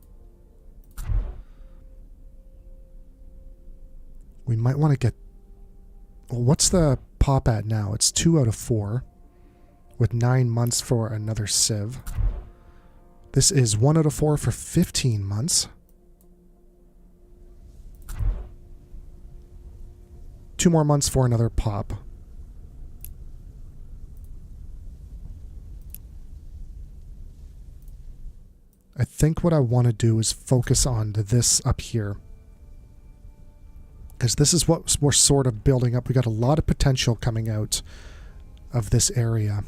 We might want to get... Well, what's the pop at now? It's 2 out of 4. With 9 months for another civ. This is 1 out of 4 for 15 months. 2 more months for another pop. I think what I want to do is focus on this up here. Because this is what we're sort of building up. We got a lot of potential coming out of this area.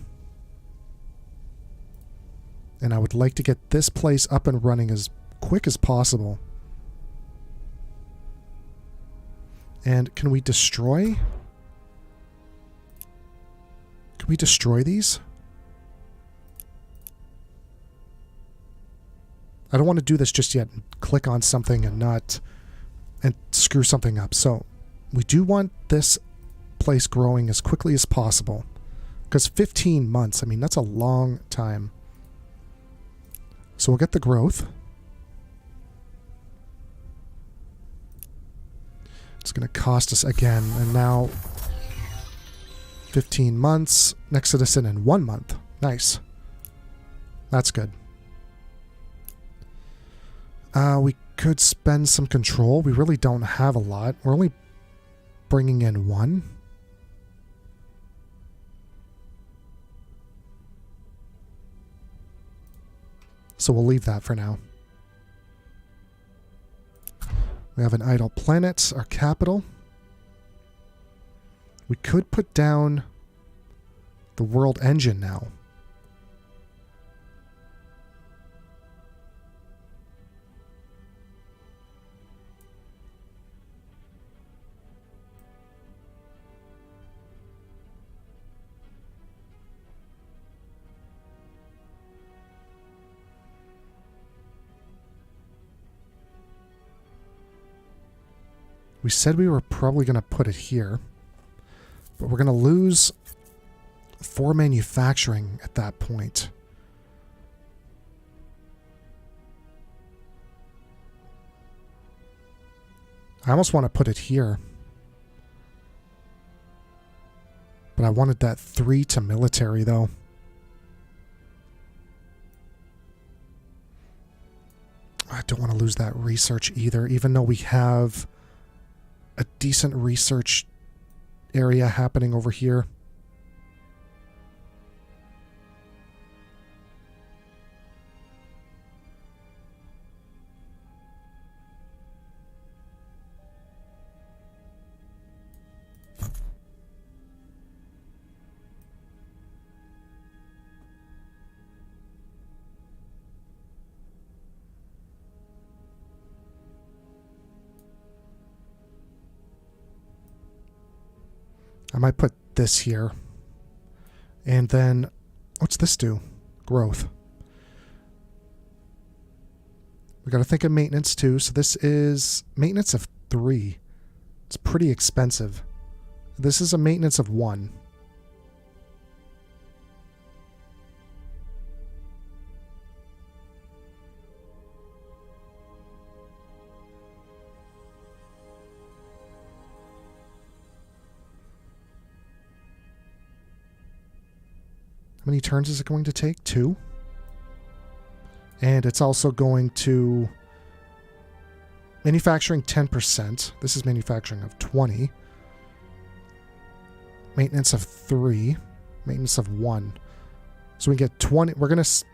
And I would like to get this place up and running as quick as possible. And can we destroy? Can we destroy these? I don't want to do this just yet and click on something and not... and screw something up. So we do want this place growing as quickly as possible. Because 15 months, I mean, that's a long time. So we'll get the growth. It's going to cost us again. And now 15 months. Next citizen in 1 month. Nice. That's good. We could spend some control. We really don't have a lot. We're only bringing in 1. So we'll leave that for now. We have an idle planet, our capital. We could put down the world engine now. We said we were probably going to put it here, but we're going to lose 4 manufacturing at that point. I almost want to put it here, but I wanted that 3 to military though. I don't want to lose that research either, even though we have a decent research area happening over here. I might put this here. And then, what's this do? Growth. We got to think of maintenance too. So this is maintenance of 3. It's pretty expensive. This is a maintenance of 1. How many turns is it going to take? 2. And it's also going to manufacturing 10%. This is manufacturing of 20. Maintenance of 3. Maintenance of 1. So we get 20. We're going to,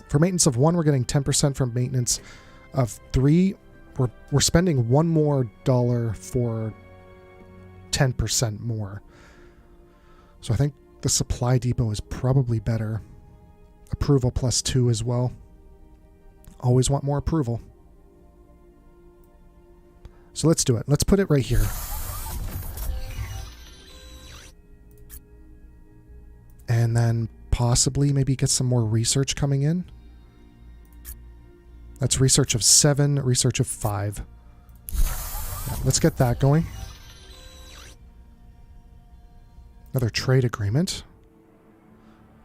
for maintenance of 1, we're getting 10% from maintenance of 3. We're spending $1 more for 10% more. So I think the supply depot is probably better. Approval plus 2 as well. Always want more approval. So let's do it. Let's put it right here. And then possibly maybe get some more research coming in. That's research of 7, research of 5. Yeah, let's get that going. Another trade agreement.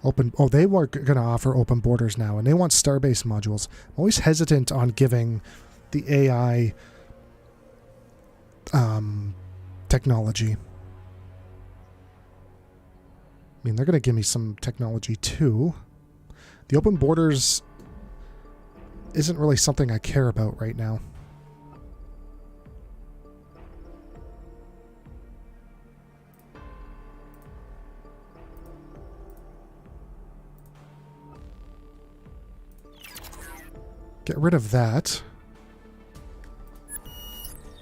Oh, they were going to offer open borders now, and they want star-based modules. I'm always hesitant on giving the AI technology. I mean, they're going to give me some technology too. The open borders isn't really something I care about right now. Get rid of that.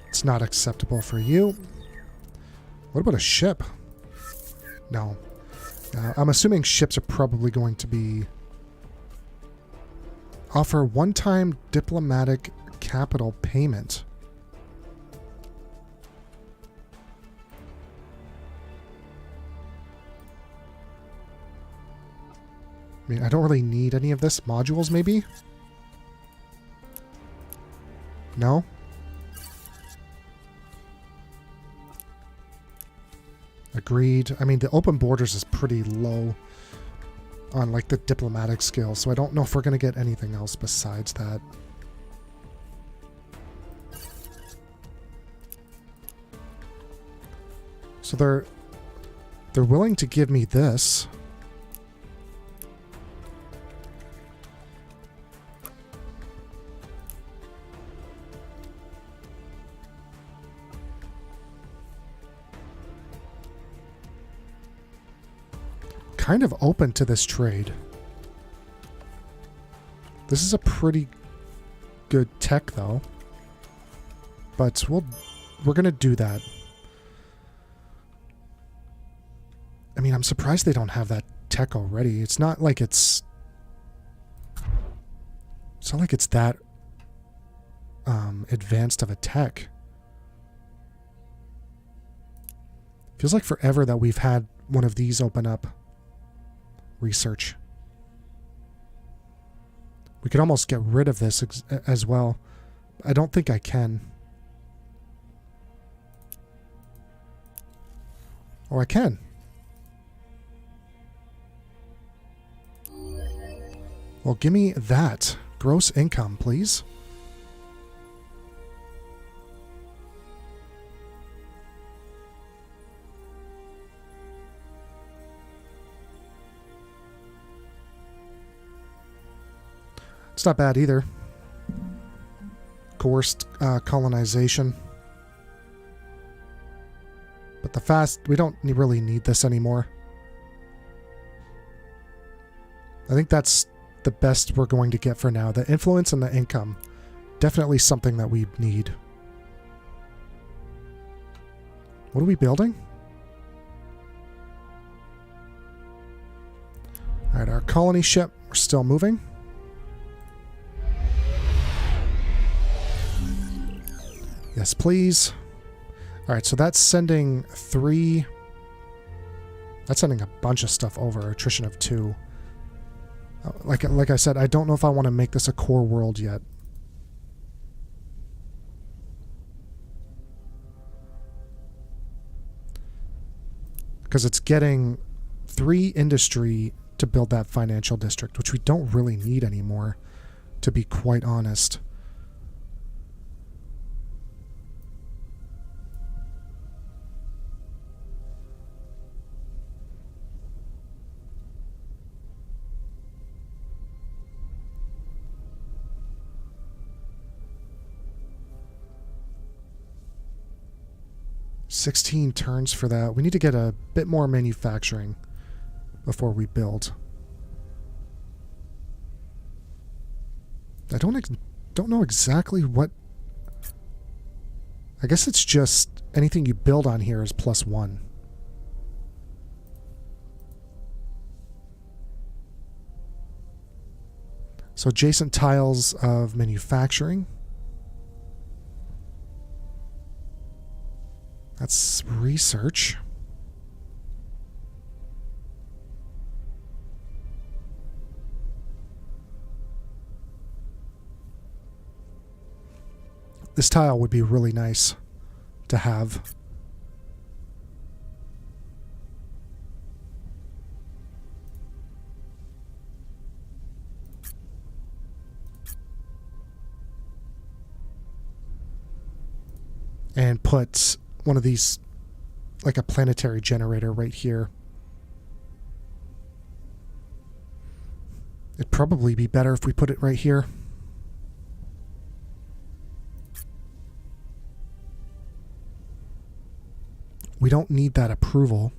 It's not acceptable for you. What about a ship? No. I'm assuming ships are probably going to be... Offer one-time diplomatic capital payment. I mean, I don't really need any of this. Modules, maybe? No? Agreed. I mean, the open borders is pretty low on, like, the diplomatic skill, so I don't know if we're going to get anything else besides that. So they're willing to give me this. Kind of open to this trade. This is a pretty good tech, though. But we're gonna do that. I mean, I'm surprised they don't have that tech already. It's not like it's not like it's that advanced of a tech. Feels like forever that we've had one of these open up. Research. We could almost get rid of this as well. I don't think I can. Or I can. Well, give me that. Gross income, please. It's not bad either. Coerced colonization. But we don't really need this anymore. I think that's the best we're going to get for now. The influence and the income. Definitely something that we need. What are we building? Alright, our colony ship. We're still moving. Yes, please. Alright, so that's sending 3... That's sending a bunch of stuff over. Attrition of 2. Like I said, I don't know if I want to make this a core world yet. Because it's getting 3 industry to build that financial district, which we don't really need anymore, to be quite honest. $16 turns for that. We need to get a bit more manufacturing before we build. I don't know exactly what... I guess it's just anything you build on here is +1. So adjacent tiles of manufacturing. That's research. This tile would be really nice to have. And put one of these, like a planetary generator right here. It'd probably be better if we put it right here. we don't need that approval.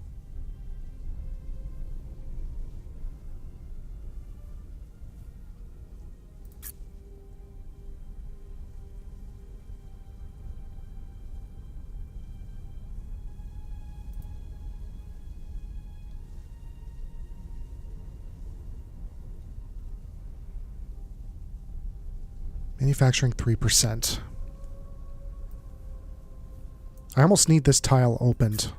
Manufacturing 3%. I almost need this tile opened.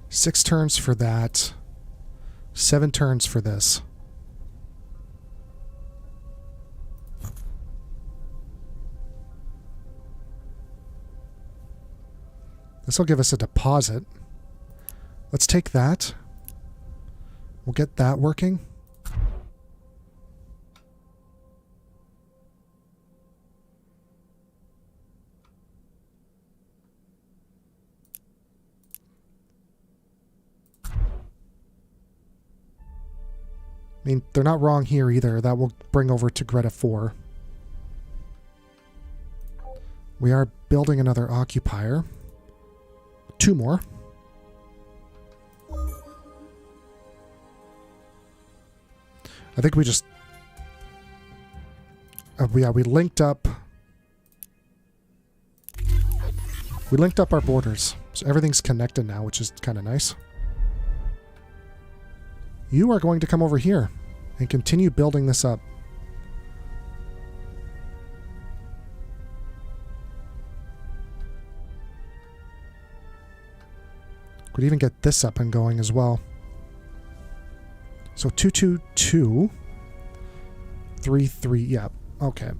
Six turns for that. 7 turns for this. This will give us a deposit. Let's take that. We'll get that working. I mean, they're not wrong here either. That will bring over to Greta 4. We are building another occupier. 2 more. I think we just... yeah, we linked up... We linked up our borders. So everything's connected now, which is kind of nice. You are going to come over here and continue building this up. Could even get this up and going as well. So 222 33. Yeah, okay.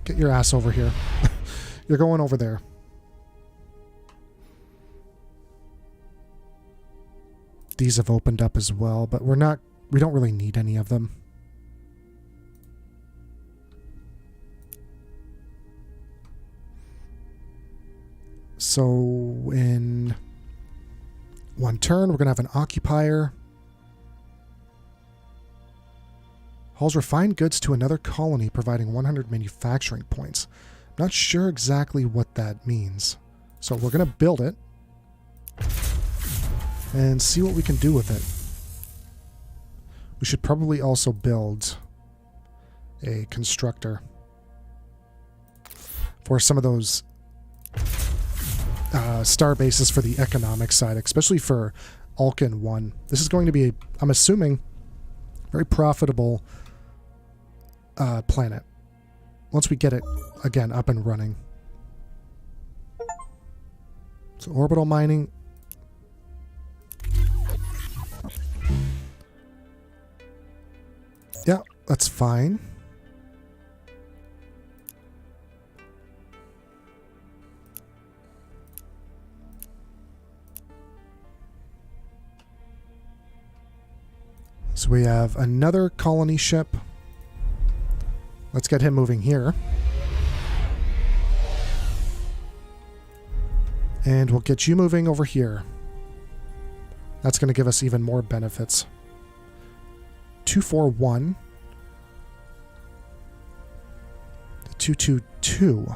Get your ass over here. You're going over there. These have opened up as well, but we don't really need any of them. So in 1 turn, we're going to have an occupier. Hauls refined goods to another colony, providing 100 manufacturing points. Not sure exactly what that means. So we're going to build it and see what we can do with it. We should probably also build a constructor for some of those star bases for the economic side, especially for Alkin 1. This is going to be, I'm assuming, very profitable planet once we get it, again, up and running. So orbital mining. Yeah, that's fine. So we have another colony ship. Let's get him moving here. And we'll get you moving over here. That's going to give us even more benefits. 241. 222.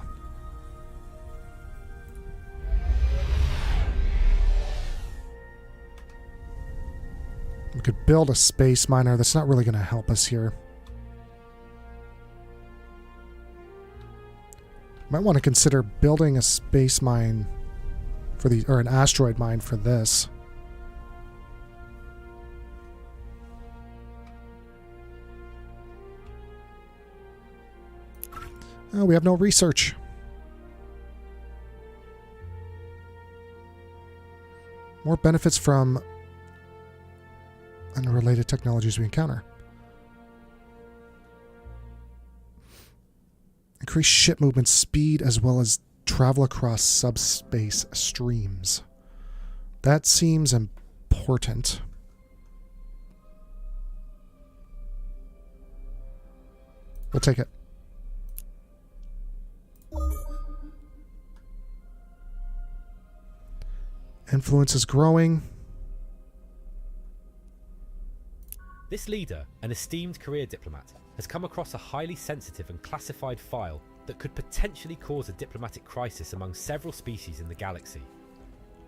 We could build a space miner. That's not really going to help us here. Might want to consider building a space mine for the, or an asteroid mine for this. Oh, we have no research. More benefits from unrelated technologies we encounter. Increase ship movement speed as well as travel across subspace streams. That seems important. We'll take it. Influence is growing. This leader, an esteemed career diplomat, has come across a highly sensitive and classified file that could potentially cause a diplomatic crisis among several species in the galaxy.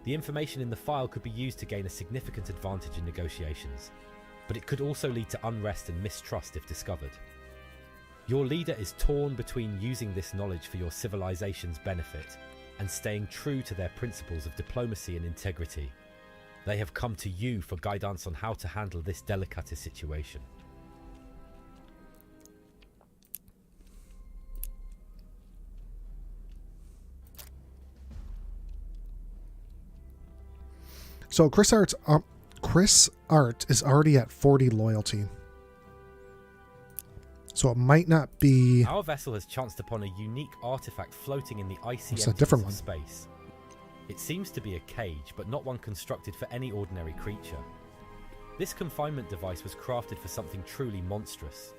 The information in the file could be used to gain a significant advantage in negotiations, but it could also lead to unrest and mistrust if discovered. Your leader is torn between using this knowledge for your civilization's benefit and staying true to their principles of diplomacy and integrity. They have come to you for guidance on how to handle this delicate situation. So Chris Art is already at 40 loyalty. So it might not be... Our vessel has chanced upon a unique artifact floating in the icy It's a emptiness different of one. space. It seems to be a cage, but not one constructed for any ordinary creature. This confinement device was crafted for something truly monstrous.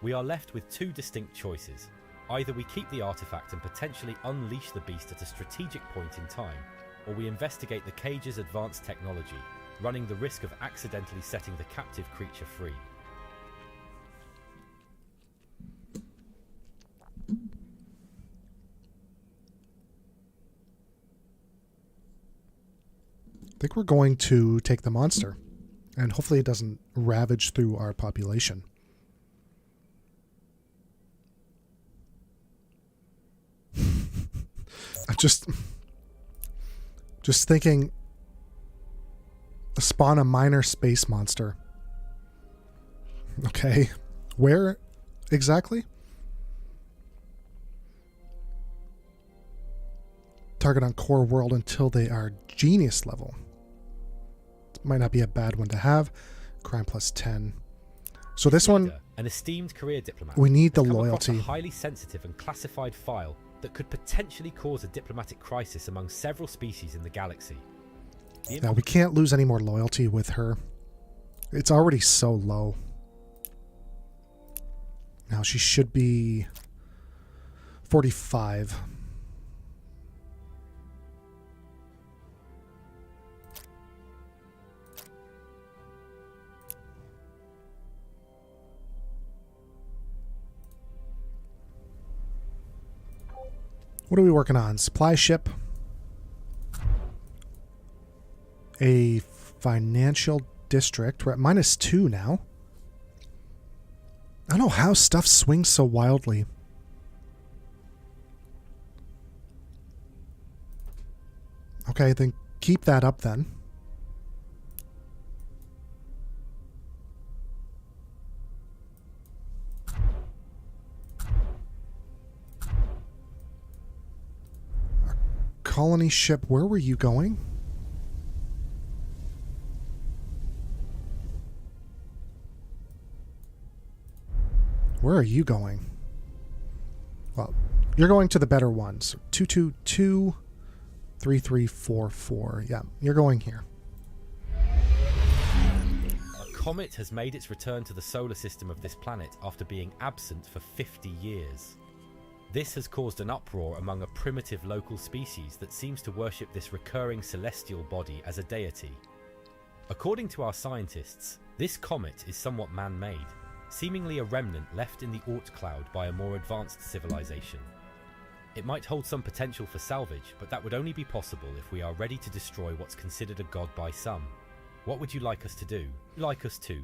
We are left with two distinct choices. Either we keep the artifact and potentially unleash the beast at a strategic point in time, or we investigate the cage's advanced technology, running the risk of accidentally setting the captive creature free. I think we're going to take the monster, and hopefully it doesn't ravage through our population. I'm just thinking, spawn a minor space monster. Okay, where exactly? Target on core world until they are genius level. Might not be a bad one to have. Crime plus 10. So this one, an esteemed career diplomat, we need the has come across loyalty. a highly sensitive and classified file that could potentially cause a diplomatic crisis among several species in the galaxy. Now we can't lose any more loyalty with her. It's already so low. Now she should be 45. What are we working on? Supply ship. A financial district. We're at -2 now. I don't know how stuff swings so wildly. Okay, then keep that up then. Colony ship, where were you going? Where are you going? Well, you're going to the better ones. 222 3344. Yeah, you're going here. A comet has made its return to the solar system of this planet after being absent for 50 years. This has caused an uproar among a primitive local species that seems to worship this recurring celestial body as a deity. According to our scientists, this comet is somewhat man-made, seemingly a remnant left in the Oort cloud by a more advanced civilization. It might hold some potential for salvage, but that would only be possible if we are ready to destroy what's considered a god by some. What would you like us to do? Like us to?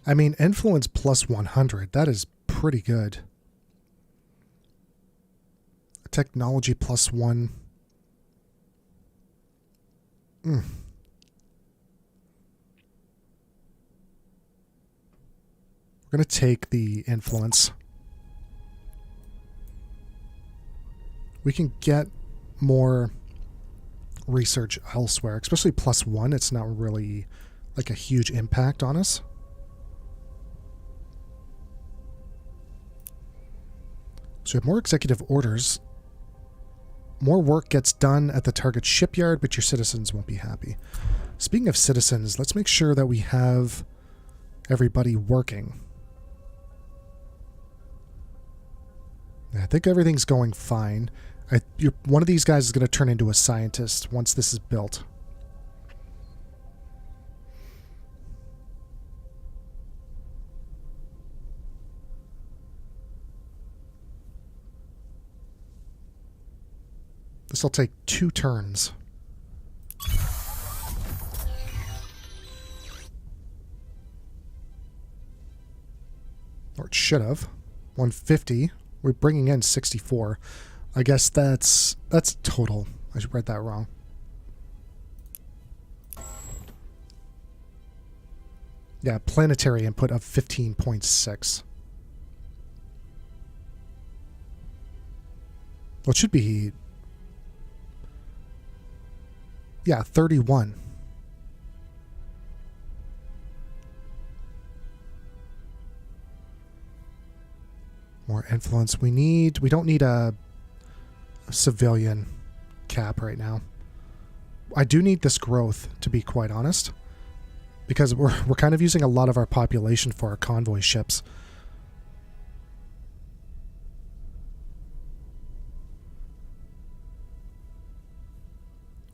I mean, influence plus 100. That is pretty good. Technology plus 1. We're going to take the influence. We can get more research elsewhere, especially plus 1. It's not really like a huge impact on us. So we have more executive orders. More work gets done at the target shipyard, but your citizens won't be happy. Speaking of citizens, let's make sure that we have everybody working. I think everything's going fine. One of these guys is going to turn into a scientist once this is built. This will take 2 turns. Or it should have. 150. We're bringing in 64. I guess that's total. I read that wrong. Yeah, planetary input of 15.6. Well, it should be... Yeah, 31. More influence. We don't need a civilian cap right now. I do need this growth, to be quite honest, because we're kind of using a lot of our population for our convoy ships.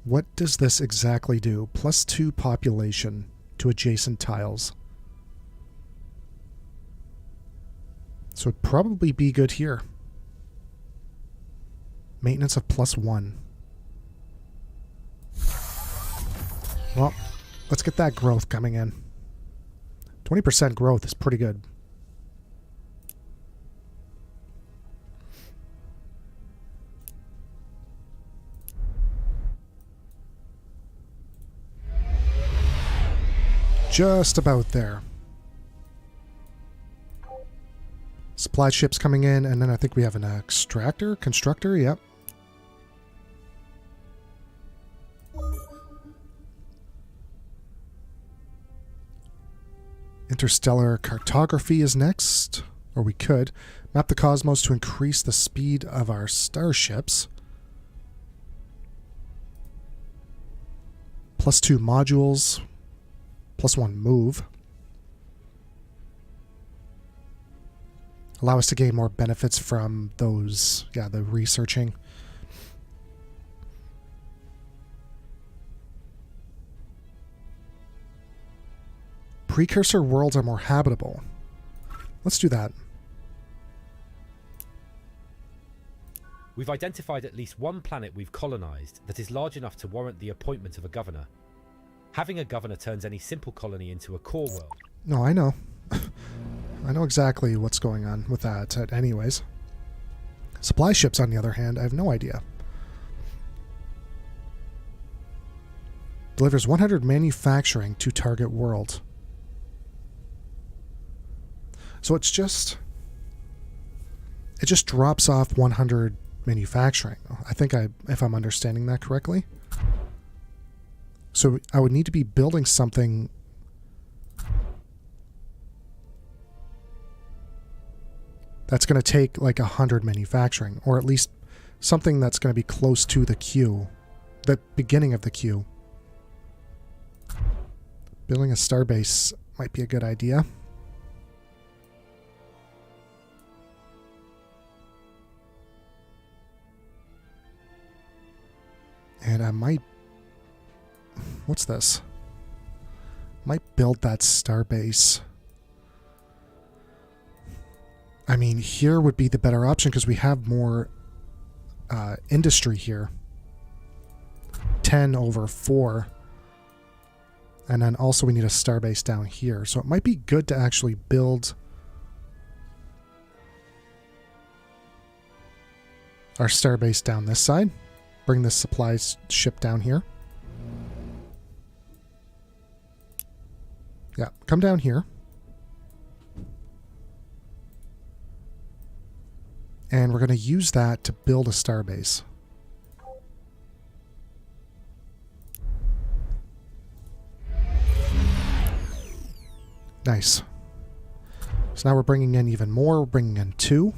What does this exactly do? +2 population to adjacent tiles. So it'd probably be good here. Maintenance of +1. Well, let's get that growth coming in. 20% growth is pretty good. Just about there. Supply ships coming in, and then I think we have an constructor, yep. Interstellar cartography is next, or we could. Map the cosmos to increase the speed of our starships. +2 modules, +1 move. Allow us to gain more benefits from those, yeah, the researching. Precursor worlds are more habitable. Let's do that. We've identified at least one planet we've colonized that is large enough to warrant the appointment of a governor. Having a governor turns any simple colony into a core world. No, I know. I know exactly what's going on with that anyways. Supply ships, on the other hand, I have no idea. Delivers 100 manufacturing to target world. So it just drops off 100 manufacturing. I think if I'm understanding that correctly. So I would need to be building something that's going to take like 100 manufacturing, or at least something that's going to be close to the queue, the beginning of the queue. Building a starbase might be a good idea. And I might... What's this? Might build that starbase. I mean, here would be the better option because we have more industry here. 10/4. And then also we need a starbase down here. So it might be good to actually build our starbase down this side. Bring the supplies ship down here. Yeah, come down here. And we're going to use that to build a starbase. Nice. So now we're bringing in even more. We're bringing in 2.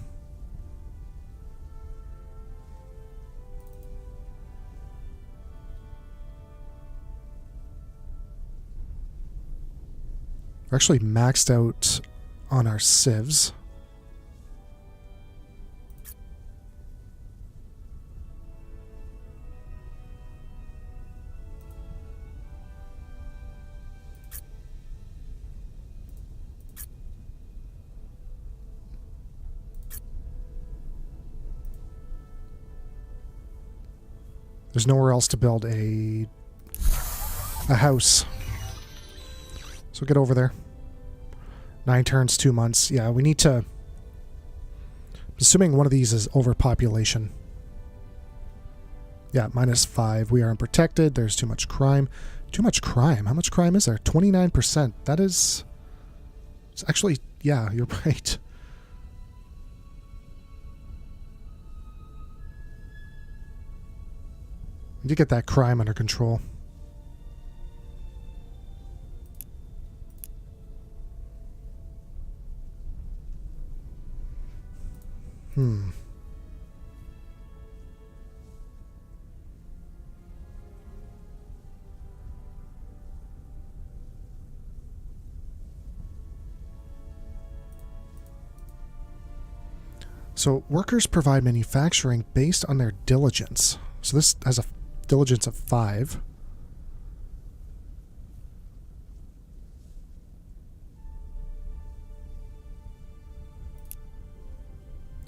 We're actually maxed out on our civs. There's nowhere else to build a house. So get over there. 9 turns, 2 months. Yeah, we need to... Assuming one of these is overpopulation. Yeah, -5. We are unprotected. There's too much crime. Too much crime? How much crime is there? 29%. That is... It's actually... Yeah, you're right. We need to get that crime under control. So workers provide manufacturing based on their diligence. So this has a diligence of 5.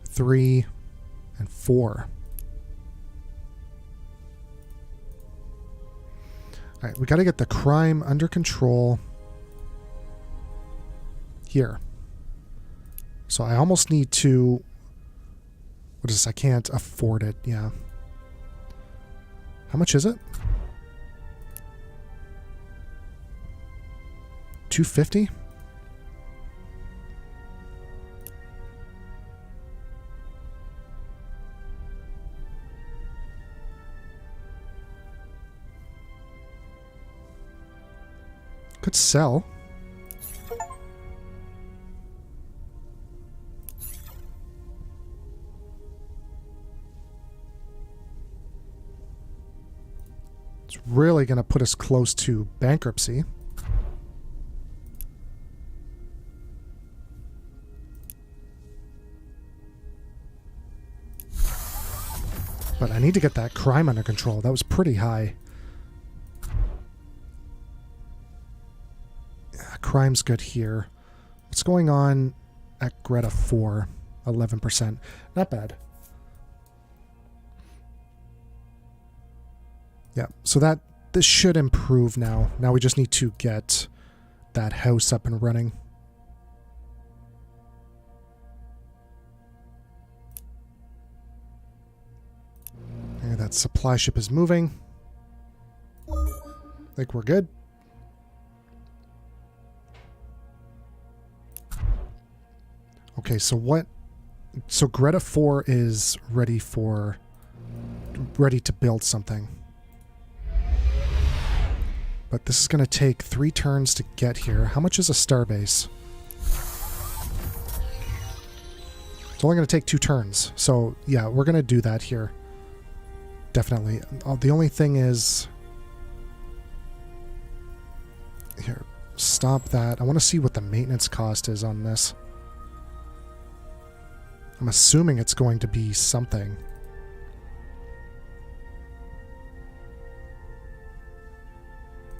Three and 4. All right, we got to get the crime under control here. So I almost need to... What is this? I can't afford it. Yeah. How much is it? 250? Could sell. It's really going to put us close to bankruptcy. But I need to get that crime under control. That was pretty high. Crime's good here. What's going on at Greta 4? 11%. Not bad. Yeah, so this should improve now. Now we just need to get that house up and running. And that supply ship is moving. I think we're good. Okay, so Greta 4 is ready to build something. But this is going to take 3 turns to get here. How much is a starbase? It's only going to take 2 turns. So, yeah, we're going to do that here. Definitely. The only thing is... Here, stop that. I want to see what the maintenance cost is on this. I'm assuming it's going to be something.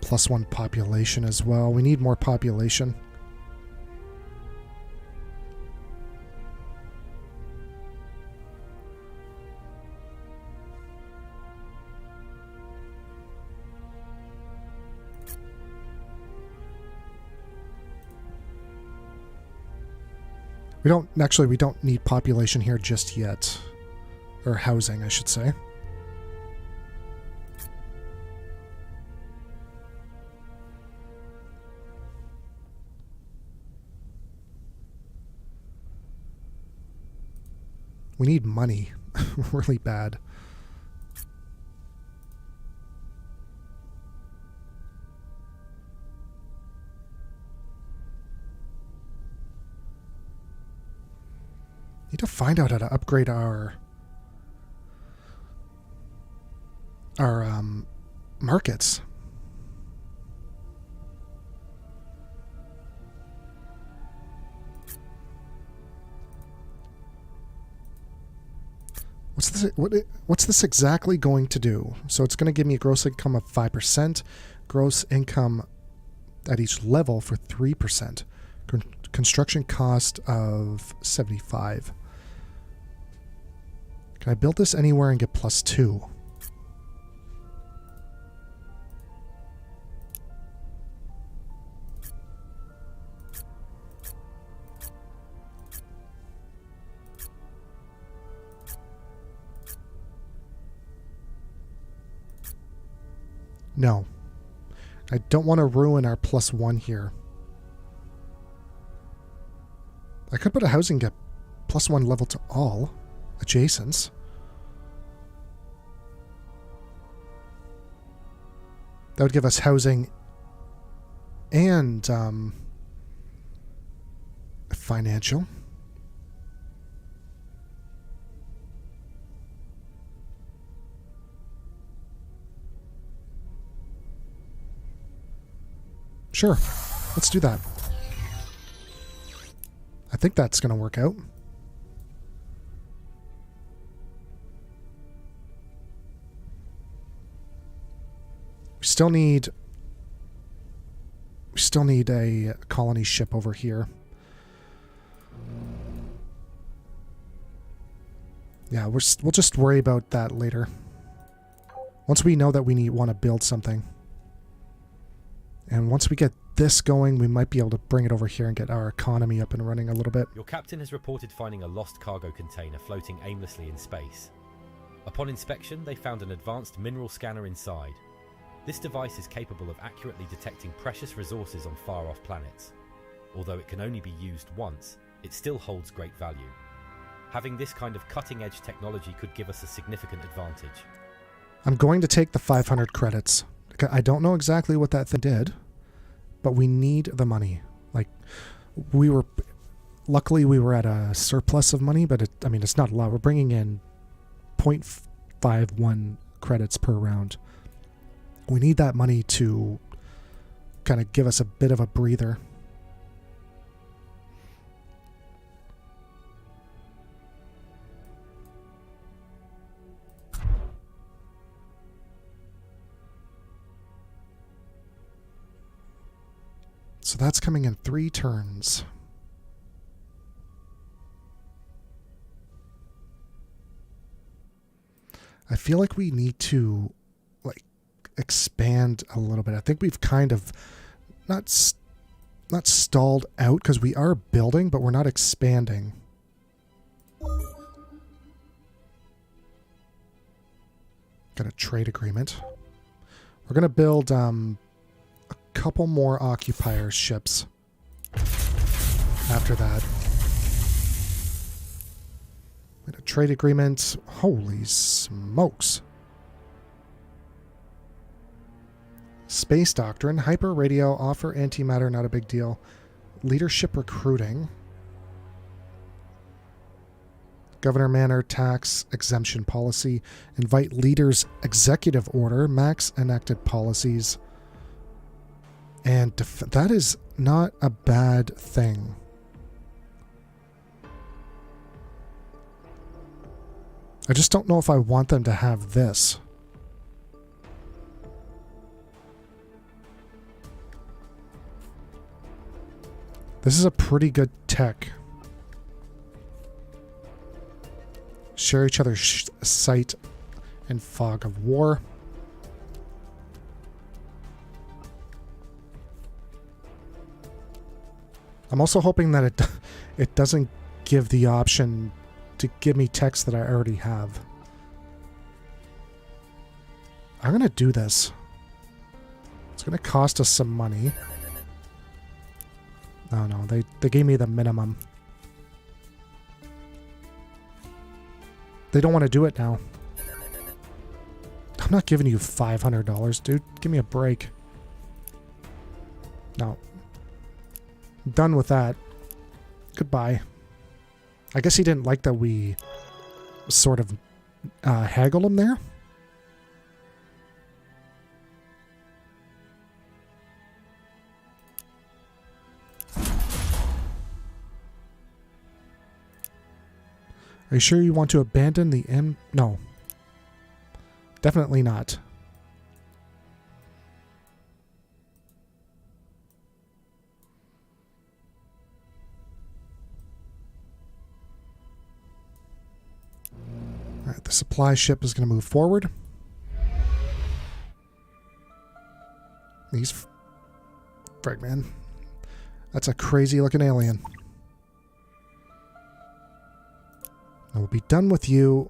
+1 population as well. We need more population. We don't need population here just yet. Or housing, I should say. We need money really bad. Need to find out how to upgrade our markets. What's this exactly going to do? So it's going to give me a gross income of 5%, gross income at each level for 3%, construction cost of 75. Can I build this anywhere and get +2? No. I don't want to ruin our +1 here. I could put a housing get +1 level to all adjacents. That would give us housing and financial. Sure, let's do that. I think that's going to work out. We still need a colony ship over here. Yeah, we'll just worry about that later. Once we know that we want to build something. And once we get this going, we might be able to bring it over here and get our economy up and running a little bit. Your captain has reported finding a lost cargo container floating aimlessly in space. Upon inspection, they found an advanced mineral scanner inside. This device is capable of accurately detecting precious resources on far-off planets. Although it can only be used once, it still holds great value. Having this kind of cutting-edge technology could give us a significant advantage. I'm going to take the 500 credits. I don't know exactly what that thing did, but we need the money. Like, luckily we were at a surplus of money, but it's not a lot. We're bringing in 0.51 credits per round. We need that money to kind of give us a bit of a breather. So that's coming in 3 turns. I feel like we need to expand a little bit. I think we've kind of not stalled out because we are building, but we're not expanding. Got a trade agreement. We're going to build couple more occupier ships after that. We had a trade agreement. Holy smokes. Space doctrine, hyper radio, offer antimatter, not a big deal. Leadership recruiting. Governor Manor tax exemption policy. Invite leaders executive order, max enacted policies. And that is not a bad thing. I just don't know if I want them to have this. This is a pretty good tech. Share each other's sight and fog of war. I'm also hoping that it doesn't give the option to give me text that I already have. I'm going to do this. It's going to cost us some money. Oh no, they gave me the minimum. They don't want to do it now. I'm not giving you $500, dude. Give me a break. No. Done with that. Goodbye. I guess he didn't like that we sort of haggled him there. Are you sure you want to abandon the No. Definitely not. Alright, the supply ship is going to move forward. Frig, man. That's a crazy looking alien. I will be done with you.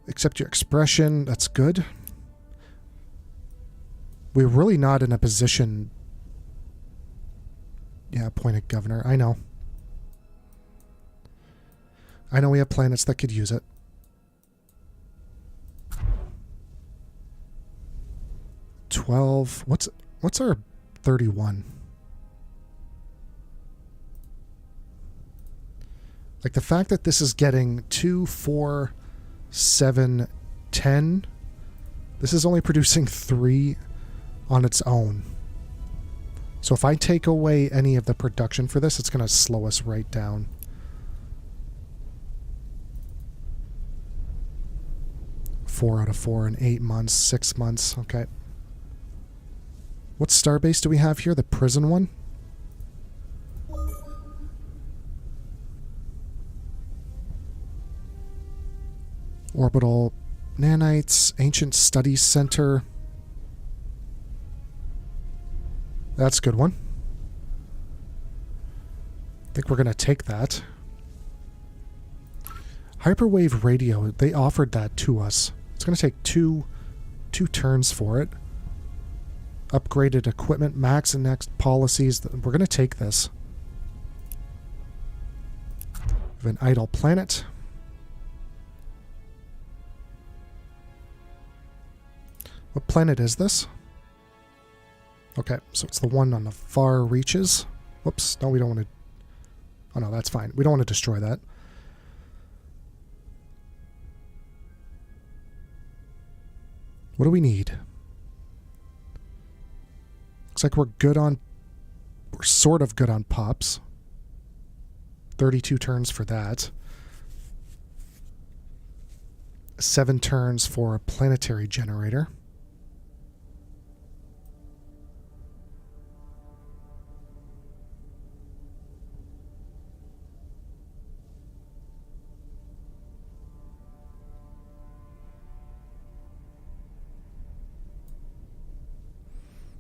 Accept your expression. That's good. We're really not in a position... Yeah, appointed governor. I know. I know we have planets that could use it. What's our 31? Like the fact that this is getting 2, 4, 7, 10. This is only producing 3 on its own. So if I take away any of the production for this, it's going to slow us right down. Four out of 4 in 8 months, 6 months. Okay. What starbase do we have here? The prison one? Orbital Nanites, Ancient Studies Center. That's a good one. I think we're going to take that. Hyperwave radio, they offered that to us. It's going to take two turns for it. Upgraded equipment, max and next policies. We're going to take this. We have an idle planet. What planet is this? Okay, so it's the one on the far reaches. Whoops, no, we don't want to... Oh no, that's fine. We don't want to destroy that. What do we need? Looks like we're good on... We're sort of good on pops. 32 turns for that. 7 turns for a planetary generator.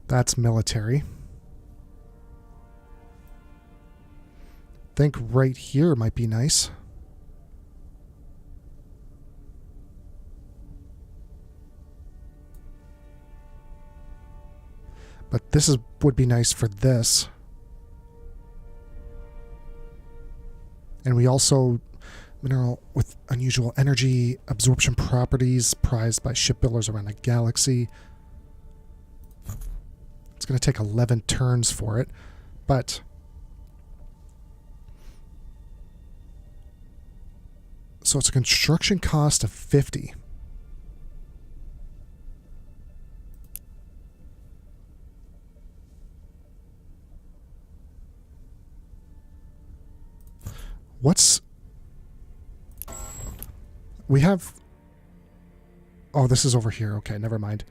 That's military. I think right here might be nice. But this would be nice for this. And we also... Mineral with unusual energy absorption properties prized by shipbuilders around the galaxy. It's going to take 11 turns for it, but so it's a construction cost of 50. We have... Oh, this is over here. Okay, never mind.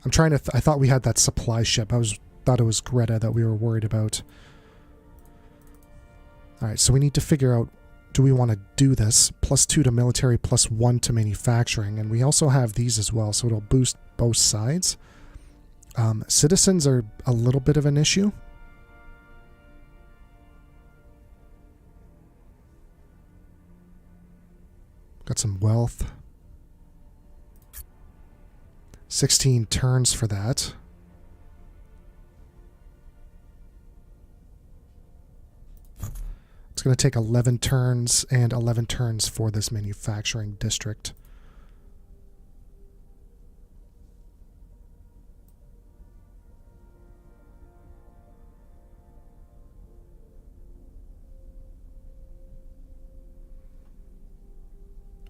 I'm trying to... I thought we had that supply ship. Thought it was Greta that we were worried about. Alright, so we need to figure out... Do we want to do this? +2 to military, +1 to manufacturing. And we also have these as well, so it'll boost both sides. Citizens are a little bit of an issue. Got some wealth. 16 turns for that. It's going to take 11 turns and 11 turns for this manufacturing district.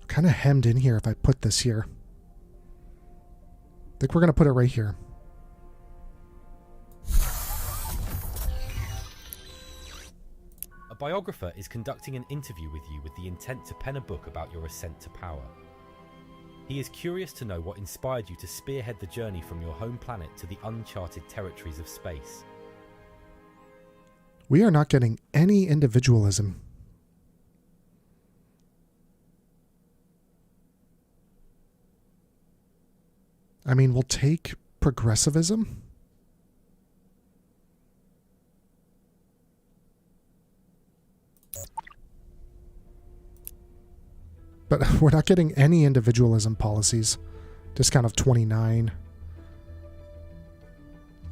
Kind of hemmed in here if I put this here. I think we're going to put it right here. A biographer is conducting an interview with you with the intent to pen a book about your ascent to power. He is curious to know what inspired you to spearhead the journey from your home planet to the uncharted territories of space. We are not getting any individualism. I mean, we'll take progressivism. But we're not getting any individualism policies. Discount of 29.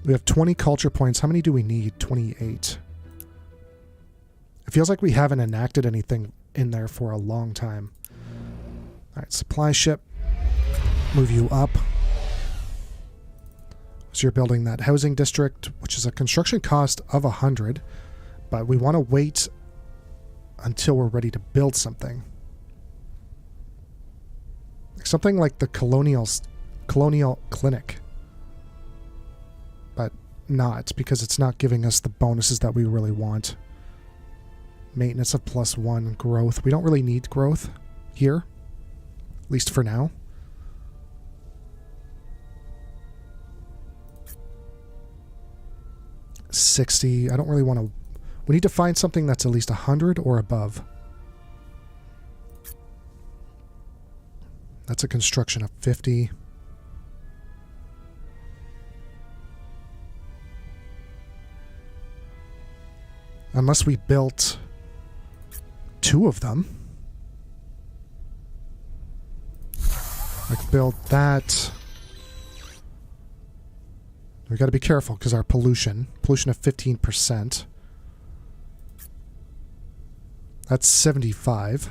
We have 20 culture points. How many do we need? 28. It feels like we haven't enacted anything in there for a long time. All right, supply ship. Move you up. So you're building that housing district, which is a construction cost of 100, but we want to wait until we're ready to build something. Something like the colonial clinic. But not, because it's not giving us the bonuses that we really want. Maintenance of +1, growth. We don't really need growth here, at least for now. $60. I don't really want to... We need to find something that's at least 100 or above. That's a construction of 50. Unless we built 2 of them. Like build that. We got to be careful because our pollution of 15%. That's 75.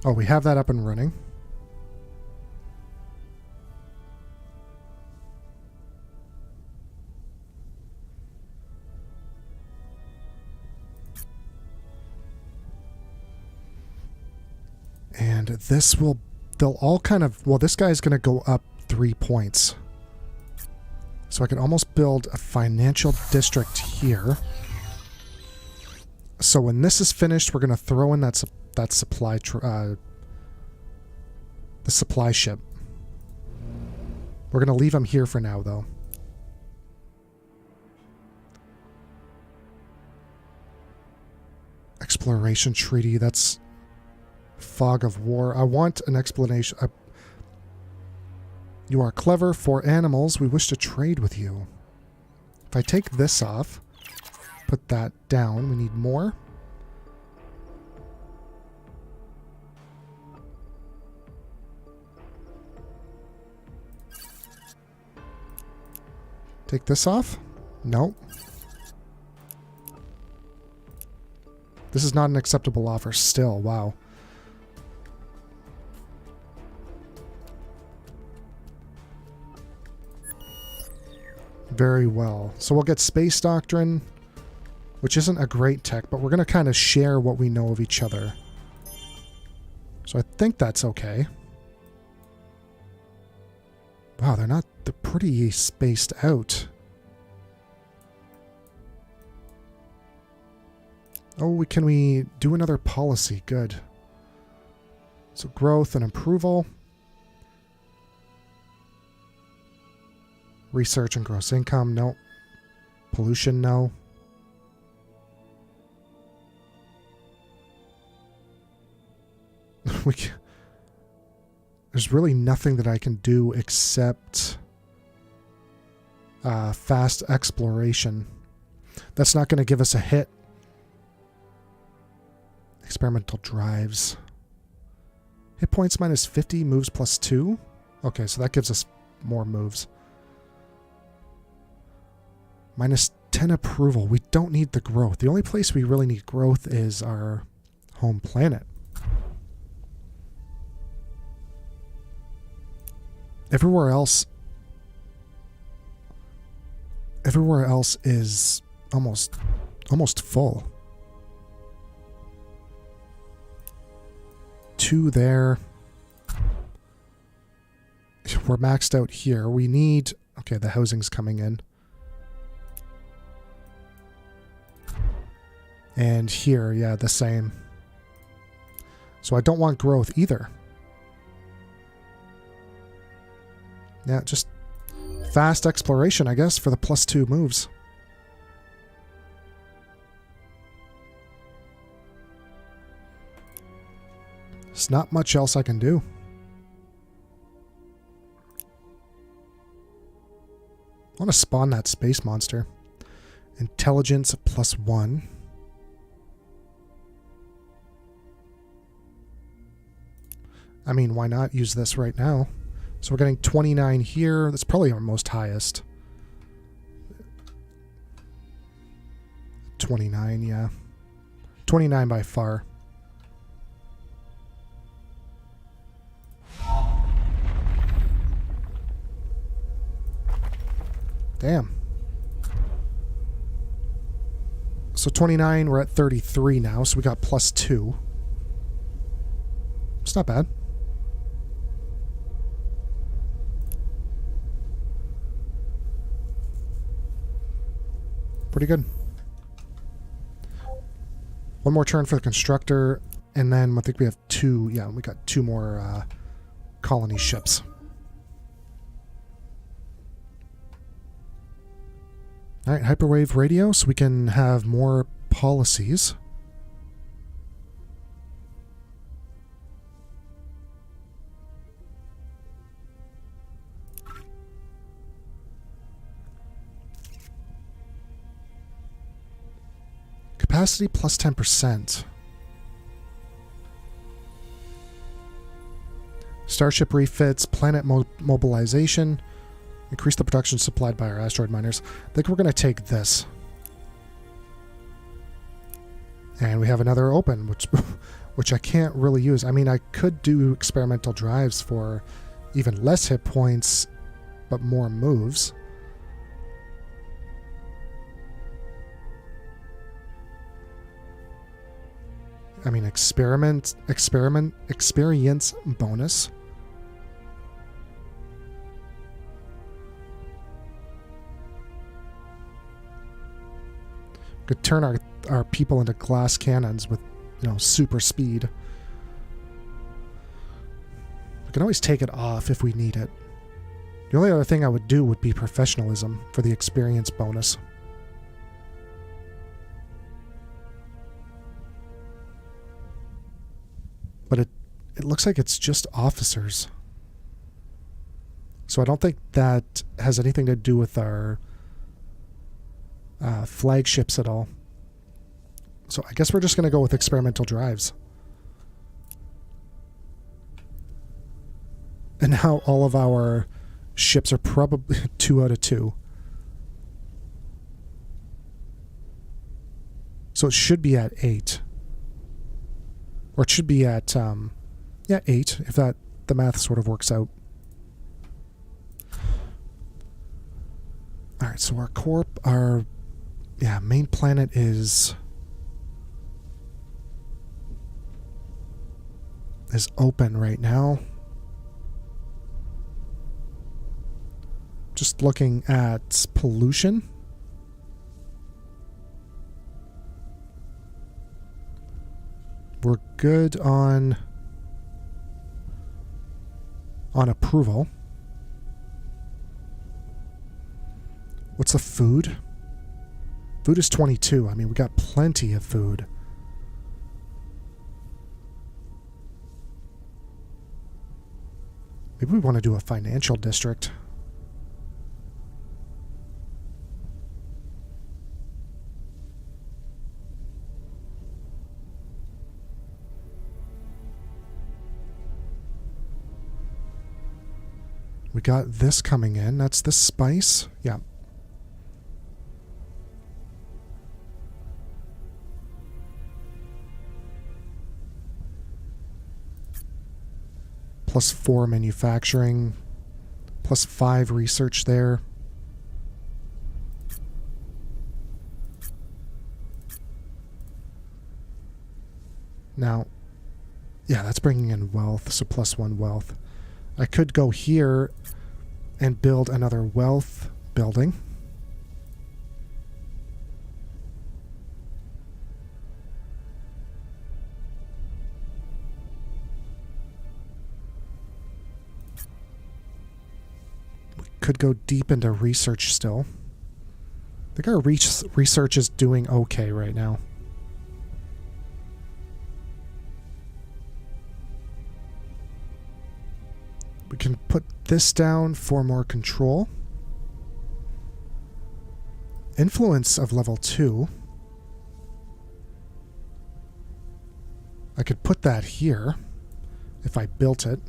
Oh, we have that up and running. And this will, they'll all kind of, well, this guy's going to go up 3 points. So I can almost build a financial district here. So when this is finished, we're going to throw in that supply, the supply ship. We're going to leave them here for now, though. Exploration treaty, that's fog of war. I want an explanation. You are clever for animals. We wish to trade with you. If I take this off, put that down, we need more. Take this off? No. This is not an acceptable offer still. Wow. Very well. So we'll get Space Doctrine, which isn't a great tech, but we're going to kind of share what we know of each other. So I think that's okay. Wow, they're pretty spaced out. Oh, can we do another policy? Good. So growth and approval. Research and gross income, no. Pollution, no. There's really nothing that I can do except fast exploration. That's not going to give us a hit. Experimental drives. Hit points minus 50, moves plus 2. Okay, so that gives us more moves. Minus 10 approval. We don't need the growth. The only place we really need growth is our home planet. Everywhere else is almost full. 2 there. We're maxed out here. We need... Okay, the housing's coming in. And here, yeah, the same. So I don't want growth either. Yeah, just fast exploration, I guess, for the plus 2 moves. There's not much else I can do. I want to spawn that space monster. Intelligence plus 1. I mean, why not use this right now? So we're getting 29 here. That's probably our most highest. 29, yeah. 29 by far. Damn. So 29, we're at 33 now, so we got +2. It's not bad. Pretty good. One more turn for the constructor, and then I think we have two, yeah, we got 2 more colony ships. Alright, hyperwave radio, so we can have more policies. Capacity plus 10%. Starship refits, planet mobilization. Increase the production supplied by our asteroid miners. I think we're going to take this. And we have another open, which I can't really use. I mean, I could do experimental drives for even less hit points, but more moves. I mean, experience bonus. Could turn our people into glass cannons with, you know, super speed. We can always take it off if we need it. The only other thing I would do would be professionalism for the experience bonus. But it looks like it's just officers. So I don't think that has anything to do with our flagships at all. So I guess we're just going to go with experimental drives. And now all of our ships are probably 2 out of 2. So it should be at 8. Or it should be at, 8, if the math sort of works out. Alright, so our main planet is open right now. Just looking at pollution. We're good on approval. What's the food? Food is 22. I mean, we got plenty of food. Maybe we want to do a financial district. We got this coming in. That's the spice. Yeah. +4 manufacturing. +5 research there. Now, yeah, that's bringing in wealth. So +1 wealth. I could go here and build another wealth building. We could go deep into research still. I think our research is doing okay right now. We can put this down for more control. Influence of level 2. I could put that here. if I built it.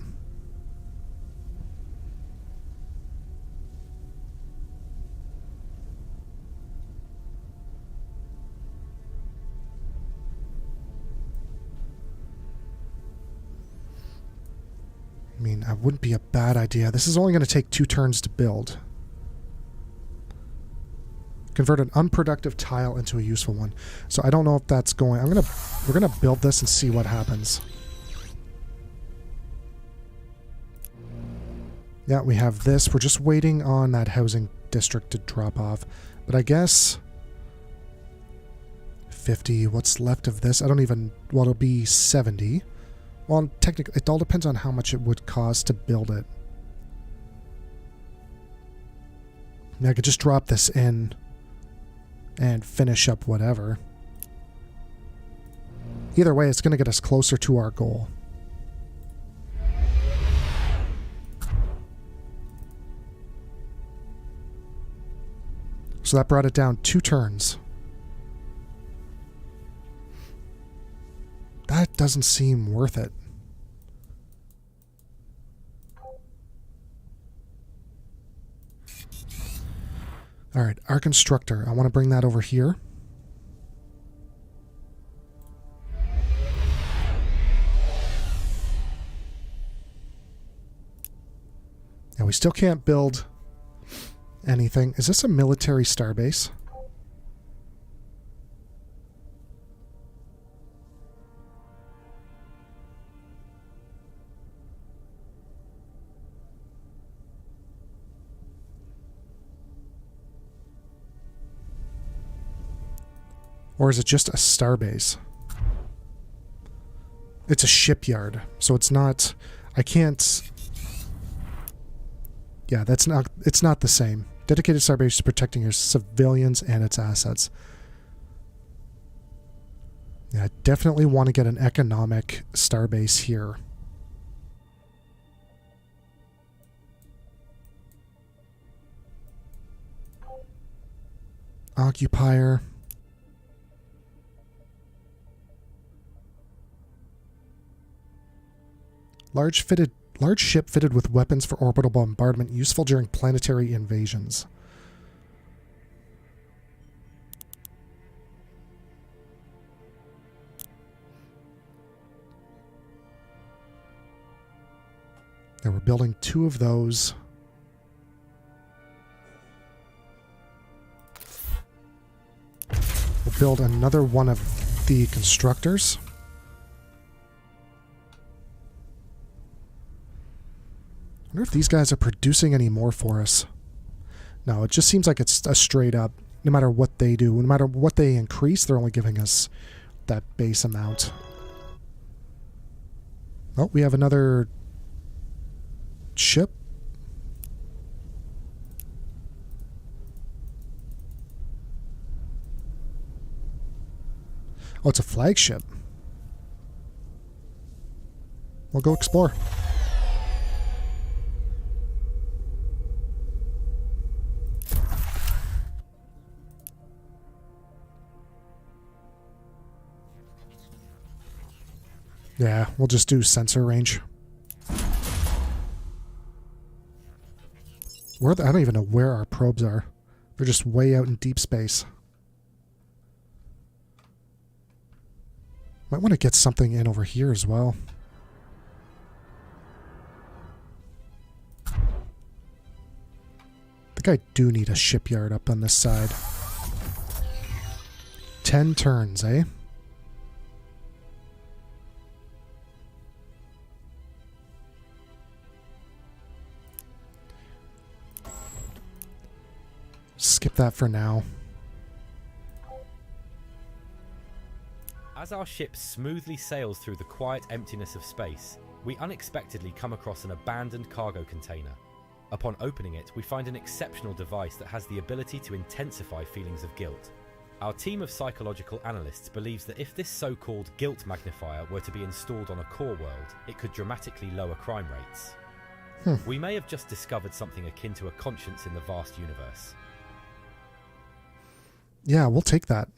I mean, that wouldn't be a bad idea. This is only going to take 2 turns to build. Convert an unproductive tile into a useful one. So I don't know if that's going... We're gonna build this and see what happens. Yeah, we have this. We're just waiting on that housing district to drop off. But I guess 50, what's left of this? I don't even... Well, it'll be 70. Well, technically, it all depends on how much it would cost to build it. I mean, I could just drop this in and finish up whatever. Either way, it's going to get us closer to our goal. So that brought it down 2 turns. That doesn't seem worth it. Alright, our constructor. I want to bring that over here. Now we still can't build anything. Is this a military starbase? Or is it just a starbase? It's a shipyard, so it's not... I can't... Yeah, that's not... It's not the same. Dedicated starbase to protecting your civilians and its assets. Yeah, I definitely want to get an economic starbase here. Occupier... Large ship fitted with weapons for orbital bombardment, useful during planetary invasions. Yeah, we're building 2 of those. We'll build another one of the constructors. I wonder if these guys are producing any more for us. No, it just seems like it's a straight up, no matter what they do, no matter what they increase, they're only giving us that base amount. Oh, we have another ship. Oh, it's a flagship. We'll go explore. Yeah, we'll just do sensor range. I don't even know where our probes are. They're just way out in deep space. Might want to get something in over here as well. I think I do need a shipyard up on this side. 10 turns, eh? Skip that for now. As our ship smoothly sails through the quiet emptiness of space, we unexpectedly come across an abandoned cargo container. Upon opening it, we find an exceptional device that has the ability to intensify feelings of guilt. Our team of psychological analysts believes that if this so-called guilt magnifier were to be installed on a core world, it could dramatically lower crime rates. We may have just discovered something akin to a conscience in the vast universe. Yeah, we'll take that.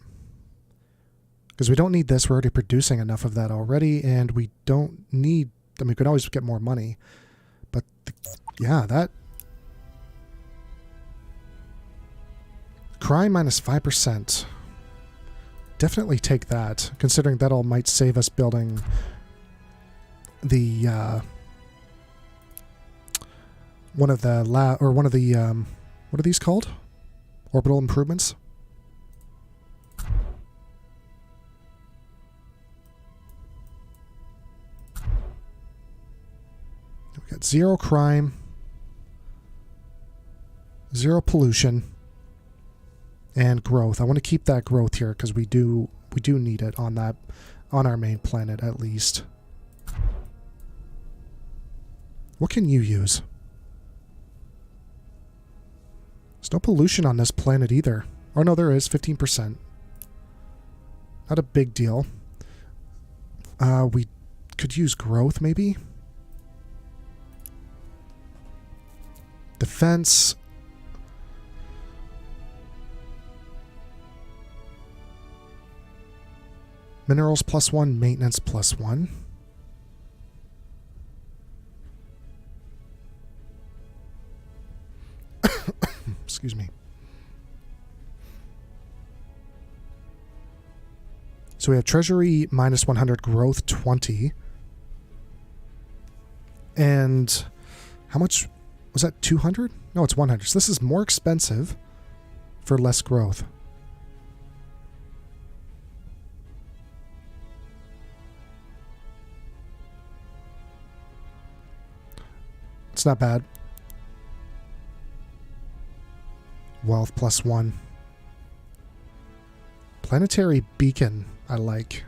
Because we don't need this. We're already producing enough of that already, and we don't need I mean, we could always get more money. But, yeah, that... Crime minus 5%. Definitely take that, considering that all might save us building the, one of the, what are these called? Orbital improvements? We got 0 crime, 0 pollution, and growth. I want to keep that growth here because we do need it on our main planet at least. What can you use? There's no pollution on this planet either. Oh no, there is 15%. Not a big deal. We could use growth maybe. Defense. Minerals +1, maintenance +1. Excuse me. So we have treasury minus 100, growth 20. And how much was that? 200? No, it's 100. So this is more expensive for less growth. It's not bad. Wealth +1. Planetary beacon, I like.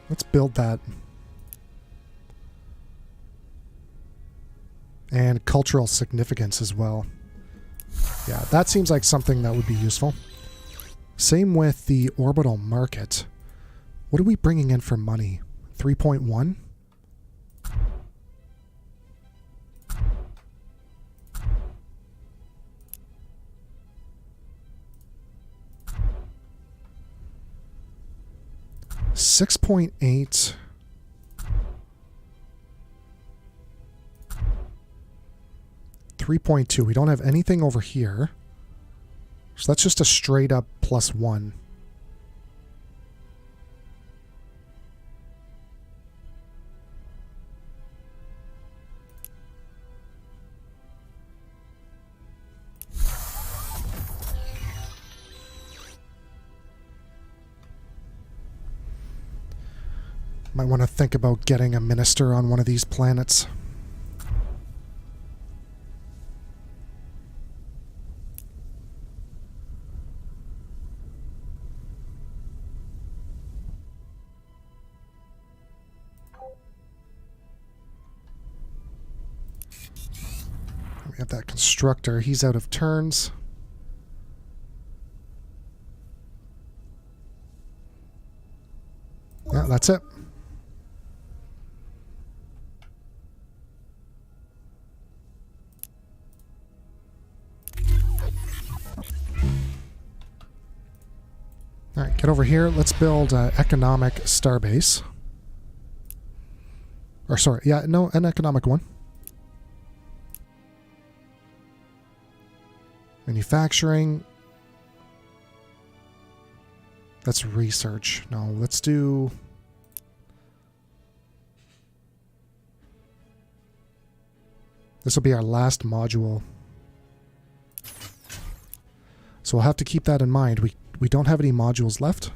Let's build that. And cultural significance as well. Yeah, that seems like something that would be useful. Same with the orbital market. What are we bringing in for money? 3.1? $6.8. $3.2. We don't have anything over here. So that's just a straight up +1. Might want to think about getting a minister on one of these planets. We have that constructor. He's out of turns. Yeah, that's it. All right, get over here. Let's build an economic starbase. Or sorry, yeah, no, an economic one. Manufacturing. That's research. No, let's do... This will be our last module. So we'll have to keep that in mind. We don't have any modules left.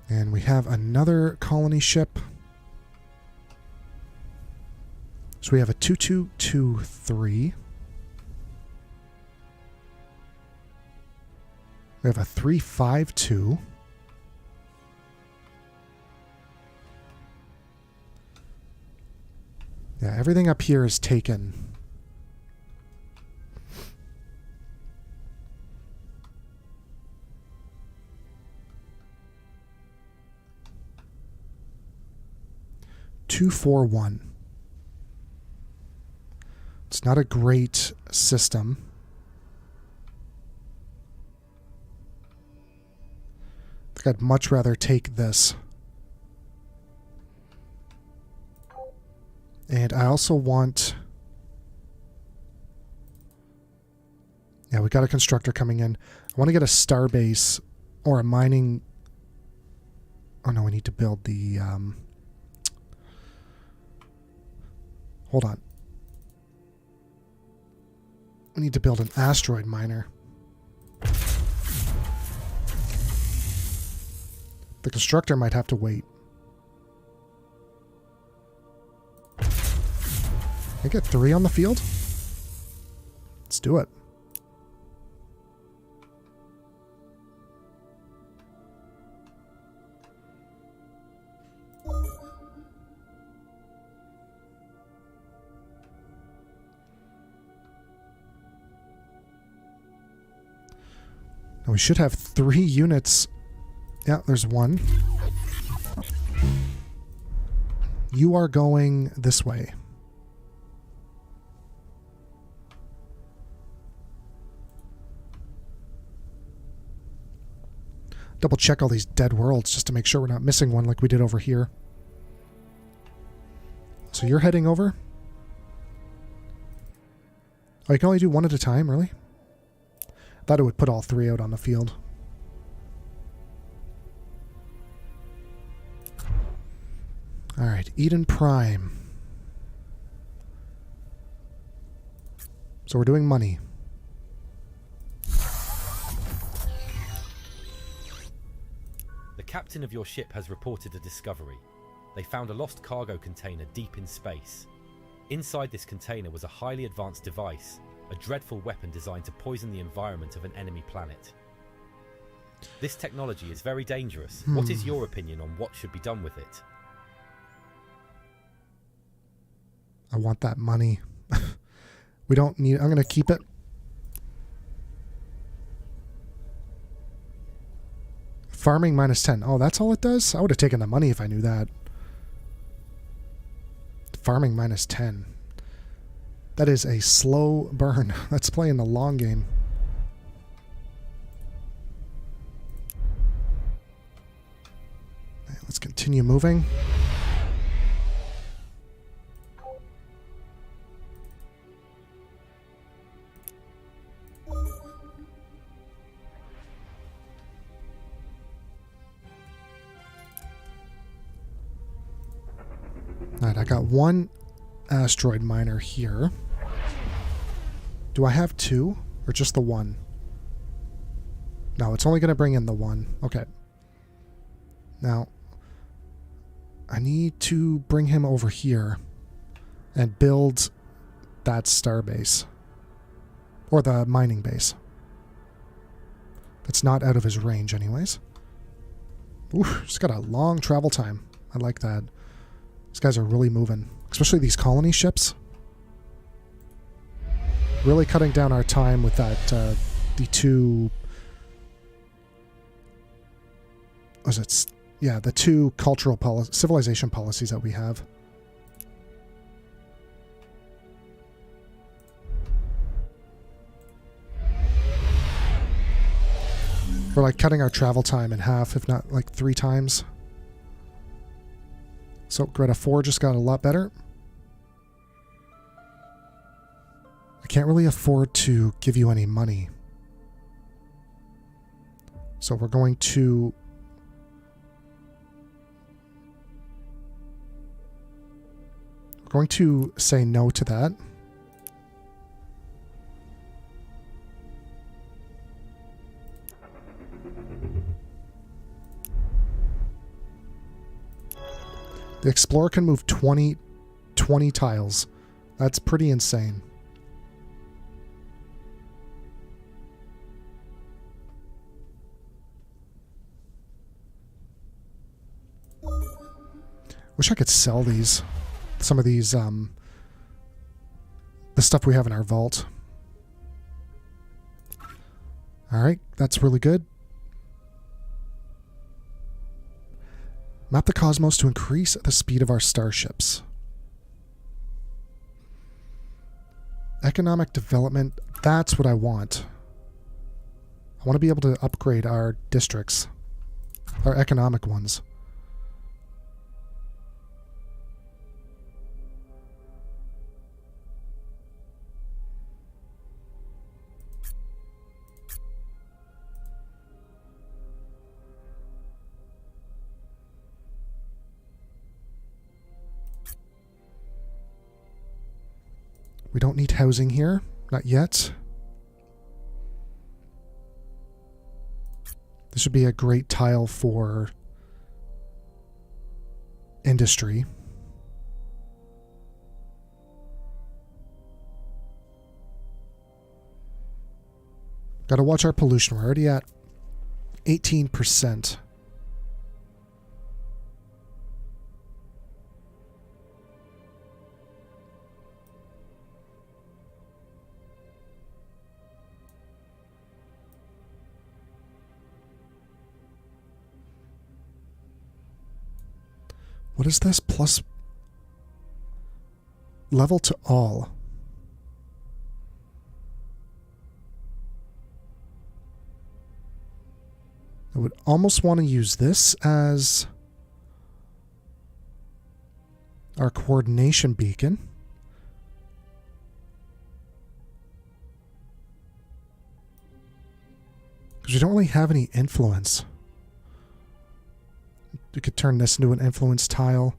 And we have another colony ship. So we have a 2223. We have a 352. Yeah, everything up here is taken. Two, 4, 1. It's not a great system. I think I'd much rather take this. And I also want... Yeah, we got a constructor coming in. I want to get a star base or a mining... Oh no, we need to build the... Hold on. We need to build an asteroid miner. The constructor might have to wait. I get 3 on the field? Let's do it. Now we should have 3 units. Yeah, there's 1. You are going this way. Double check all these dead worlds just to make sure we're not missing one like we did over here. So you're heading over? Oh, you can only do 1 at a time, really? Thought it would put all 3 out on the field. Alright, Eden Prime. So we're doing money. The captain of your ship has reported a discovery. They found a lost cargo container deep in space. Inside this container was a highly advanced device, a dreadful weapon designed to poison the environment of an enemy planet. This technology is very dangerous. What is your opinion on what should be done with it? I want that money. We don't need... I'm going to keep it. Farming -10. Oh, that's all it does? I would have taken the money if I knew that. Farming -10. That is a slow burn. That's playing the long game. Okay, let's continue moving. Alright, I got 1 asteroid miner here. Do I have 2? Or just the 1? No, it's only going to bring in the 1. Okay. Now, I need to bring him over here and build that star base. Or the mining base. That's not out of his range anyways. Ooh, it's got a long travel time. I like that. These guys are really moving. Especially these colony ships. Really cutting down our time with that, the 2... Was it? Yeah, the 2 cultural civilization policies that we have. We're like cutting our travel time in half, if not like 3 times. So Greta 4 just got a lot better. I can't really afford to give you any money. So we're going to... say no to that. The Explorer can move 20 tiles. That's pretty insane. Wish I could sell these. Some of these the stuff we have in our vault. Alright, that's really good. Map the cosmos to increase the speed of our starships. Economic development, that's what I want. I want to be able to upgrade our districts, our economic ones. We don't need housing here, not yet. This would be a great tile for industry. Gotta watch our pollution. We're already at 18%. What is this? Plus level to all. I would almost want to use this as our coordination beacon. Because we don't really have any influence. We could turn this into an influence tile,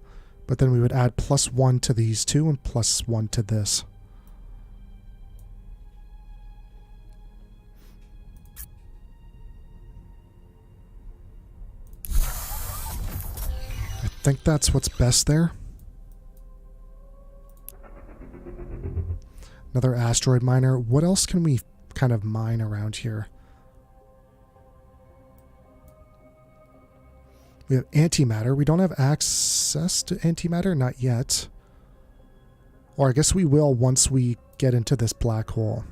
but then we would add +1 to these two and +1 to this. I think that's what's best there. Another asteroid miner. What else can we kind of mine around here? We have antimatter. We don't have access to antimatter, not yet. Or I guess we will once we get into this black hole.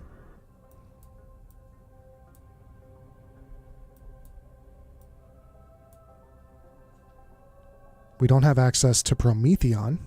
We don't have access to Prometheon.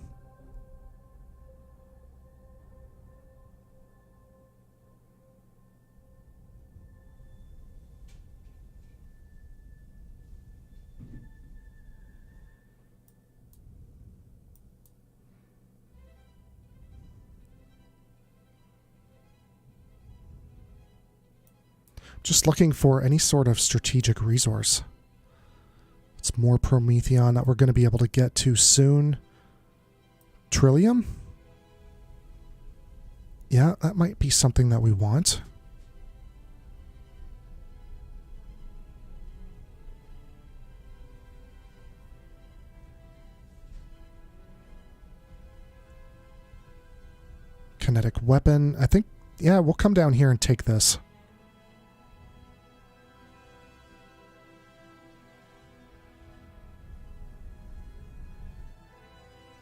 Just looking for any sort of strategic resource. It's more Prometheon that we're going to be able to get to soon. Trillium? Yeah, that might be something that we want. Kinetic weapon. I think, yeah, we'll come down here and take this.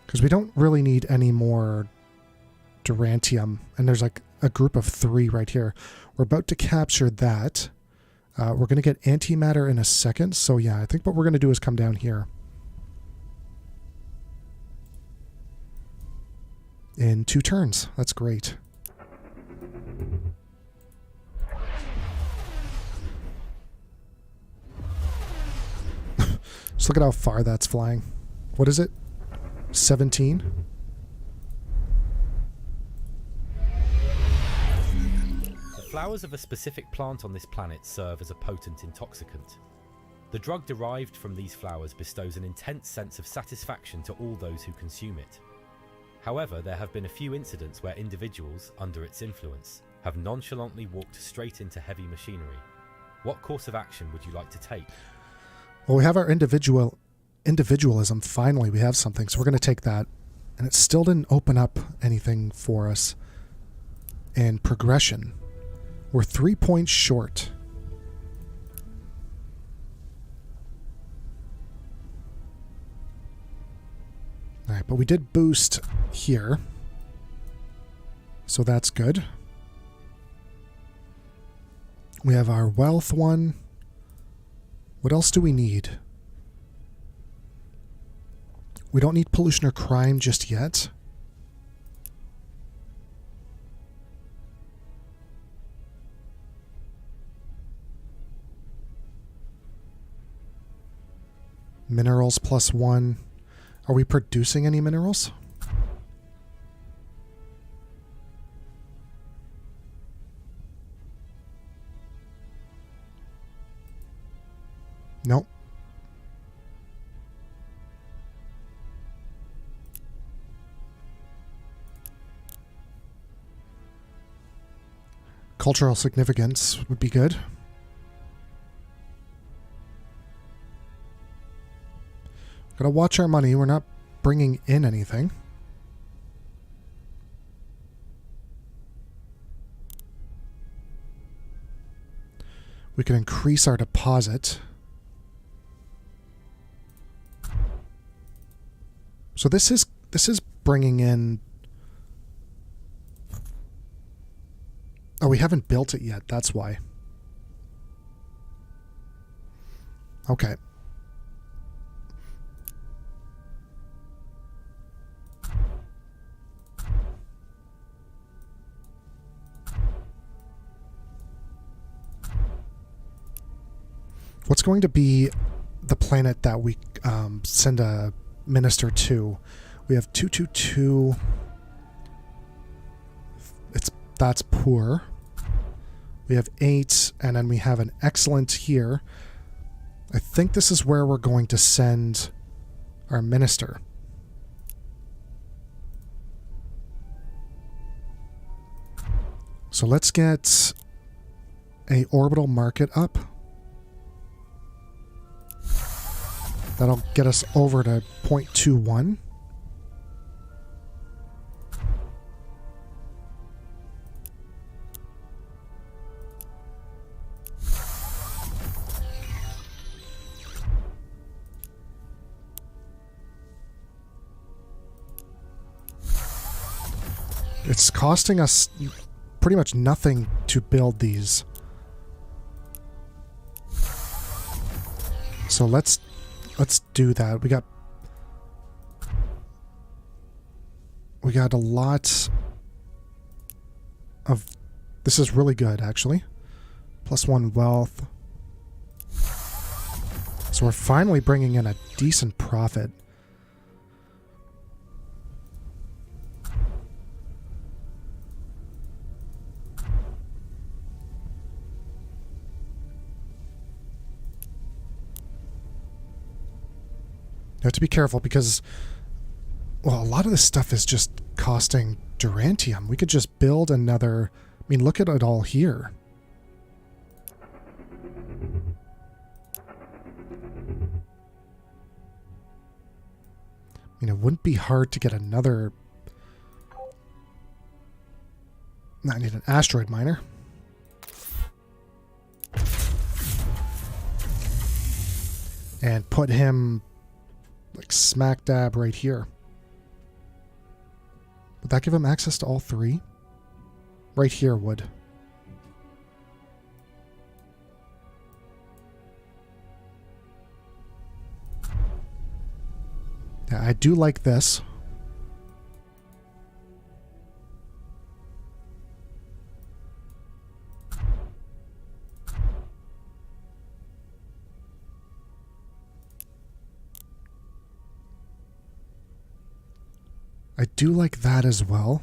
Because we don't really need any more Durantium. And there's like a group of 3 right here. We're about to capture that. We're going to get antimatter in a second. So yeah, I think what we're going to do is come down here. In 2 turns. That's great. Just look at how far that's flying. What is it? 17. The flowers of a specific plant on this planet serve as a potent intoxicant. The drug derived from these flowers bestows an intense sense of satisfaction to all those who consume it. However, there have been a few incidents where individuals, under its influence, have nonchalantly walked straight into heavy machinery. What course of action would you like to take? Well, we have our individualism. Finally, we have something, so we're going to take that. And it still didn't open up anything for us. And progression. We're 3 points short. Alright, but we did boost here. So that's good. We have our wealth one. What else do we need? We don't need pollution or crime just yet. Minerals +1. Are we producing any minerals? Nope. Cultural significance would be good. Gotta watch our money. We're not bringing in anything. We can increase our deposit. So this is bringing in... Oh, we haven't built it yet. That's why. Okay. What's going to be the planet that we send a minister to? We have 222. That's poor. We have 8, and then we have an excellent here. I think this is where we're going to send our minister. So let's get a orbital market up. That'll get us over to 0.21. It's costing us pretty much nothing to build these. So let's do that. We got a lot of... This is really good, actually. +1 wealth. So we're finally bringing in a decent profit. You have to be careful because, well, a lot of this stuff is just costing Durantium. We could just build another... I mean, look at it all here. I mean, it wouldn't be hard to get another... I need an asteroid miner. And put him... like smack dab right here. Would that give him access to all 3? Right here would. Yeah, I do like this. I do like that as well.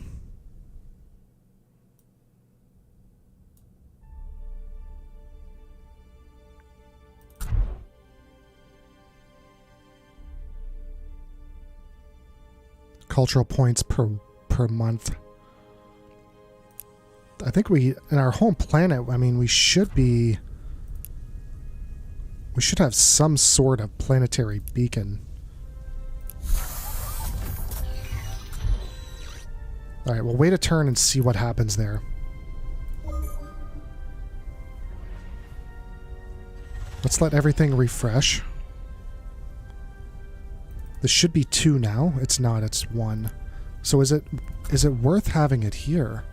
Cultural points per month. I think we, in our home planet, I mean, we should have some sort of planetary beacon. Alright, we'll wait a turn and see what happens there. Let's let everything refresh. This should be 2 now. It's not, it's 1. So is it worth having it here?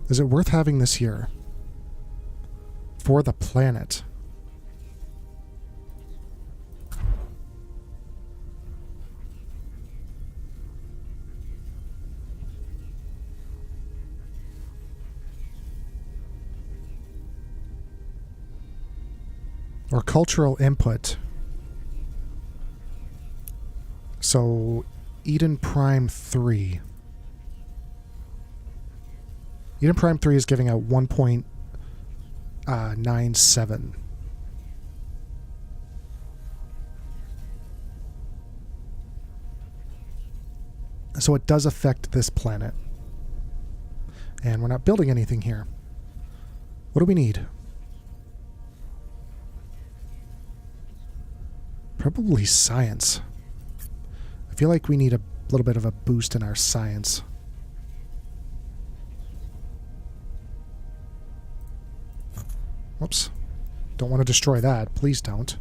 Is it worth having this here? For the planet. Or cultural input. So, Eden Prime 3. Eden Prime 3 is giving out 1.97. So it does affect this planet. And we're not building anything here. What do we need? Probably science. I feel like we need a little bit of a boost in our science. Whoops. Don't want to destroy that. Please don't.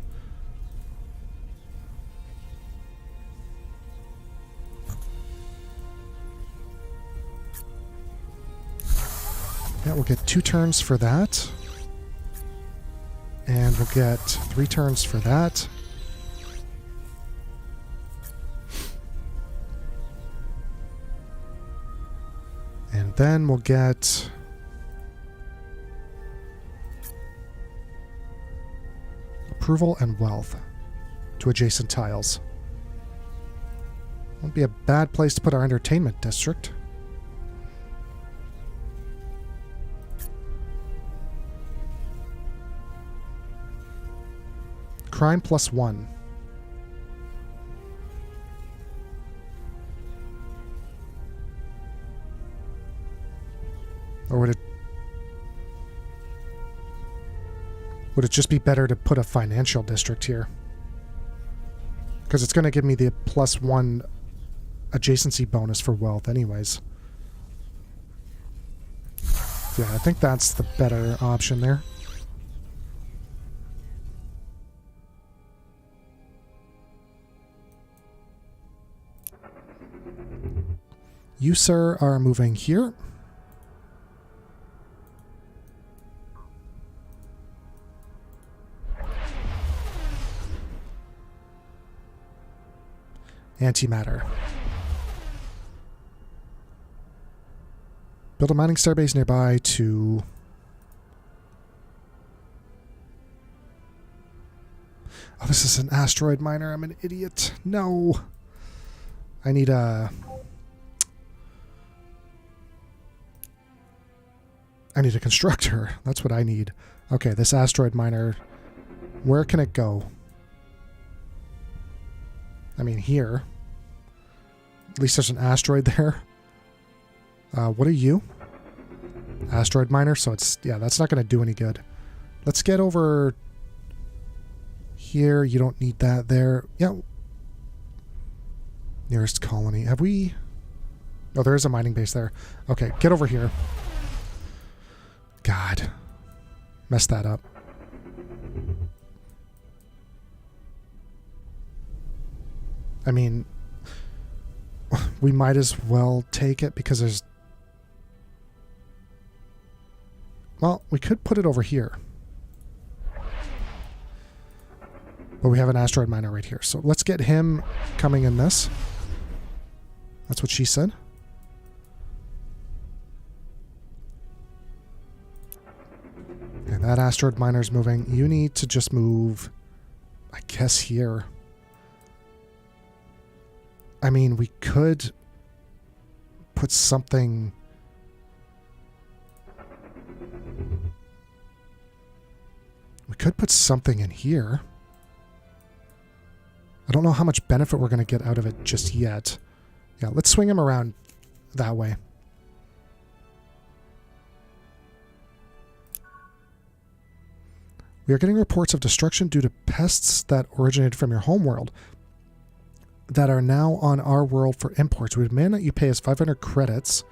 Yeah, we'll get 2 turns for that. And we'll get 3 turns for that. And then we'll get... approval and wealth to adjacent tiles. Won't be a bad place to put our entertainment district. Crime +1. Or would it just be better to put a financial district here? Because it's going to give me the +1 adjacency bonus for wealth anyways. Yeah, I think that's the better option there. You, sir, are moving here. Antimatter. Build a mining starbase nearby to... Oh, this is an asteroid miner. I'm an idiot. No. I need a... I need a constructor. That's what I need. Okay, this asteroid miner. Where can it go? I mean, here. At least there's an asteroid there. What are you? Asteroid miner, so it's... Yeah, that's not going to do any good. Let's get over here. You don't need that there. Yeah. Nearest colony. Have we... Oh, there is a mining base there. Okay, get over here. God. Messed that up. I mean, we might as well take it because there's... Well, we could put it over here. But we have an asteroid miner right here. So let's get him coming in this. That's what she said. And that asteroid miner's moving. You need to just move, I guess, here. I mean, we could put something... We could put something in here. I don't know how much benefit we're going to get out of it just yet. Yeah, let's swing him around that way. We are getting reports of destruction due to pests that originated from your homeworld that are now on our world for imports. We demand that you pay us 500 credits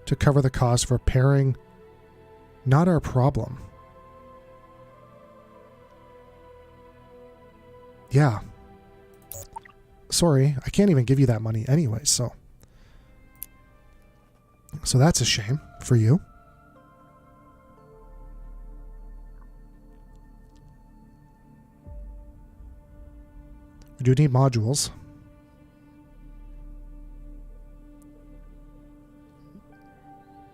to cover the cost of repairing. Not our problem. Yeah. Sorry, I can't even give you that money anyway, so that's a shame for you. We do need modules.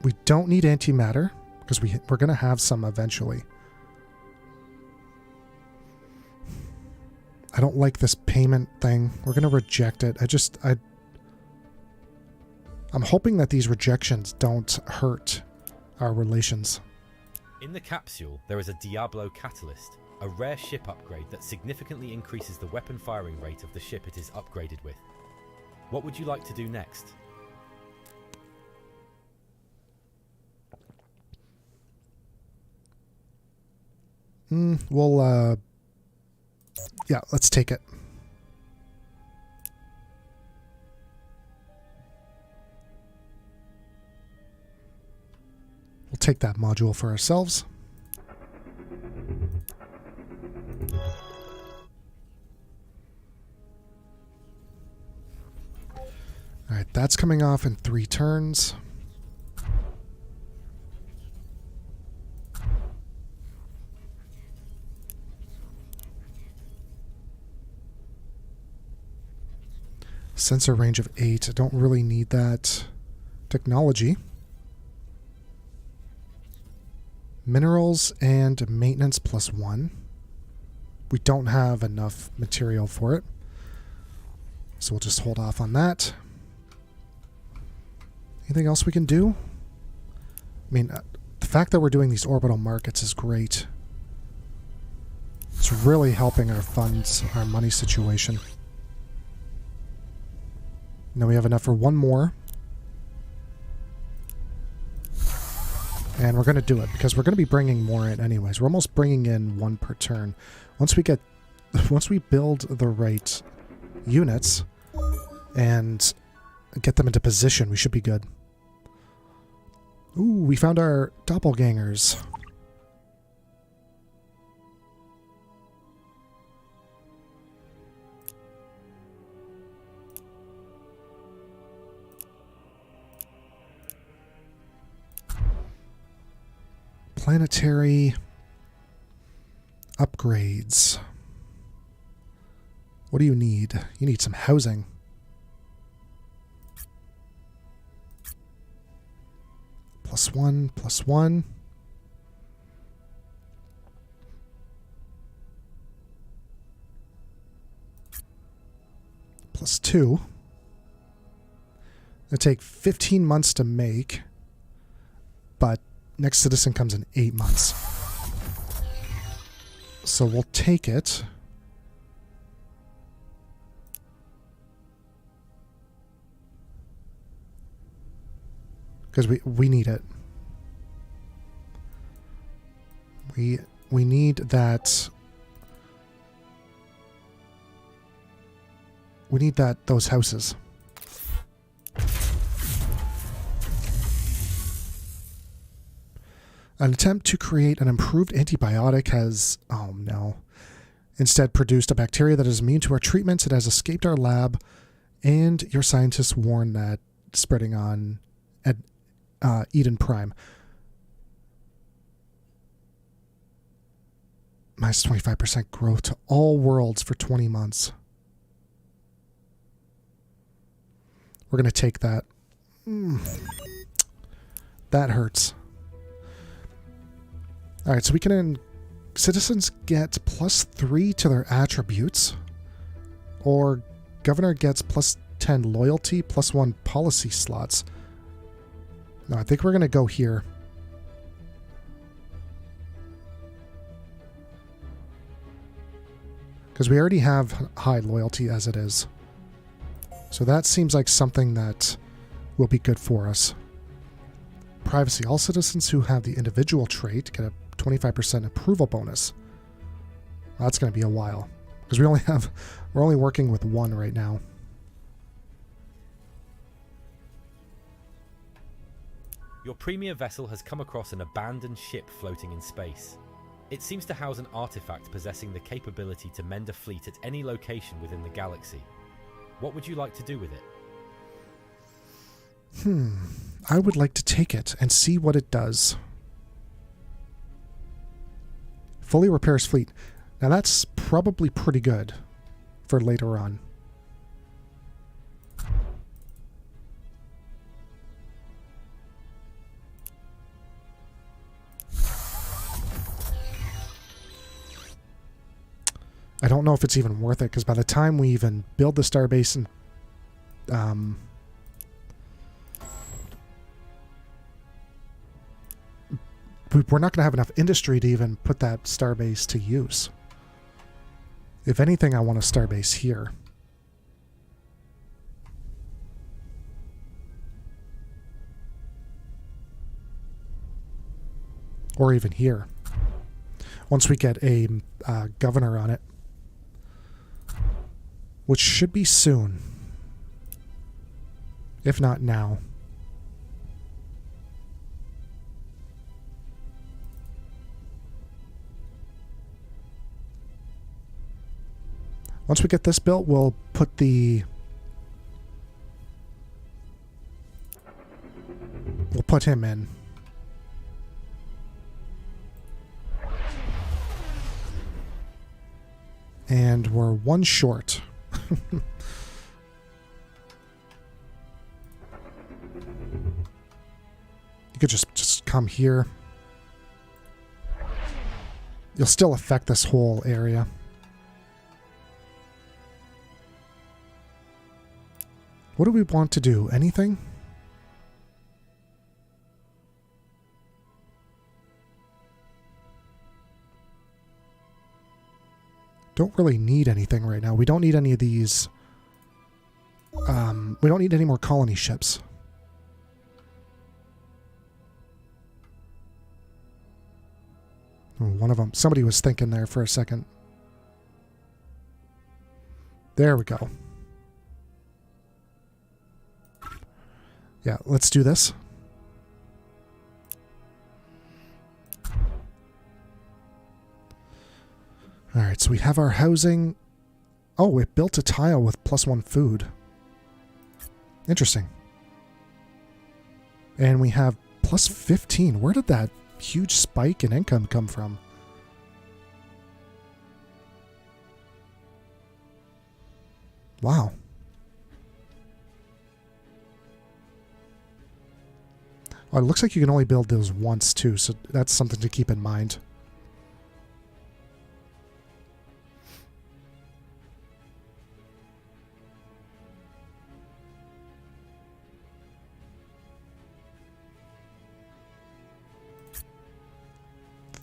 We don't need antimatter, because we're going to have some eventually. I don't like this payment thing. We're going to reject it. I'm hoping that these rejections don't hurt our relations. In the capsule, there is a Diablo Catalyst, a rare ship upgrade that significantly increases the weapon firing rate of the ship it is upgraded with. What would you like to do next? Well, yeah, let's take it. We'll take that module for ourselves. All right, that's coming off in 3 turns. Sensor range of 8. I don't really need that. Technology. Minerals and maintenance +1. We don't have enough material for it, so we'll just hold off on that. Anything else we can do? I mean, the fact that we're doing these orbital markets is great. It's really helping our funds, our money situation. Now we have enough for 1 more. And we're going to do it because we're going to be bringing more in anyways. We're almost bringing in 1 per turn. Once we build the right units and get them into position, we should be good. Ooh, we found our doppelgangers. Planetary upgrades. What do you need? You need some housing. +1, +1. +2. It'll take 15 months to make, but next citizen comes in 8 months. So we'll take it. Because we need it. We need that. We need those houses. An attempt to create an improved antibiotic has, oh no, instead produced a bacteria that is immune to our treatments. It has escaped our lab, and your scientists warn that spreading on at Eden Prime. Minus 25% growth to all worlds for 20 months. We're going to take that. That hurts. All right, so we can... Citizens get +3 to their attributes. Or governor gets +10 loyalty, +1 policy slots. No, I think we're going to go here. Because we already have high loyalty as it is. So that seems like something that will be good for us. Privacy. All citizens who have the individual trait get a 25% approval bonus. Well, that's going to be a while. Because we're only working with 1 right now. Your premier vessel has come across an abandoned ship floating in space. It seems to house an artifact possessing the capability to mend a fleet at any location within the galaxy. What would you like to do with it? I would like to take it and see what it does. Fully repairs fleet. Now that's probably pretty good. for later on. I don't know if it's even worth it, because by the time we even build the starbase and we're not going to have enough industry to even put that starbase to use. If anything, I want a starbase here. Or even here. Once we get a governor on it. Which should be soon. If not now. Once we get this built, we'll put the... We'll put him in. And we're one short. You could just come here. You'll still affect this whole area. What do we want to do? Anything? Don't really need anything right now. We don't need any of these. We don't need any more colony ships. Oh, one of them. Somebody was thinking there for a second. There we go. Yeah, let's do this. Alright, so we have our housing. Oh, it built a tile with +1 food. Interesting. And we have +15. Where did that huge spike in income come from? Wow. Oh, it looks like you can only build those once too, so that's something to keep in mind.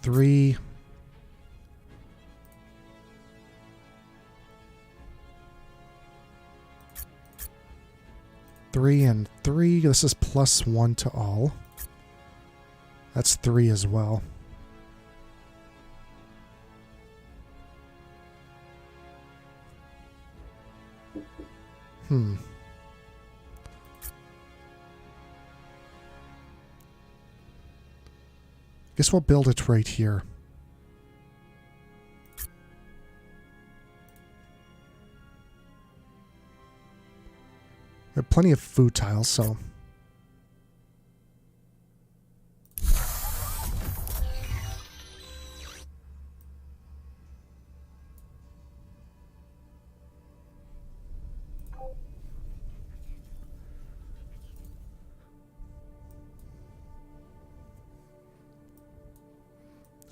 Three. Three and 3. This is +1 to all. That's 3 as well. Guess we'll build it right here. We have plenty of food tiles, so...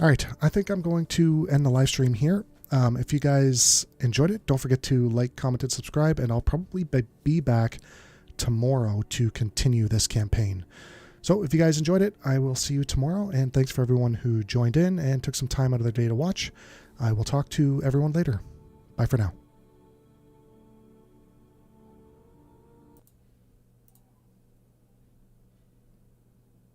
Alright, I think I'm going to end the live stream here. If you guys enjoyed it, don't forget to like, comment, and subscribe, and I'll probably be back tomorrow to continue this campaign. So if you guys enjoyed it, I will see you tomorrow, and thanks for everyone who joined in and took some time out of their day to watch. I will talk to everyone later. Bye for now.